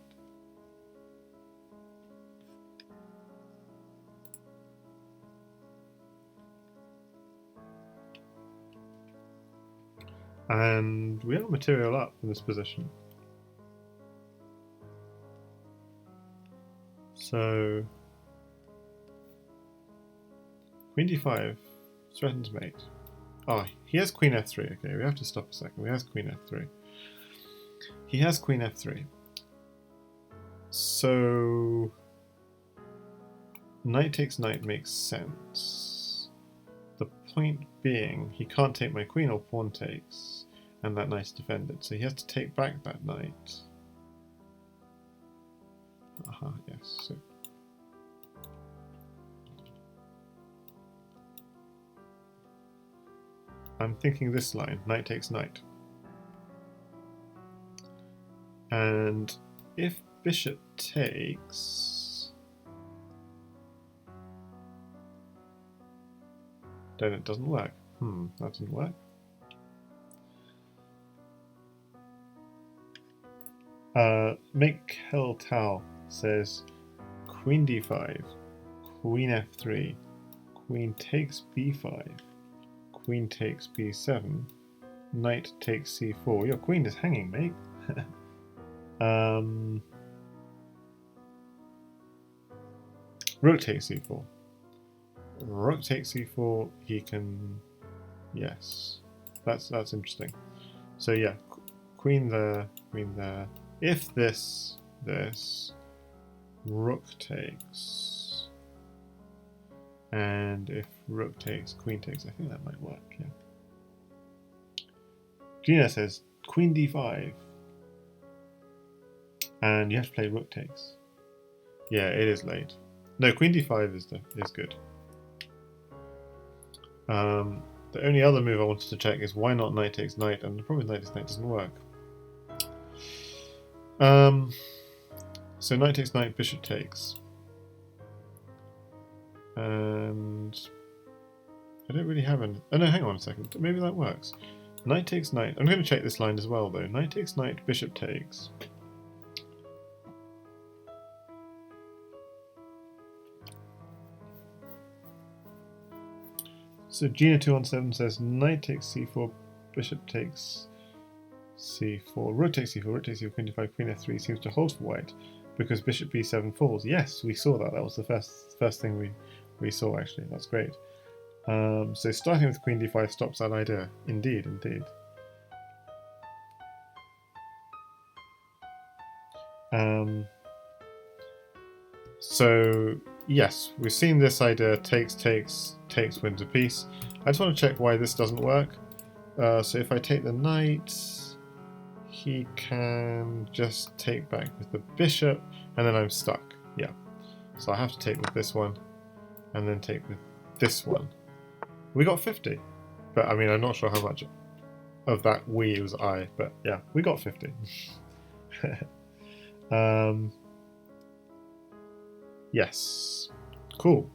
And we are material up in this position. So queen d5 threatens mate. Oh, he has queen f3. Okay, we have to stop a second. He has queen f3. He has queen f3. So knight takes knight makes sense. The point being, he can't take my queen or pawn takes, and that knight's defended. So he has to take back that knight. Aha, yes. So I'm thinking this line, knight takes knight. And if bishop takes, then it doesn't work. That didn't work. Mikhail Tal says queen d5, queen f3, queen takes b5, queen takes b7, knight takes c4. Your queen is hanging, mate. Rook takes c4. Rook takes c4. He can, yes, that's interesting. So yeah, queen there, queen there. If this rook takes, and if rook takes, queen takes, I think that might work. Yeah. Gina says queen d5, and you have to play rook takes. Yeah, it is late. No, queen d5 is good. The only other move I wanted to check is why not knight takes knight, and the problem with knight takes knight doesn't work. So knight takes knight, bishop takes. And I don't really have any... Oh no, hang on a second. Maybe that works. Knight takes knight. I'm going to check this line as well though. Knight takes knight, bishop takes. So Gina217 says knight takes c4, bishop takes c4, rook takes c4, rook takes c4, queen d5, queen f3 seems to hold for white because bishop b7 falls. Yes, we saw that. That was the first thing we saw actually. That's great. So starting with queen d5 stops that idea. Indeed, indeed. So yes, we've seen this idea, takes, wins a piece. I just want to check why this doesn't work. So if I take the knight, he can just take back with the bishop, and then I'm stuck. Yeah. So I have to take with this one, and then take with this one. We got 50. But I mean, I'm not sure how much of that we was I, but yeah, we got 50. Yes. Cool.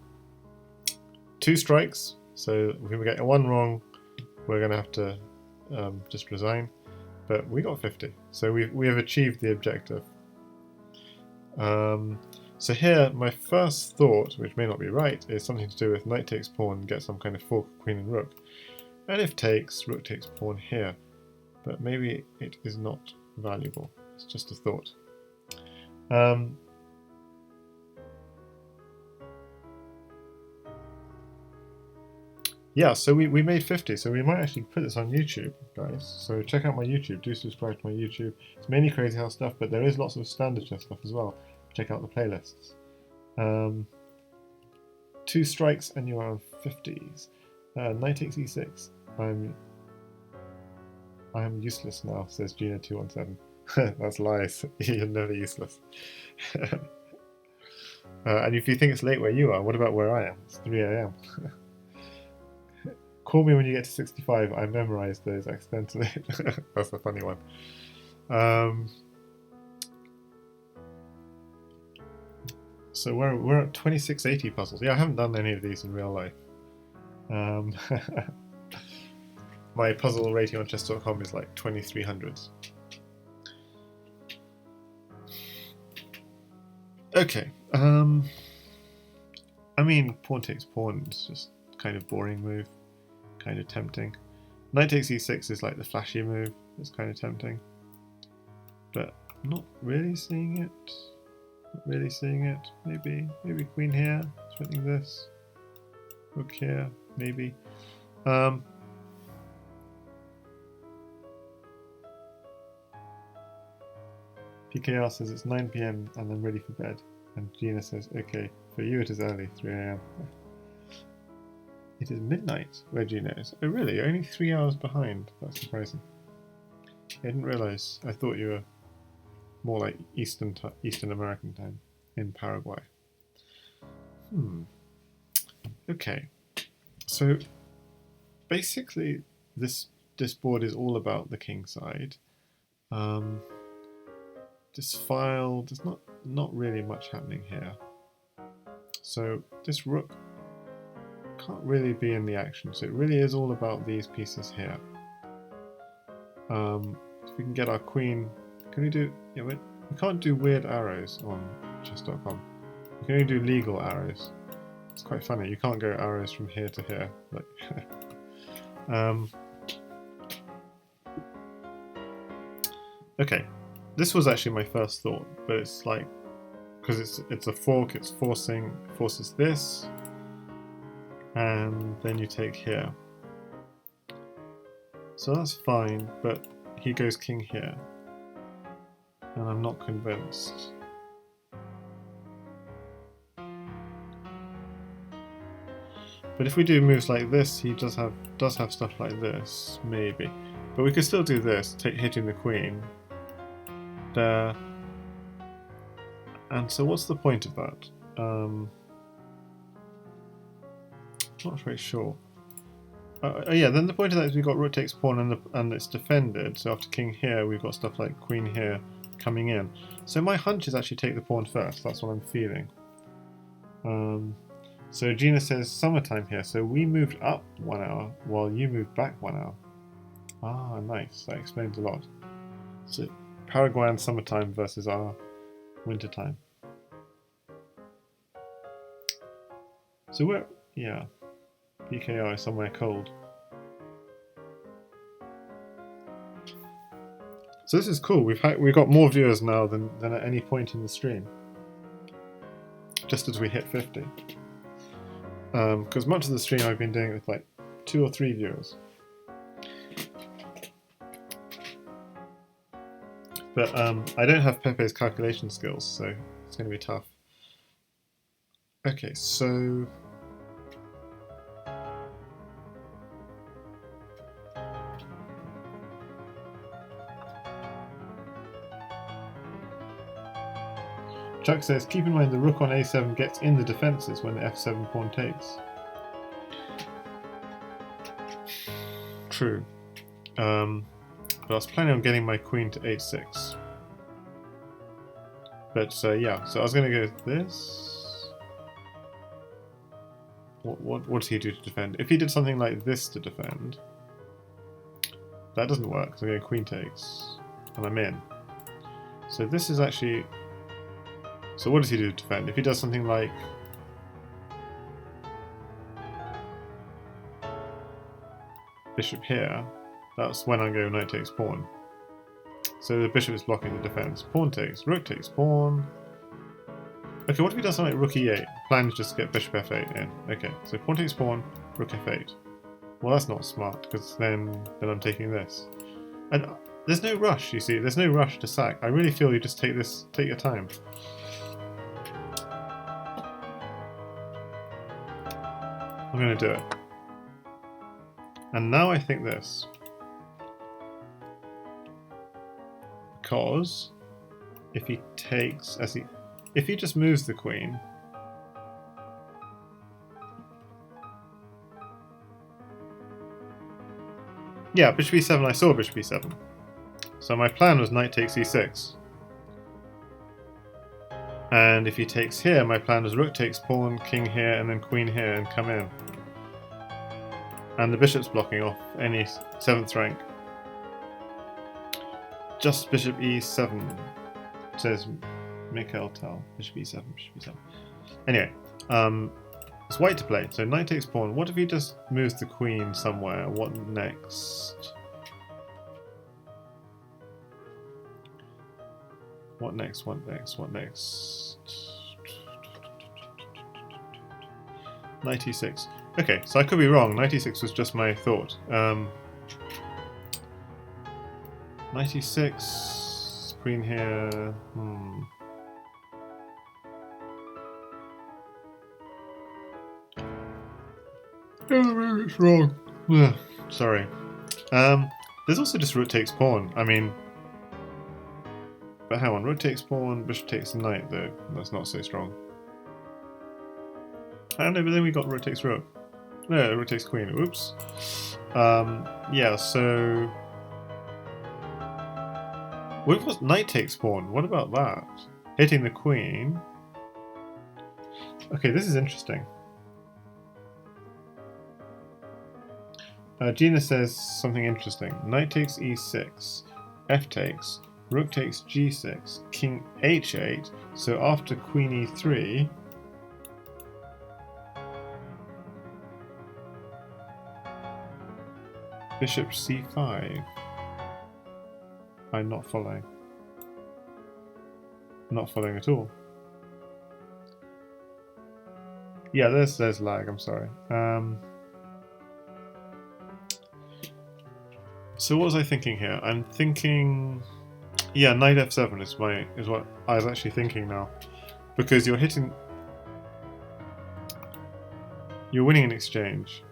2 strikes, so if we get one wrong, we're going to have to just resign. But we got 50, so we have achieved the objective. So here, my first thought, which may not be right, is something to do with knight takes pawn, get some kind of fork, queen and rook. And if takes, rook takes pawn here. But maybe it is not valuable. It's just a thought. Yeah, so we made 50, so we might actually put this on YouTube, guys. So check out my YouTube, do subscribe to my YouTube. It's mainly Crazy House stuff, but there is lots of standard chess stuff as well. Check out the playlists. 2 strikes and you are on 50s. Knight takes e6. I'm useless now, says Gina217. That's lies. You're never useless. And if you think it's late where you are, what about where I am? It's 3 AM. Call me when you get to 65. I memorized those accidentally. That's a funny one. So we're at 2680 puzzles. Yeah, I haven't done any of these in real life. My puzzle rating on chess.com is like 2300. Okay. I mean, pawn takes pawn is just kind of boring move. Kind of tempting. Knight takes e6 is like the flashy move. It's kind of tempting. But not really seeing it. Not really seeing it. Maybe queen here. Threatening this. Rook here. Maybe. PKR says it's 9 PM and I'm ready for bed. And Gina says, okay, for you it is early, 3 AM. It is midnight where Gina is. Oh really? You're only 3 hours behind. That's surprising. I didn't realise. I thought you were more like Eastern American time in Paraguay. Okay. So basically this board is all about the king side. This file, there's not really much happening here. So this rook can't really be in the action, so it really is all about these pieces here. If we can get our queen, can we do? Yeah, we can't do weird arrows on chess.com. We can only do legal arrows. It's quite funny. You can't go arrows from here to here. Like, okay, this was actually my first thought, but it's like because it's a fork, it's forces this. And then you take here. So that's fine, but he goes king here. And I'm not convinced. But if we do moves like this, he does have stuff like this, maybe. But we could still do this, hitting the queen. There. And so what's the point of that? Not very sure. Yeah, then the point of that is we've got rook takes pawn and it's defended. So after king here, we've got stuff like queen here coming in. So my hunch is actually take the pawn first. That's what I'm feeling. So Gina says summertime here. So we moved up 1 hour while you moved back 1 hour. Ah, nice. That explains a lot. So Paraguayan summertime versus our wintertime. So we're, yeah. PKI somewhere cold. So this is cool. We've got more viewers now than at any point in the stream. Just as we hit 50. Because much of the stream I've been doing it with like 2 or 3 viewers. But I don't have Pepe's calculation skills, so it's going to be tough. Okay, so Chuck says, keep in mind the rook on a7 gets in the defences when the f7 pawn takes. True. But I was planning on getting my queen to h6. But yeah, so I was going to go this. What does he do to defend? If he did something like this to defend, that doesn't work. So I'm going queen takes, and I'm in. So this is actually. So what does he do to defend? If he does something like bishop here, that's when I go knight takes pawn. So the bishop is blocking the defense. Pawn takes, rook takes pawn. Okay, what if he does something like rook e8? Plan is just to get bishop f8 in. Okay, so pawn takes pawn, rook f8. Well, that's not smart, because then I'm taking this. And there's no rush, you see. There's no rush to sack. I really feel you just take your time. I'm going to do it. And now I think this. Because if he takes, if he just moves the queen, yeah, bishop e7, I saw bishop e7. So my plan was knight takes e6. And if he takes here, my plan was rook takes pawn, king here, and then queen here, and come in. And the bishop's blocking off any 7th rank. Just bishop e7, says Mikhail Tal. Bishop e7, bishop e7. Anyway, it's white to play. So knight takes pawn. What if he just moves the queen somewhere? What next? What next? What next? What next? Knight e6. Okay, so I could be wrong. Knight e6 was just my thought. Knight e6, queen here. Oh, maybe it's wrong. Ugh, sorry. There's also just rook takes pawn. I mean, but hang on, rook takes pawn, bishop takes knight though. That's not so strong. I don't know, but then we got rook takes rook. No, rook takes queen. Oops. Yeah, so. What if it was knight takes pawn? What about that? Hitting the queen. Okay, this is interesting. Gina says something interesting. Knight takes e6, f takes, rook takes g6, king h8. So after queen e3, bishop c5. I'm not following. Not following at all. Yeah, there's lag. I'm sorry. So what was I thinking here? I'm thinking, yeah, knight f7 is what I was actually thinking now, because you're winning an exchange.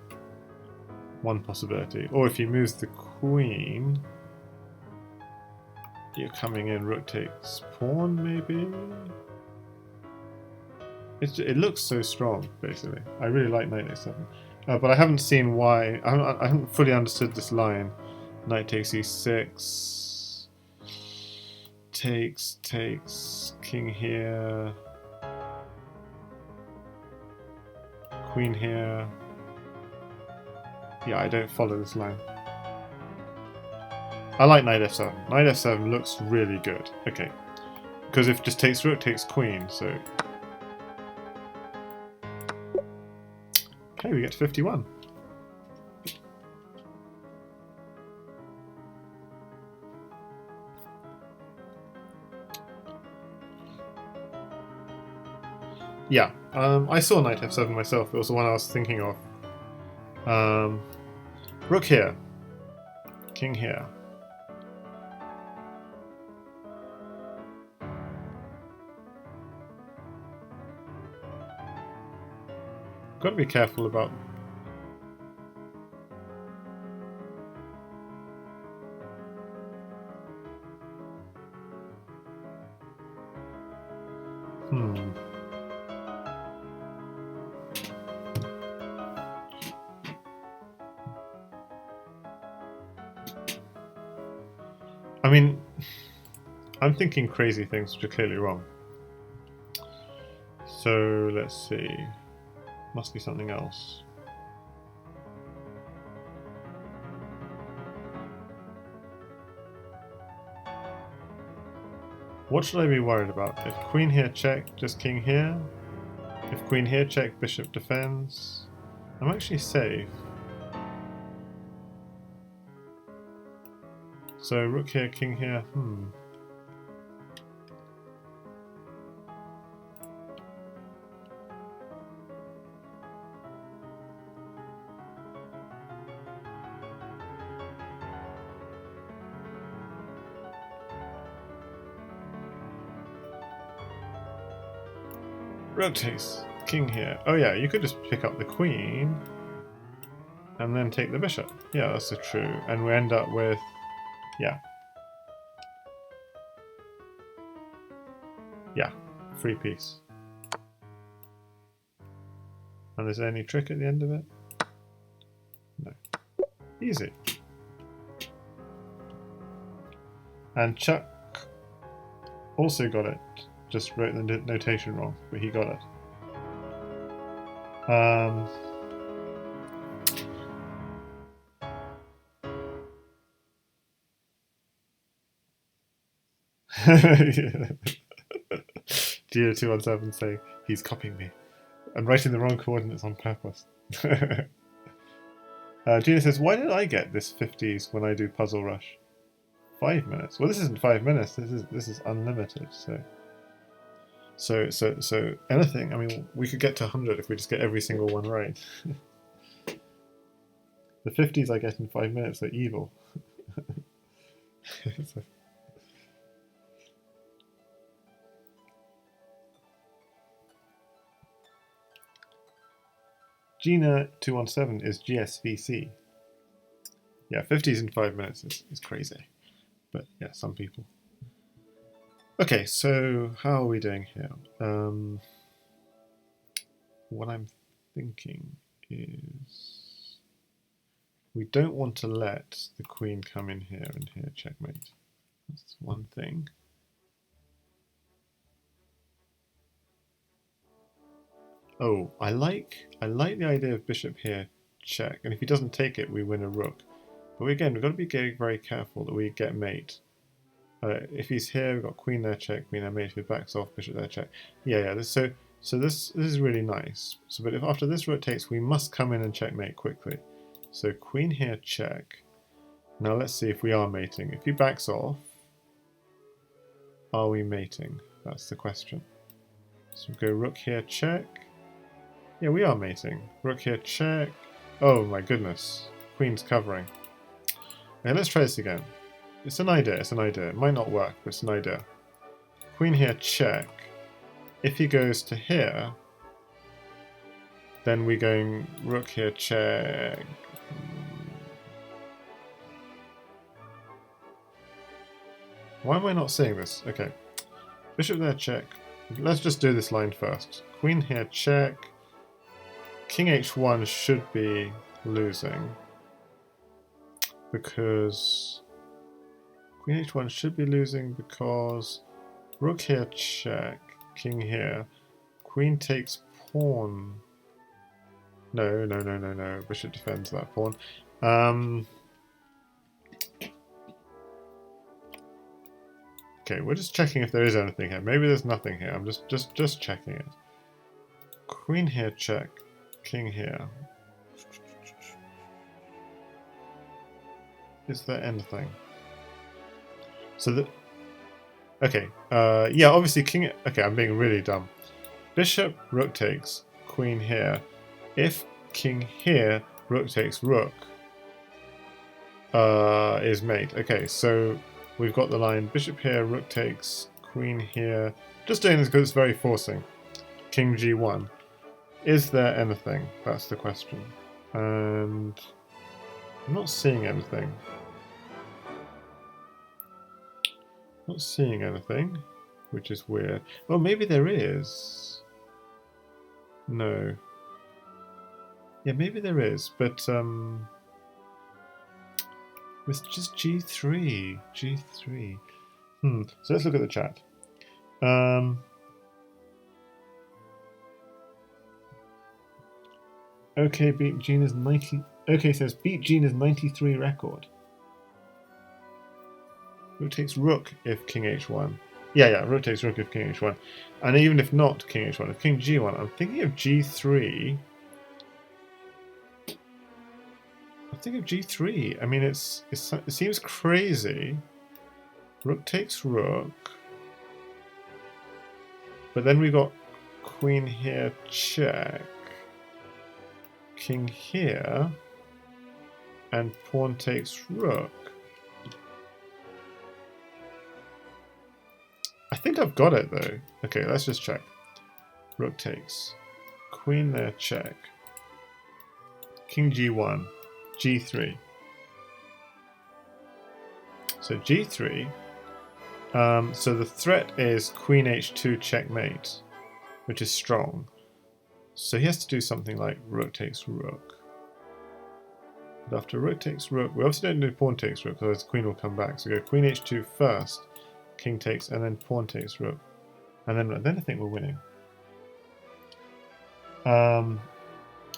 One possibility, or if he moves the queen, you're coming in. Rook takes pawn, maybe. It looks so strong, basically. I really like knight a7, but I haven't seen why. I haven't fully understood this line. Knight takes e6, takes, king here, queen here. Yeah, I don't follow this line. I like knight f7. Knight f7 looks really good. Okay, because if just takes rook, takes queen, so... Okay, we get to 51. Yeah, I saw knight f7 myself. It was the one I was thinking of. Rook here. King here. Got to be careful about. I mean, I'm thinking crazy things which are clearly wrong. So let's see. Must be something else. What should I be worried about? If queen here, check, just king here. If queen here, check, bishop defends. I'm actually safe. So rook here, king here, Rook takes king here. Oh yeah, you could just pick up the queen and then take the bishop. Yeah, that's true. And we end up with, yeah. Yeah, free piece. And is there any trick at the end of it? No. Easy. And Chuck also got it. Just wrote the notation wrong, but he got it. Geo217 saying he's copying me and writing the wrong coordinates on purpose. Gina says, why did I get this 50s when I do Puzzle Rush? 5 minutes. Well, this isn't 5 minutes. This is unlimited. So anything. I mean, we could get to 100 if we just get every single one right. The 50s I get in 5 minutes are evil. So. Gina217 is GSVC. Yeah, 50s in 5 minutes is crazy. But yeah, some people. Okay, so how are we doing here? What I'm thinking is we don't want to let the queen come in here and here checkmate. That's one thing. Oh, I like the idea of bishop here check, and if he doesn't take it, we win a rook. But again, we've got to be very careful that we get mate. If he's here, we've got queen there check, queen there mate. If he backs off, bishop there check. Yeah. So this is really nice. So, but if after this rook takes, we must come in and checkmate quickly. So queen here check. Now let's see if we are mating. If he backs off, are we mating? That's the question. So we go rook here check. Yeah, we are mating. Rook here, check. Oh my goodness. Queen's covering. Okay, let's try this again. It's an idea, It might not work, but it's an idea. Queen here, check. If he goes to here, then we're going rook here, check. Why am I not seeing this? Okay. Bishop there, check. Let's just do this line first. Queen here, check. King h1 should be losing because queen h1 should be losing because rook here check, king here, queen takes pawn. No. Bishop defends that pawn. Okay, we're just checking if there is anything here. Maybe there's nothing here. I'm just checking it. Queen here check. King here. Is there anything? So the okay, yeah, obviously king. Okay, I'm being really dumb. Bishop, rook takes, queen here. If king here, rook takes rook, is mate. Okay, so we've got the line bishop here, rook takes, queen here. Just doing this because it's very forcing. King g1. Is there anything? That's the question. And I'm not seeing anything. Not seeing anything, which is weird. Well, maybe there is. No. Yeah, maybe there is, but with just G3. G3. So let's look at the chat. Okay, beat Gina's 90. Okay, says beat Gina's 93 record. Rook takes rook if king h1. Yeah, rook takes rook if king h1. And even if not king h1, if king g1, I'm thinking of g3. I'm thinking of g3. I mean, it seems crazy. Rook takes rook. But then we got queen here, check. King here. And pawn takes rook. I think I've got it though. Okay, let's just check. Rook takes. Queen there, check. King g1. G3. So G3. So the threat is Queen h2 checkmate, which is strong. So he has to do something like Rook takes Rook. But after Rook takes Rook, we obviously don't do Pawn takes Rook, otherwise the Queen will come back. So go Queen h2 first, King takes, and then Pawn takes Rook, and then I think we're winning.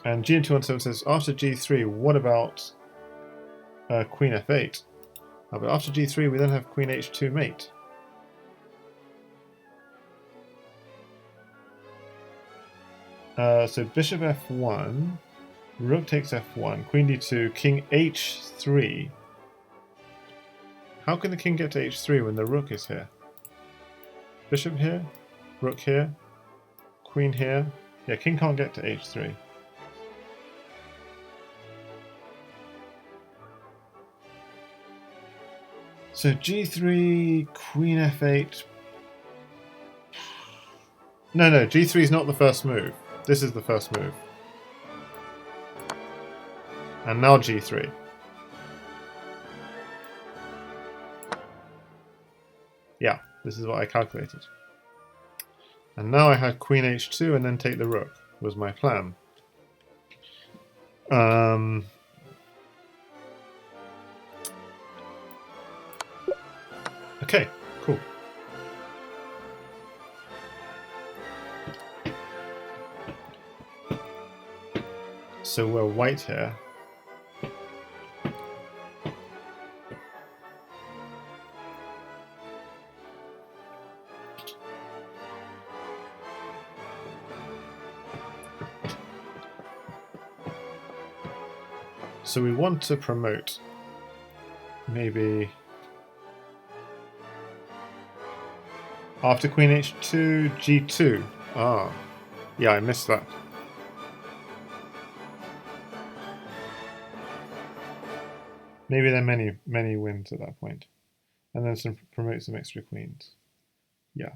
And GN217 says after G3, what about Queen f8? But after G3, we then have Queen h2 mate. So Bishop f1, Rook takes f1, Queen d2, King h3. How can the King get to h3 when the Rook is here? Bishop here, Rook here, Queen here. Yeah, King can't get to h3. So G3, Queen f8. No, G3 is not the first move. This is the first move. And now G3. Yeah, this is what I calculated. And now I had Queen h2 and then take the Rook, was my plan. Okay, cool. So we're white here. So we want to promote maybe after Queen h2, g2. Ah, yeah, I missed that. Maybe there are many wins at that point, and then promote some extra queens. Yeah,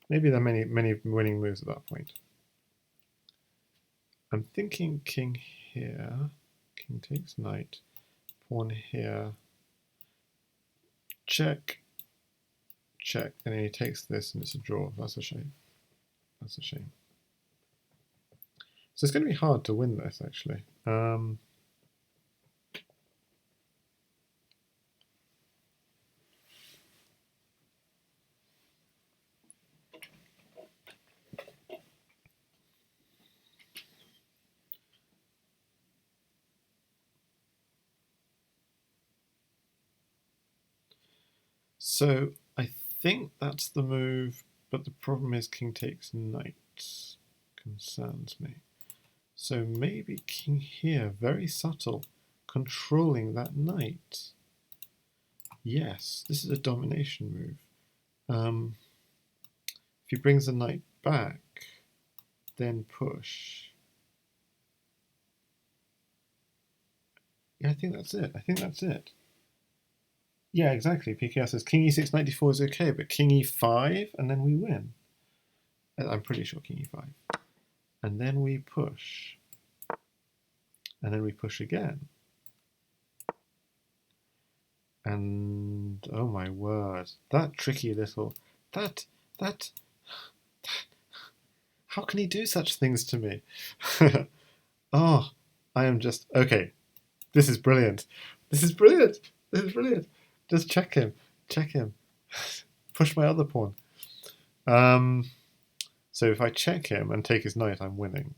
maybe there are many winning moves at that point. I'm thinking king here, king takes knight, pawn here, check, check, and then he takes this, and it's a draw. That's a shame. That's a shame. So it's going to be hard to win this actually. So I think that's the move, but the problem is king takes knight. Concerns me. So maybe king here, very subtle, controlling that knight. Yes, this is a domination move. If he brings the knight back, then push. Yeah, I think that's it. I think that's it. Yeah, exactly. PKR says king e6, knight d4 is okay, but king e5, and then we win. I'm pretty sure king e5. and then we push, and then we push again. And oh my word, that tricky little, that, how can he do such things to me? Oh, I am just, okay, this is brilliant. This is brilliant. This is brilliant. Just check him, check him. Push my other pawn. So if I check him and take his knight, I'm winning.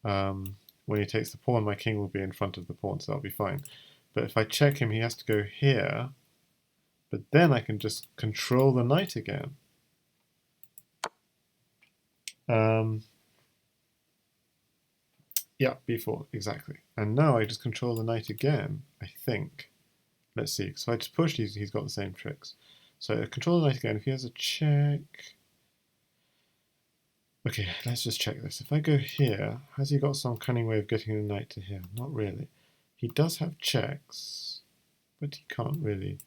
When he takes the pawn, my king will be in front of the pawn, so that'll be fine. But if I check him, he has to go here. But then I can just control the knight again. Yeah, b4, exactly. And now I just control the knight again, I think. Let's see, so I just pushed, he's got the same tricks. So control the knight again, if he has a check... Okay, let's just check this. If I go here, has he got some cunning way of getting the knight to here? Not really. He does have checks, but he can't really...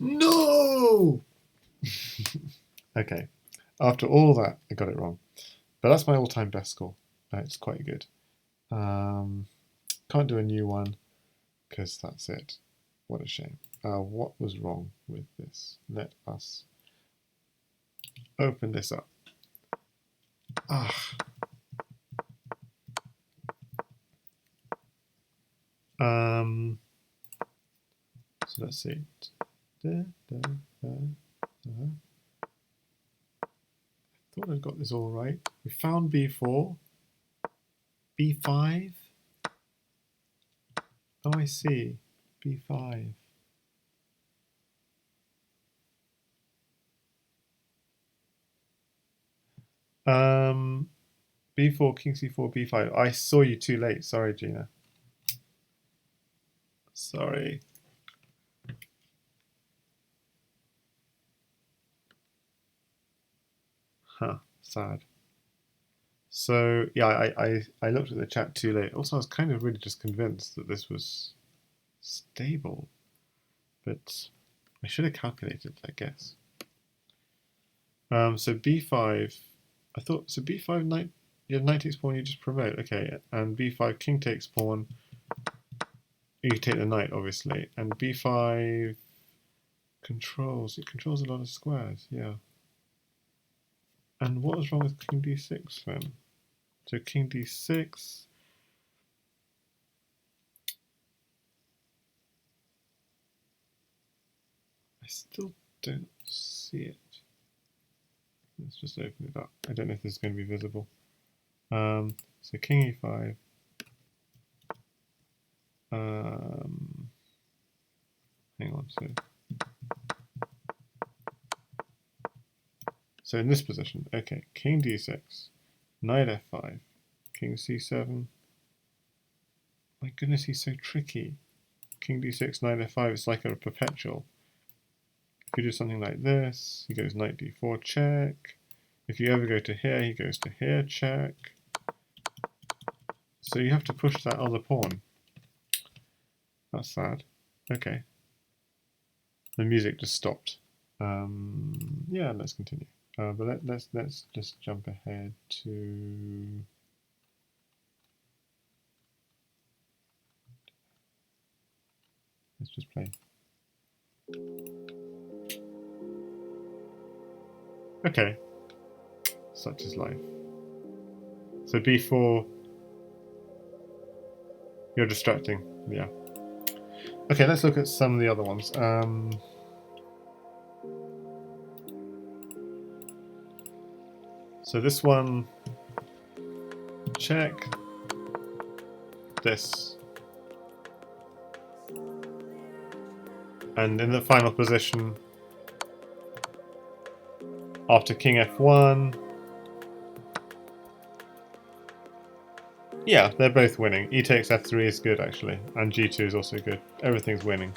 No! Okay, after all that, I got it wrong. But that's my all-time best score. It's quite good. Can't do a new one, because that's it. What a shame. What was wrong with this? Let us open this up. So let's see. I thought I got this all right. We found b4, b5. Oh, I see. b5. b4, king c4, b5. I saw you too late. Sorry, Gina. Sorry. Huh, sad. So, yeah, I looked at the chat too late. Also, I was kind of really just convinced that this was stable. But I should have calculated, I guess. So b5, I thought, so b5, knight, yeah, knight takes pawn, you just promote. Okay, and b5, king takes pawn. You take the knight, obviously. And b5 controls, it controls a lot of squares, yeah. And what was wrong with king d6 then? So king d6. I still don't see it. Let's just open it up. I don't know if this is going to be visible. So king e5. Hang on. So in this position, okay, king d6, knight f5, king c7. My goodness, he's so tricky. King d6, knight f5, it's like a perpetual. If you do something like this, he goes knight d4, check. If you ever go to here, he goes to here, check. So you have to push that other pawn. That's sad. Okay. The music just stopped. Yeah, let's continue. But let's just jump ahead to... Let's just play. Okay. Such is life. So b4... You're distracting, yeah. Okay, let's look at some of the other ones. So this one, check, this, and in the final position, after king f1, yeah, they're both winning. E takes f3 is good actually, and g2 is also good. Everything's winning.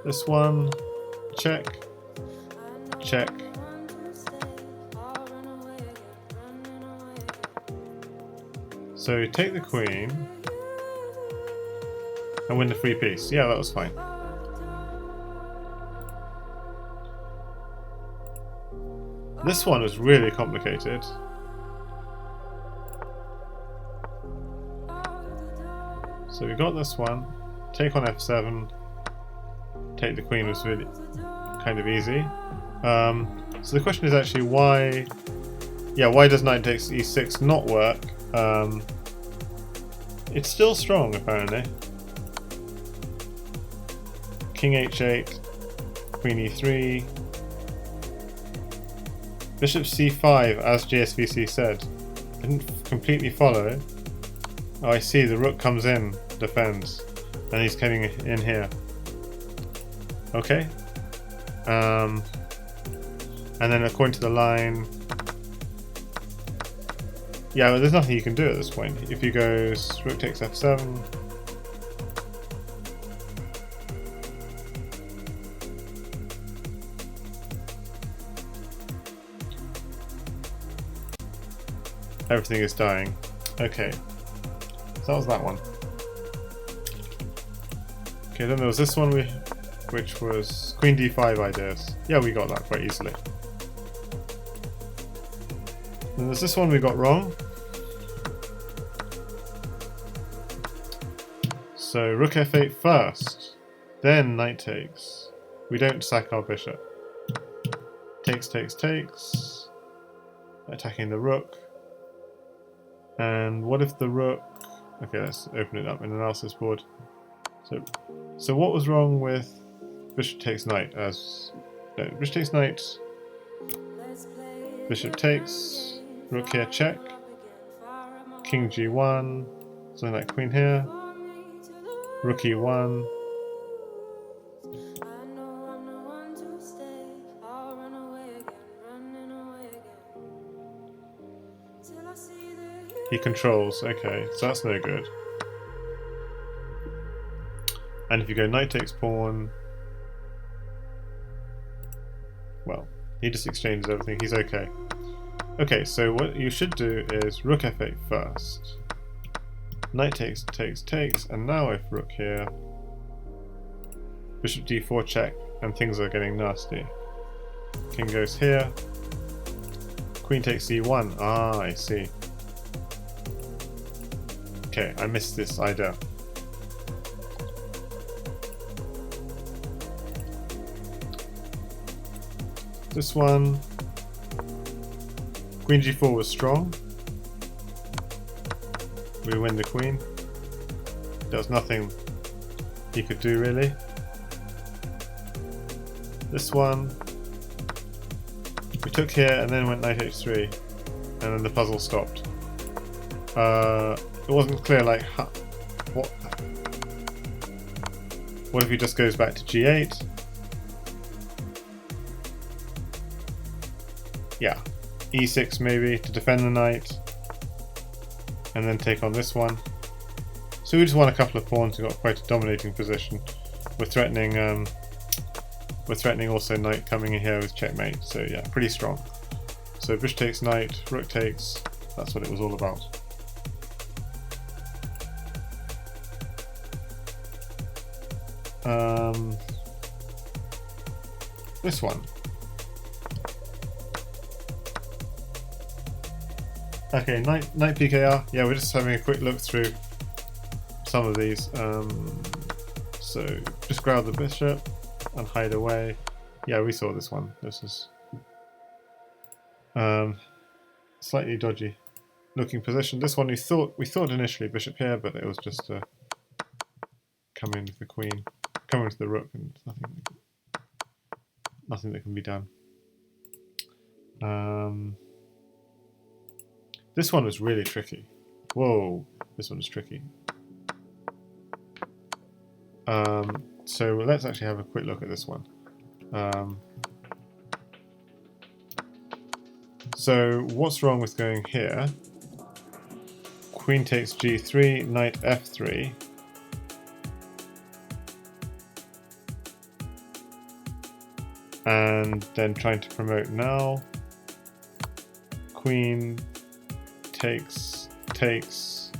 This one, check, check. So take the queen. and win the free piece. Yeah, that was fine. This one was really complicated. So we got this one. Take on f7. Take the queen was really kind of easy. So the question is actually why... Yeah, why does knight takes e6 not work? It's still strong, apparently. King h8, queen e3, bishop c5, as GSVC said. Didn't completely follow. Oh, I see, the rook comes in, defends, and he's coming in here. Okay. And then according to the line... Yeah, well, there's nothing you can do at this point. If you go rook takes f7... Everything is dying. Okay. So that was that one. Okay, then there was this one which was queen d5 ideas. Yeah, we got that quite easily. And there's this one we got wrong. So rook f8 first, then knight takes. We don't sack our bishop. Takes, takes, takes. Attacking the rook. And what if the rook... Okay, let's open it up in analysis board. So what was wrong with bishop takes knight? No, bishop takes knight. Bishop takes. Rook here, check. King g1. Something like queen here. Rook e1. He controls, okay, so that's no good. And if you go knight takes pawn, well, he just exchanges everything, he's okay. Okay, so what you should do is rook f8 first. Knight takes, takes, takes, and now if rook here, bishop d4 check, and things are getting nasty. King goes here, queen takes e1, ah, I see. Okay, I missed this idea. This one, queen g4 was strong. We win the queen. There was nothing he could do really. This one, we took here and then went knight h3, and then the puzzle stopped. It wasn't clear, like, what if he just goes back to g8? Yeah, e6 maybe to defend the knight, and then take on this one. So we just won a couple of pawns and got quite a dominating position. We're threatening also knight coming in here with checkmate. So yeah, pretty strong. So bishop takes knight, rook takes. That's what it was all about. This one. Okay, knight PKR. Yeah, we're just having a quick look through some of these. So just grab the bishop and hide away. Yeah, we saw this one. This is slightly dodgy looking position. This one we thought initially bishop here, but it was just come in with the queen, come in with the rook, and nothing that can be done. This one was really tricky. Whoa, this one is tricky. So let's actually have a quick look at this one. So what's wrong with going here? Queen takes g3, knight f3. And then trying to promote now. Queen takes, takes,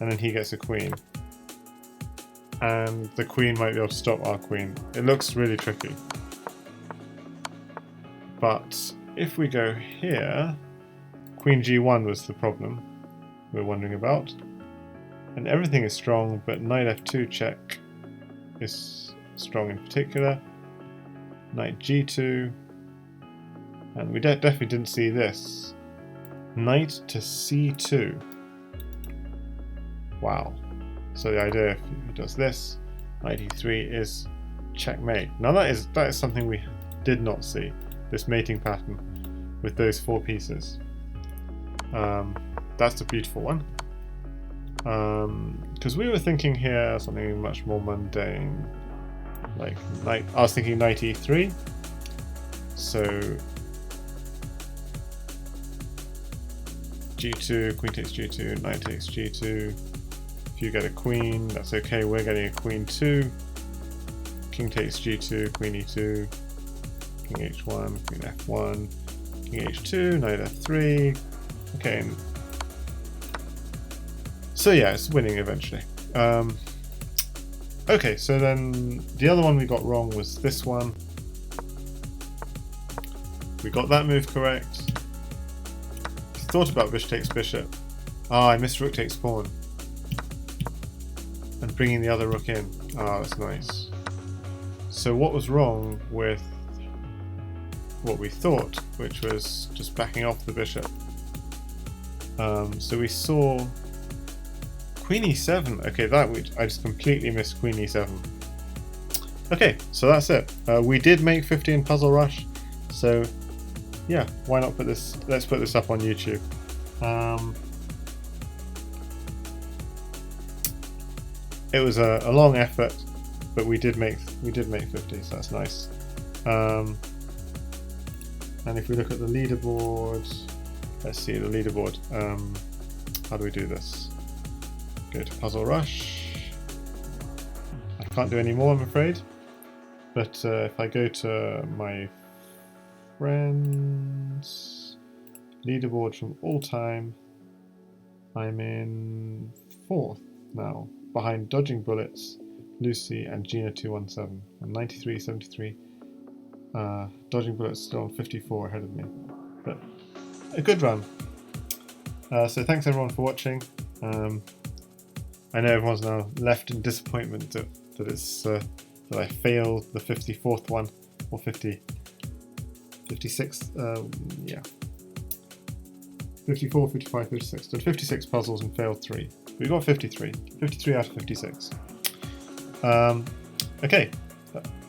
and then he gets a queen. and the queen might be able to stop our queen. It looks really tricky. But if we go here, queen g1 was the problem we're wondering about. And everything is strong, but knight f2 check is strong in particular. Knight g2. And we definitely didn't see this. Knight to c2. Wow. So the idea, if he does this, knight e3 is checkmate. Now that is something we did not see. This mating pattern with those 4 pieces. That's a beautiful one. Because we were thinking here something much more mundane. Like I was thinking knight e3. So g2, queen takes g2, knight takes g2. If you get a queen, that's okay. We're getting a queen too. King takes g2, queen e2, king h1, queen f1, king h2, knight f3. Okay. So yeah, it's winning eventually. Okay, so then the other one we got wrong was this one. We got that move correct. Thought about bishop takes bishop. Ah, I missed rook takes pawn. And bringing the other rook in. Ah, that's nice. So what was wrong with what we thought, which was just backing off the bishop? So we saw queen e7. Okay, I just completely missed queen e7. Okay, so that's it. We did make 50 in Puzzle Rush. So yeah, why not put this? Let's put this up on YouTube. It was a long effort, but we did make 50, so that's nice. And if we look at the leaderboard, let's see the leaderboard. How do we do this? Go to Puzzle Rush. I can't do any more, I'm afraid. But if I go to my friends leaderboard from all time, I'm in 4th now, behind Dodging Bullets, Lucy, and Gina217. And 93, 73. Dodging Bullets still on 54 ahead of me, but a good run. So thanks everyone for watching. I know everyone's now left in disappointment that I failed the 54th one, or 56, yeah. 54, 55, 56. Did 56 puzzles and failed 3. We got 53. 53 out of 56. Okay,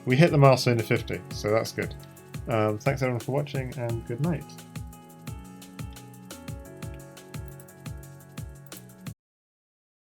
we hit the milestone of 50, so that's good. Thanks everyone for watching, and good night.